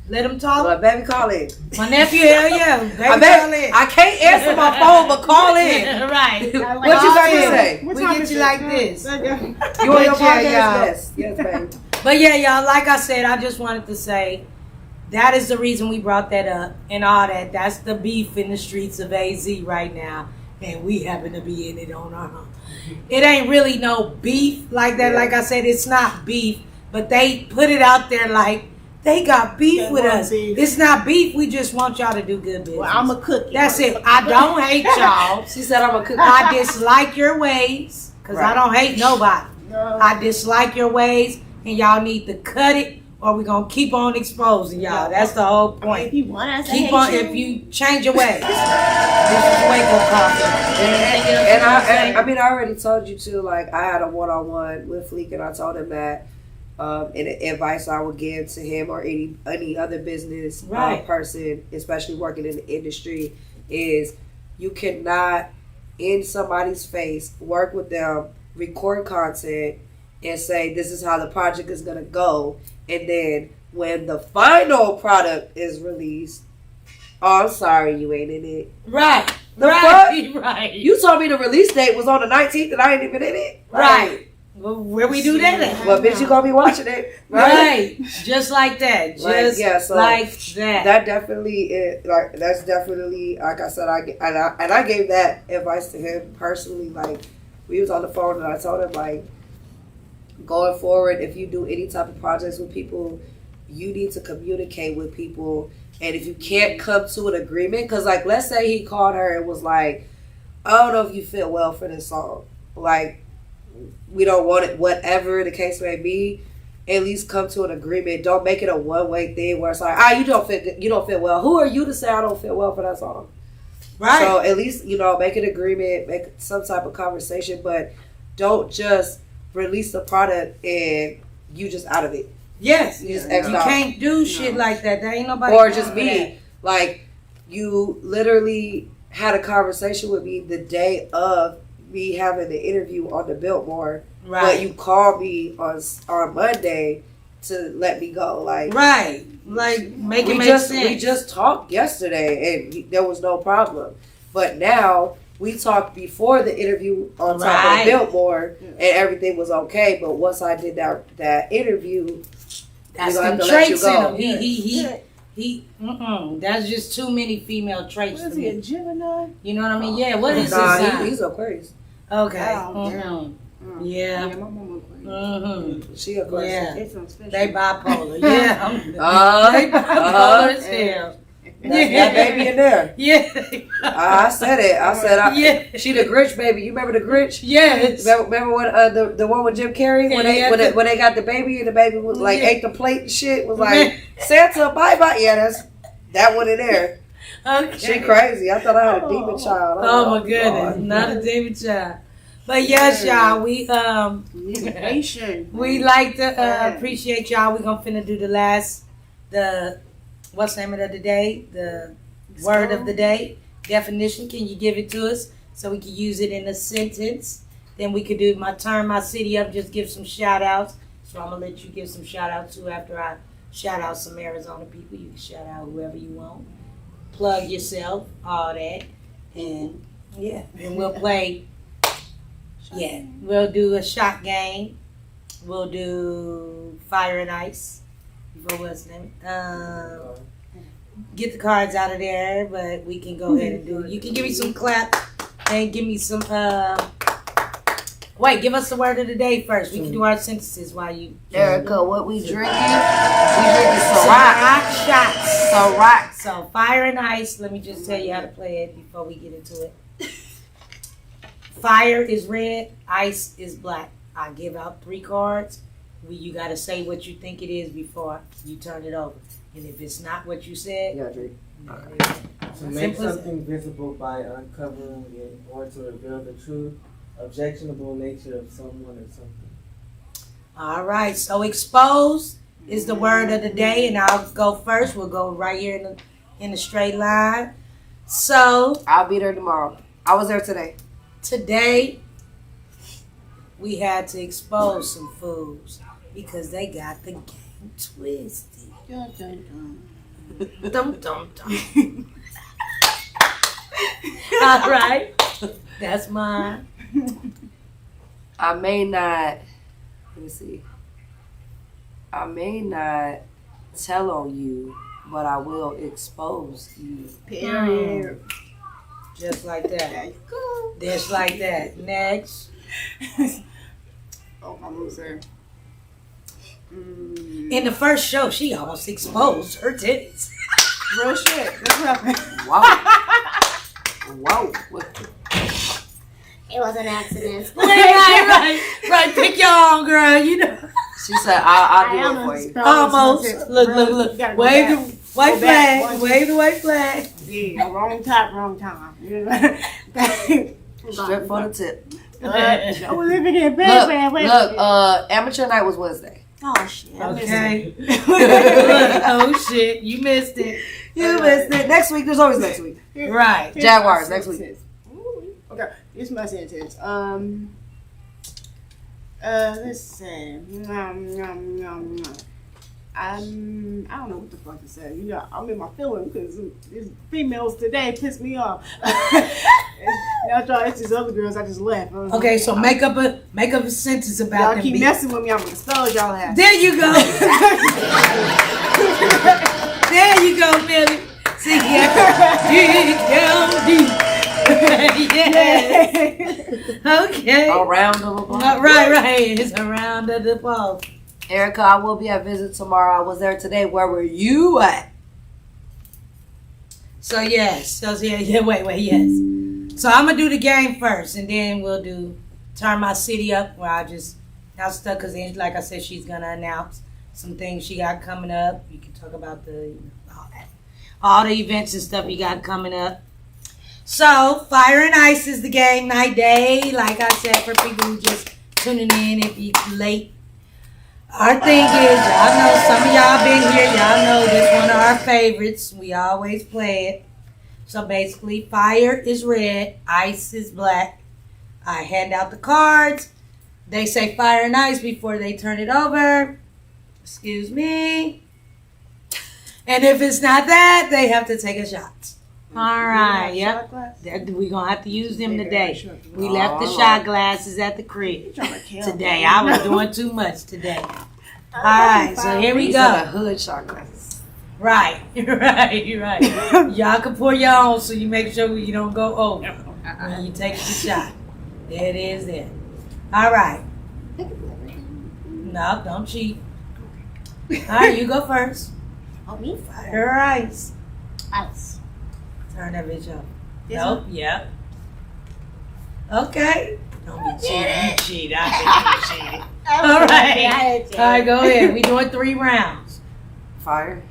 Let him talk. Well, baby, call in. My nephew, hell yeah. Baby, call in. I can't answer my phone, but call in. Right. What you got to say? We get you like this. You on your podcast? Yes. Yes, baby. But yeah, y'all, like I said, I just wanted to say that is the reason we brought that up and all that. That's the beef in the streets of AZ right now. And we happen to be in it on our own. It ain't really no beef like that. Yeah. Like I said, it's not beef. But they put it out there like they got beef with us. Beef. It's not beef. We just want y'all to do good business. Well, I'm a cookie. That's it. I don't hate y'all. She said I'm a cookie. I dislike your ways because I don't hate nobody. No. I dislike your ways. And y'all need to cut it, or we're gonna keep on exposing y'all. That's the whole point. If you want us to keep on, if you change your ways, this is wake up call. And I mean, I already told you too. Like, I had a one-on-one with Fleek, and I told him that, and the advice I would give to him or any other business person, especially working in the industry, is you cannot, in somebody's face, work with them, record content, and say this is how the project is gonna go, and then when the final product is released, oh, I'm sorry, you ain't in it. Right. Right. You told me the release date was on the 19th, and I ain't even in it. Right. Well, where we do that at? Well, bitch, you gonna be watching it. Right. Just like that. Just so like that. That definitely is, like, that's definitely, like I said, I gave that advice to him personally. Like, we was on the phone, and I told him, like, going forward, if you do any type of projects with people, you need to communicate with people. And if you can't come to an agreement, because, like, let's say he called her and was like, I don't know if you fit well for this song. Like, we don't want it, whatever the case may be. At least come to an agreement. Don't make it a one-way thing where it's like, you don't fit well. Who are you to say I don't fit well for that song? Right. So at least, make an agreement, make some type of conversation, but don't just release the product and you just out of it. Yes. You can't do shit like that. There ain't nobody. Or just me. Like, you literally had a conversation with me the day of me having the interview on the Billboard. Right. But you called me on Monday to let me go. Like, right. Like, make it make sense. We just talked yesterday and there was no problem. But now, we talked before the interview on top of the Billboard, and everything was okay. But once I did that interview, that's some traits in him. He. That's just too many female traits. What is he, a Gemini? You know what I mean? Yeah. What is his? He's Aquarius. Okay. Yeah. Yeah. My mama Aquarius. She Aquarius. Yeah. They bipolar. Yeah. They bipolar as hell. That's that baby in there. Yeah. I said it. She the Grinch baby. You remember the Grinch? Yes. Remember when the one with Jim Carrey when they got the baby and the baby was like ate the plate and shit, was like Santa bye bye. Yeah, that's that one in there. Okay. She crazy. I thought I had a demon child. Oh my goodness, not a demon child. But yes, y'all, we like to appreciate y'all. We gonna finna do the what's the name of the day? The word of the day. Definition. Can you give it to us so we can use it in a sentence? Then we could do turn my city up, just give some shout outs. So I'm going to let you give some shout outs too after I shout out some Arizona people. You can shout out whoever you want. Plug yourself, all that. And and we'll play. Yeah, we'll do a shot game. We'll do fire and ice. What's the name? Get the cards out of there, but we can go ahead and do it. You can give me some clap and give me some Wait, give us the word of the day first. We can do our sentences while you. Erica, what we drinking? We drinking Ciroc shots. Ciroc. So fire and ice. Let me just tell you how to play it before we get into it. Fire is red. Ice is black. I give out 3 cards. You got to say what you think it is before you turn it over. And if it's not what you said, Yeah, drink. To make something visible by uncovering it or to reveal the true, objectionable nature of someone or something. all right. So expose is the word of the day, and I'll go first. We'll go right here in the straight line. So I'll be there tomorrow. I was there today. today we had to expose some fools because they got the game twisted. Dun, dun, Dum dum dum. All right, that's mine. I may not. Let me see. I may not tell on you, but I will expose you. Period. Just like that. There you go. Just like that. Next. Oh, my loser. In the first show, she almost exposed her titties. Real shit. That's what happened. Wow. It was an accident. right. Pick your own, girl. You know. She said, I'll do it for you. Almost. Look. Wave the white flag. Wave the white flag. Yeah, wrong time, wrong time. Strip for the tip. I was even getting bad. Look, amateur night was Wednesday. Oh shit. Okay. Oh shit. You missed it. You missed it. Next week, there's always next week. Right. Jaguars next week. Okay, here's my sentence. Let's see. I don't know what the fuck to say. You know, I'm in my feelings because these females today pissed me off. Now y'all, it's these other girls I just left. Okay, so make up a sentence about y'all them. keep messing with me. I'm gonna expose y'all ass. There you go. There you go, Millie. See, dig down deep. Yes. Okay. A round of applause. Right. It's a round of applause. Erica, I will be at Visit tomorrow. I was there today. Where were you at? So yes. So yeah. Wait. Yes. So I'm gonna do the game first, and then we'll do turn my city up. Where I'm stuck because, like I said, she's gonna announce some things she got coming up. You can talk about all the events and stuff you got coming up. So Fire and Ice is the game night day. Like I said, for people who just tuning in, if you're late. Our thing is, y'all know, some of y'all been here, y'all know this one of our favorites. We always play it. So basically, fire is red, ice is black. I hand out the cards. They say fire and ice before they turn it over. Excuse me. And if it's not that, they have to take a shot. All right, yep. We're going to have to use them today. We left the shot glasses at the crib today. I was doing too much today. All right, so here we go. Hood shot glasses. Right. Y'all can pour your own so you make sure you don't go over when you take the shot. There it is there. All right. No, don't cheat. All right, you go first. Oh, me? Fire or ice? Ice. Turn that bitch up. This Nope, yep. Okay. Don't be cheating. You cheat. I think you cheated. All right, go ahead. We doing 3 rounds. Fire.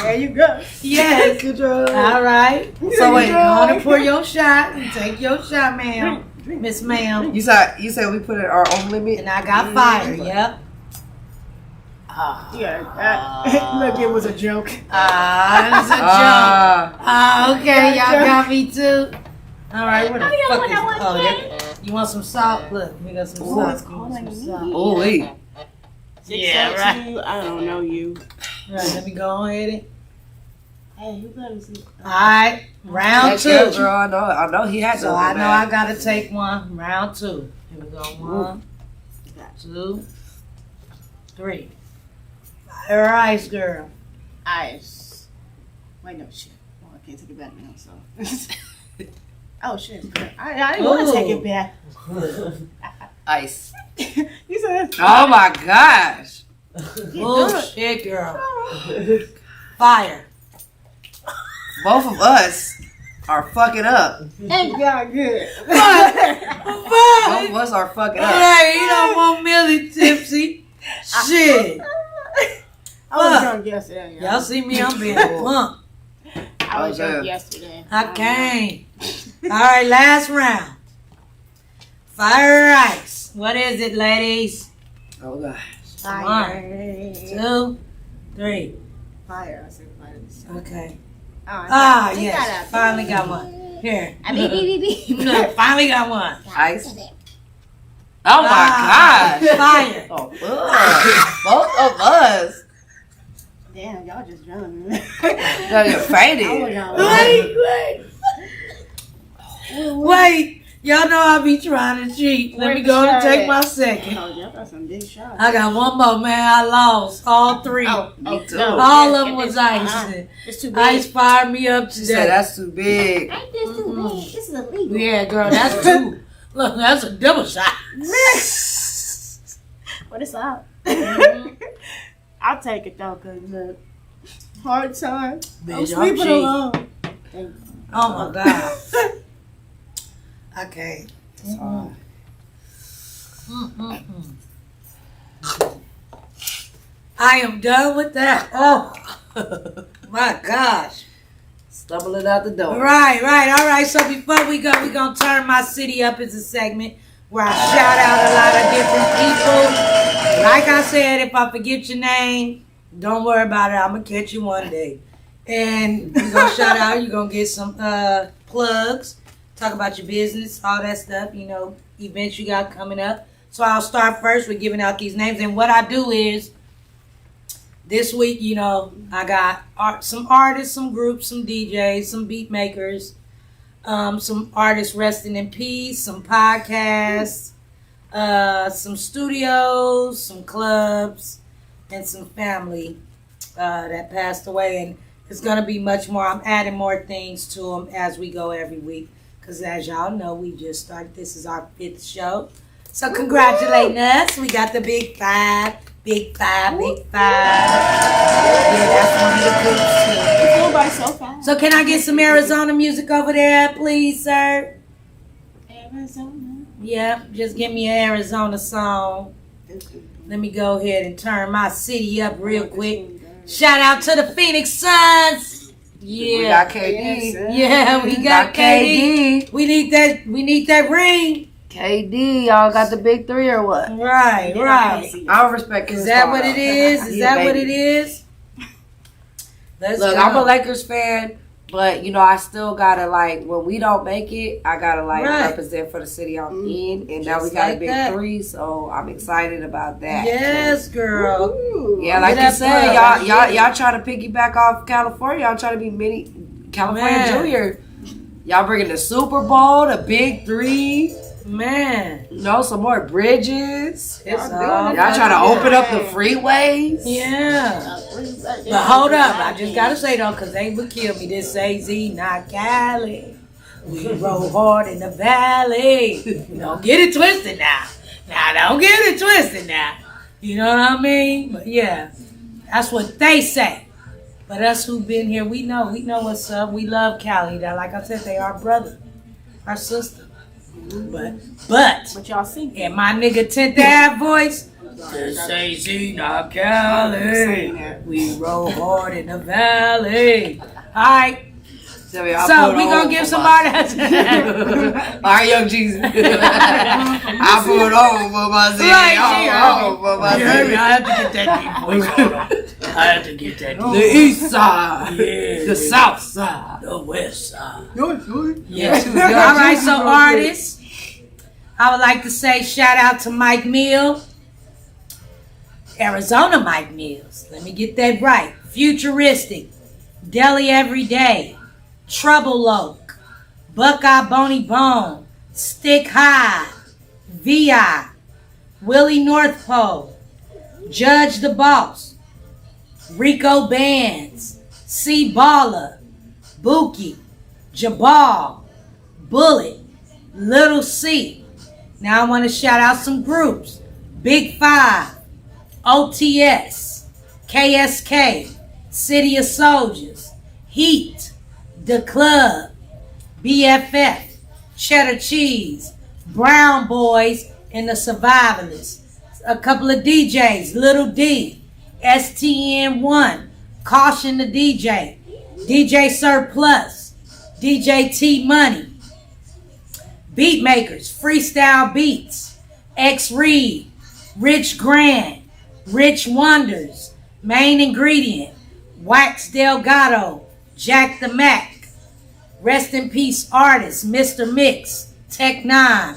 There you go. Yes. Good job. All right. So wait, Go on and pour your shot. Take your shot, ma'am. Miss Ma'am. you said we put it our own limit. And I got fire. Yep. Yeah, look, it was a joke. It was a joke. Okay, y'all got me too. All right, where the fuck is you want some salt? Look, we got some salt. It's calling me. Oh wait. Yeah, right. I don't know you. Right, let me go ahead and. Hey, you better see. All right, round 2. Girl, I know he had to. So I know I gotta take one. Round 2. Here we go. 1, 2, 3. Fire or ice, girl. Ice. Wait, no, shit. Oh, I can't take it back now, so. Oh shit! I didn't want to take it back. Ice. You said. Oh my gosh. Oh shit, girl. Fire. Both of us are fucking up. Thank God, good. Both of us are fucking up. Hey, you don't want Millie tipsy. Shit. I was drunk yesterday. Y'all see me? I'm being plump. I was drunk yesterday. I can't. All right, last round. Fire or ice? What is it, ladies? Oh gosh. Fire. 1, 2, 3. Fire. I said fire. Okay. Oh, yes. Finally got one. Here. I mean, No, finally got one. Ice. Oh my gosh. Fire. Oh, both of us. Damn, y'all just drunk. You're faded. Wait. Y'all know I be trying to cheat. Let me go and take my second. Oh, y'all got some big shots. I got one more, man. I lost all 3. Me too. All of them was ice. It's too big. Ice fired me up She today. said that's too big. ain't this too big? This is illegal. Yeah, girl, that's 2. Look, that's a double shot. What is up? I'll take it though, cause look, hard time. I'm Bitch, I'm sleeping cheating. alone. Oh my God. Okay. I am done with that. Oh, my gosh. Stumbling out the door. Right. All right. So before we go, we're going to turn my city up as a segment where I shout out a lot of different people. Like I said, if I forget your name, don't worry about it. I'm going to catch you one day. And we're going to shout out. You're going to get some plugs. Talk about your business, all that stuff, you know, events you got coming up. So I'll start first with giving out these names. And what I do is, this week, you know, I got some artists, some groups, some DJs, some beat makers, some artists resting in peace, some podcasts, some studios, some clubs, and some family that passed away. And it's going to be much more. I'm adding more things to them as we go every week. Because as y'all know, we just started. This is our 5th show. So congratulating us. We got the big 5. Big 5. Yeah, that's one of the groups too. It flew by so fast. So can I get some Arizona music over there, please, sir? Arizona. Yeah, just give me an Arizona song. Let me go ahead and turn my city up real quick. Shout out to the Phoenix Suns. Yeah. We got KD. Yeah, we got KD. We need that ring. KD, y'all got the big 3 or what? Right. I don't respect. Is that what it is? Is that what it is? Let's Look, go. I'm a Lakers fan, but you know I still gotta when we don't make it, I gotta represent for the city I'm in, and now we got a big 3, so I'm excited about that. Yes, girl. Yeah, like you said, y'all trying to piggyback off California. Y'all trying to be mini California Junior. Y'all bringing the Super Bowl, the big 3. Man. Some more bridges. Y'all trying to open up the freeways. Yeah. But hold up. I just got to say, though, because they would kill me. This AZ, not Cali. We roll hard in the valley. Don't get it twisted now. Don't get it twisted now. You know what I mean? But, yeah. That's what they say. But us who've been here, we know what's up. We love Cali. Like I said, they are brother, our sister. But y'all see, and my nigga 10th Ave voice, this AZ, not Cali. We roll hard in the valley. All right. So we gonna give somebody else. All right, Young Jesus. I put on for my city. I have to get that deep voice. I have to get that deep. The east side. Yeah. The south side. The west side. Yeah. All right, so artists, I would like to say shout out to Mike Mill. Arizona Mike Mills. Let me get that right. Futuristic. Deli Every Day. Trouble Oak, Buckeye Boney Bone, Stick High, VI, Willie North Pole, Judge the Boss, Rico Bands, C Baller, Buki, Jabal, Bullet, Little C. Now I want to shout out some groups. Big Five, OTS, KSK, City of Soldiers, Heat, The Club, BFF, Cheddar Cheese, Brown Boys, and The Survivalists. A couple of DJs, Little D, STN1, Caution the DJ, DJ Surplus, DJ T Money, Beat Makers, Freestyle Beats, X Reed, Rich Grand, Rich Wonders, Main Ingredient, Wax Delgado, Jack the Mac, Rest in Peace Artist, Mr. Mix, Tech 9,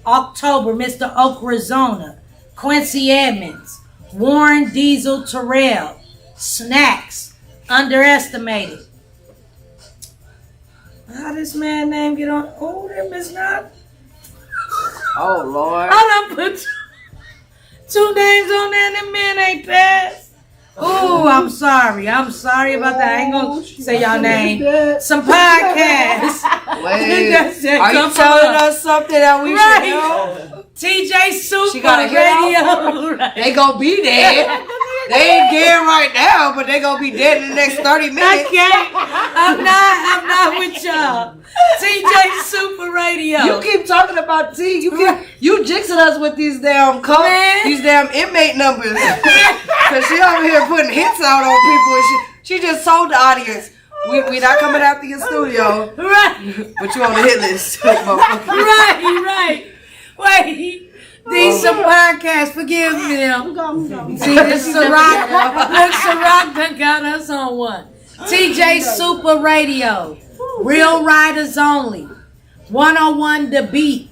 October, Mr. Oklahoma, Quincy Edmonds, Warren Diesel Terrell, Snacks, Underestimated. How this man name get on? Oh, them is not. Oh, Lord. I done put two names on there and them men ain't passed. Oh, I'm sorry. I'm sorry about that. I ain't gonna say y'all name. Some podcasts. Wait, That's it. are you Come telling on. us something that we Right. should know? TJ Super She got a hit Radio. Right. They gonna be dead. They ain't dead right now, but they gonna be dead in the next 30 I minutes. can't. I'm not with y'all. TJ Super Radio. You keep talking about T. You jinxing us with these damn these damn inmate numbers. Cause she over here putting hits out on people, and she just told the audience, we not coming out to your studio, Right. but you on the hit list. Right. Wait. These some podcasts. Forgive them. See, this Ciroc. Look, Ciroc done got us on one. TJ Super Radio. Real Riders Only. 101 The Beat.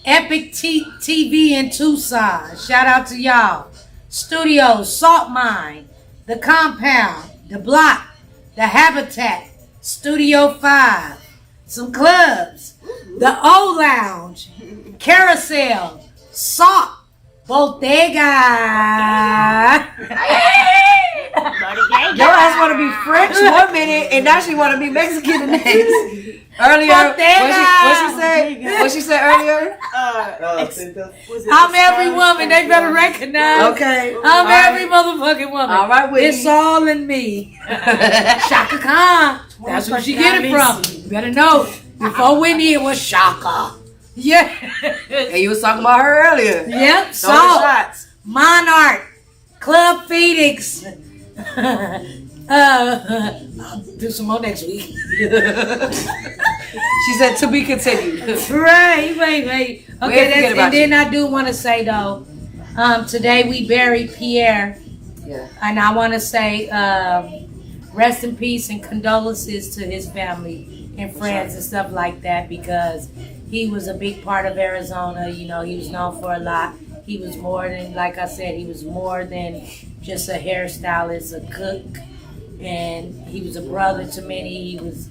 Epic TV in Tucson. Shout out to y'all. Studios, Salt Mine, The Compound, The Block, The Habitat, Studio 5, some clubs, The O Lounge, Carousel, Salt, Bottega. Your ass want to be French 1 minute, and now she want to be Mexican the next. Earlier, what she said earlier? I'm every woman. They better recognize. Okay. I'm every motherfucking woman. All right, Whitney. It's all in me. Shaka Khan. That's where she get it from. You better know. Before Whitney, it was Shaka. Yeah. And you was talking about her earlier. Yep. Throw the Salt. shots. Monarch. Club Phoenix. I'll do some more next week. She said to be continued. Right, wait. We Okay, ain't forget about and then I do want to say though, today we buried Pierre, Yeah. and I want to say rest in peace and condolences to his family and friends and stuff like that, because he was a big part of Arizona. You know, he was known for a lot. He was more than, like I said, he was more than just a hairstylist, a cook, and he was a brother to many. He was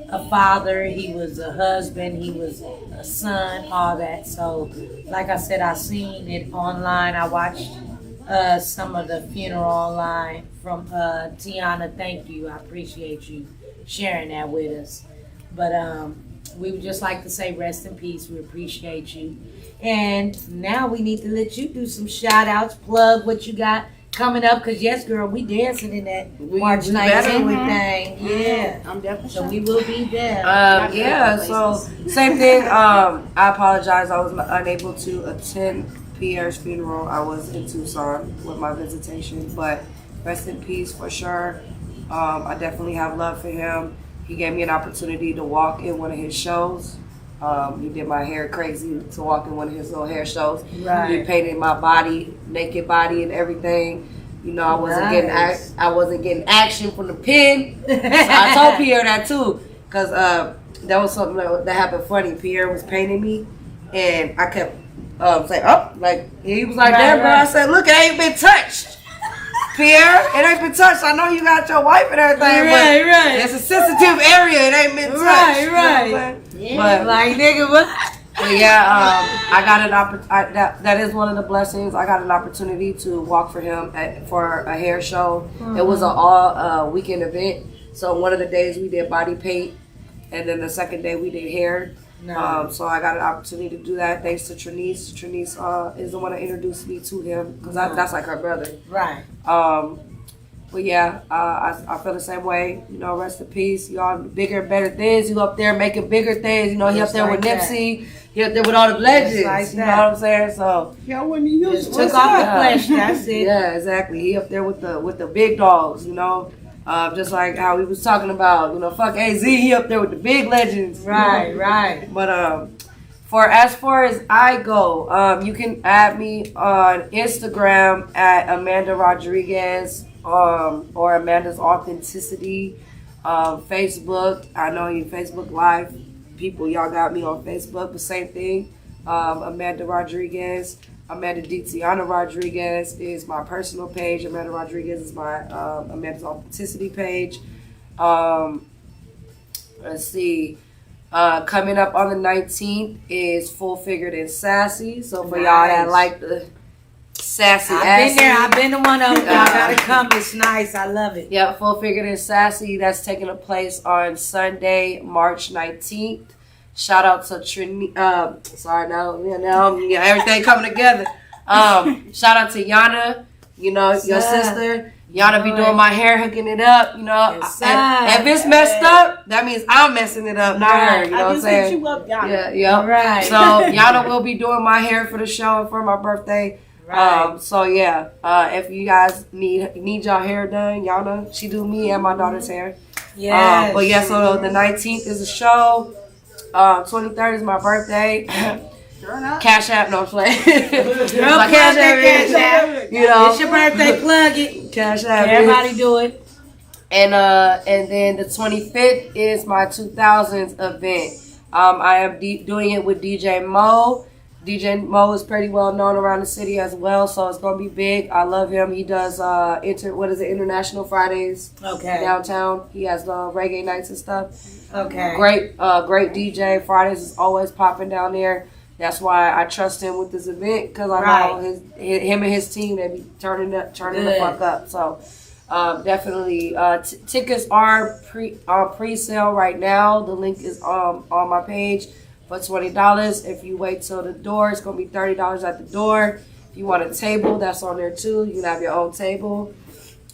a father, he was a husband, he was a son, all that. So, like I said, I seen it online. I watched some of the funeral online from Tiana. Thank you. I appreciate you sharing that with us. But we would just like to say rest in peace. We appreciate you. And now we need to let you do some shout outs, plug what you got coming up, because yes, girl, we dancing in that March 19th thing. Yeah. I'm definitely So we will be there. Yeah, so same thing. I apologize. I was unable to attend Pierre's funeral. I was in Tucson with my visitation, but rest in peace for sure. I definitely have love for him. He gave me an opportunity to walk in one of his shows. He did my hair crazy to walk in one of his little hair shows. Right. He painted my body, naked body, and everything. You know, I wasn't getting action from the pen. So I told Pierre that too, because that was something that happened funny. Pierre was painting me, and I kept saying, "Oh," like he was like, "Damn, bro." I said, "Look, it ain't been touched." Pierre, it ain't been touched. I know you got your wife and everything, Right. it's a sensitive area. It ain't been touched. Right. You know what I'm saying? Yeah. But Like, nigga, what? But yeah, I got an that is one of the blessings. I got an opportunity to walk for him for a hair show. Mm-hmm. It was an all weekend event. So one of the days we did body paint, and then the second day we did hair. No. So I got an opportunity to do that thanks to Trinice. Trinice is the one that introduced me to him because that's like her brother. Right. But yeah, I feel the same way. You know, rest in peace. Y'all bigger and better things. You up there making bigger things. You know, he up there with Nipsey. He up there with all the legends. Like you know what I'm saying? So Yeah, when you just took off the flesh. That's it. yeah, exactly. He up there with the big dogs. You know, just like how we was talking about. You know, fuck AZ. He up there with the big legends. Right, you know? right. But as far as I go, you can add me on Instagram at Amanda Rodriguez. Or Amanda's Authenticity, Facebook. I know you Facebook Live people, y'all got me on Facebook, the same thing. Amanda Rodriguez, Amanda Ditta Rodriguez is my personal page. Amanda Rodriguez is my Amanda's Authenticity page. Let's see. Coming up on the 19th is Full Figured and Sassy. So for y'all that like the sassy I've ass. been there. I've been to one of them. Y'all gotta come. It's nice. I love it. Yeah, Full Figured and Sassy. That's taking place on Sunday, March 19th. Shout out to Trini. Sorry, now everything coming together. Shout out to Yana. You know, your sister. Yana be doing my hair, hooking it up. You know, if it's messed up, that means I'm messing it up, not her. You know what I'm saying? You up, Yana. Yeah. Right. So Yana will be doing my hair for the show and for my birthday. Right. So yeah, if you guys need y'all hair done, y'all know she do me and my daughter's hair. Yeah. But yeah, so the 19th is a show. 23rd is my birthday. Cash App, no play. Cash App. You know, It's your birthday. Plug it. Cash App. Everybody do it. And then the 25th is my 2000s event. I am doing it with DJ Mo. DJ Mo is pretty well known around the city as well, so it's gonna be big. I love him. He does International Fridays downtown. He has reggae nights and stuff. Okay. Great DJ. Fridays is always popping down there. That's why I trust him with this event because I know him and his team, they be turning the fuck up. So definitely tickets are pre-sale right now. The link is on my page. For $20. If you wait till the door, it's gonna be $30 at the door. If you want a table, that's on there too. You can have your own table.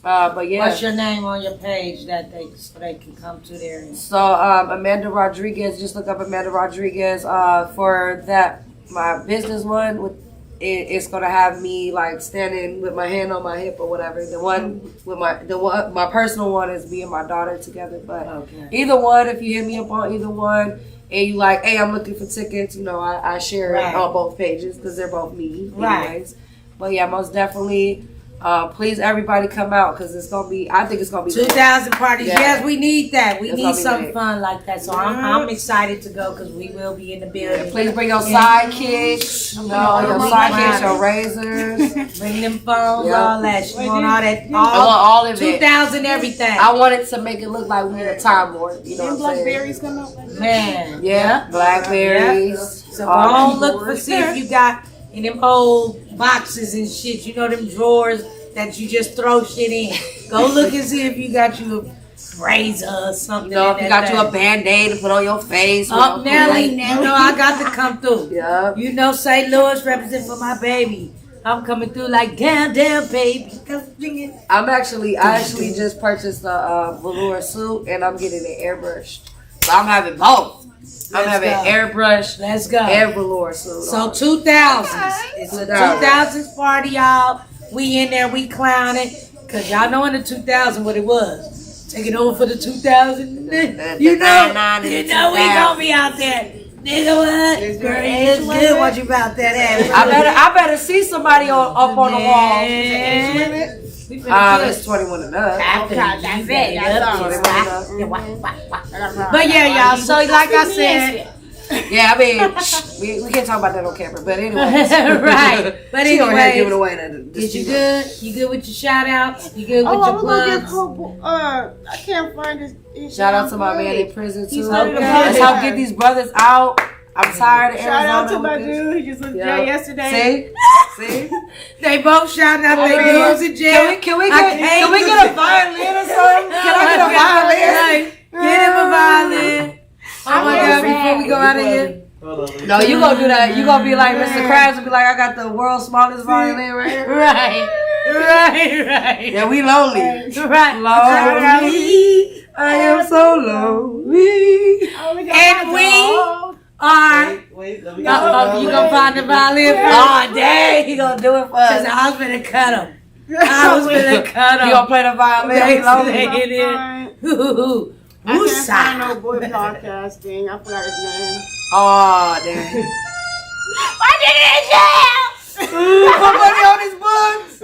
But yeah. What's your name on your page so they can come to there? So Amanda Rodriguez. Just look up Amanda Rodriguez. For that, my business one it's gonna have me like standing with my hand on my hip or whatever. The one with my personal one is me and my daughter together. But either one, if you hit me up on either one. And you like, hey, I'm looking for tickets. You know, I share it on both pages because they're both me, anyways. But yeah, most definitely, please everybody come out because it's gonna be. I think it's gonna be 2,000 parties. Yeah. Yes, we need that. We It's need gonna be something big. fun like that. So I'm excited to go because we will be in the building. Please bring your sidekicks. You know, your sidekicks, your razors. Bring them phones, Yep. all that. You want all that? I want all of it. 2,000 everything. I wanted to make it look like we in a time warp. You know what I'm saying? Blackberries come out. Man. Yeah, blackberries. So go look for see if you got in them old boxes and shit. You know them drawers that you just throw shit in. Go look and see if you got you a razor or something. You know, if you got you a Band-Aid to put on your face. Oh, Nelly, you know I got to come through. Yeah. You know St. Louis represent for my baby. I'm coming through like down, baby. I actually just purchased a velour suit and I'm getting it airbrushed. So I'm having both. I'm having airbrush. Let's go. And velour suit. So 2000s. It's a 2000s party, y'all. We in there, we clowning. Cause y'all know in the 2000 what it was. Taking over for the 2000. You know we gonna be out there. Nigga, what? Girl, it's good what you about that ass. I better see somebody up on the wall. It's 21 and up. But yeah, y'all. So like I said, yeah, I mean, we can't talk about that on camera. But anyway, right. But she over here anyway, giving away is you good? You good with your shout outs? You good with your plugs? I can't find this. Shout out to my man in prison too. Okay. Let's help get these brothers out. I'm tired of Arizona. Shout out to my dude. He just was in jail yesterday. See? They both shouting out their dudes in jail. Can we get a violin or something? Can I get a violin? Get him a violin. Oh my God! Before we go out of here. No, you gonna do that. You gonna be like Mr. Krabs and be like, I got the world's smallest violin right here. Right. Yeah, we lonely. Right. Lonely. I am so lonely. And we are. Wait, let me You gonna find the violin? Oh, dang. He gonna do it for Cause us. I was gonna cut him. I was gonna cut him. You gonna play the violin? They Lonely. it in. I can't find no boy podcast thing. I forgot his name. Oh, damn. Why did it in jail? Put money on his books.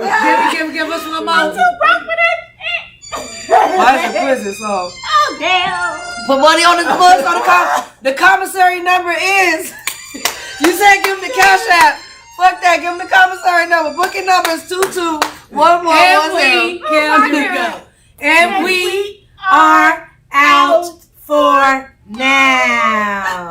Give us one more. Why is it prison song? Oh, damn. Put money on his books. On the commissary number is. You said give him the cash app. Fuck that. Give him the commissary number. Booking number is 221110. And we are out for now.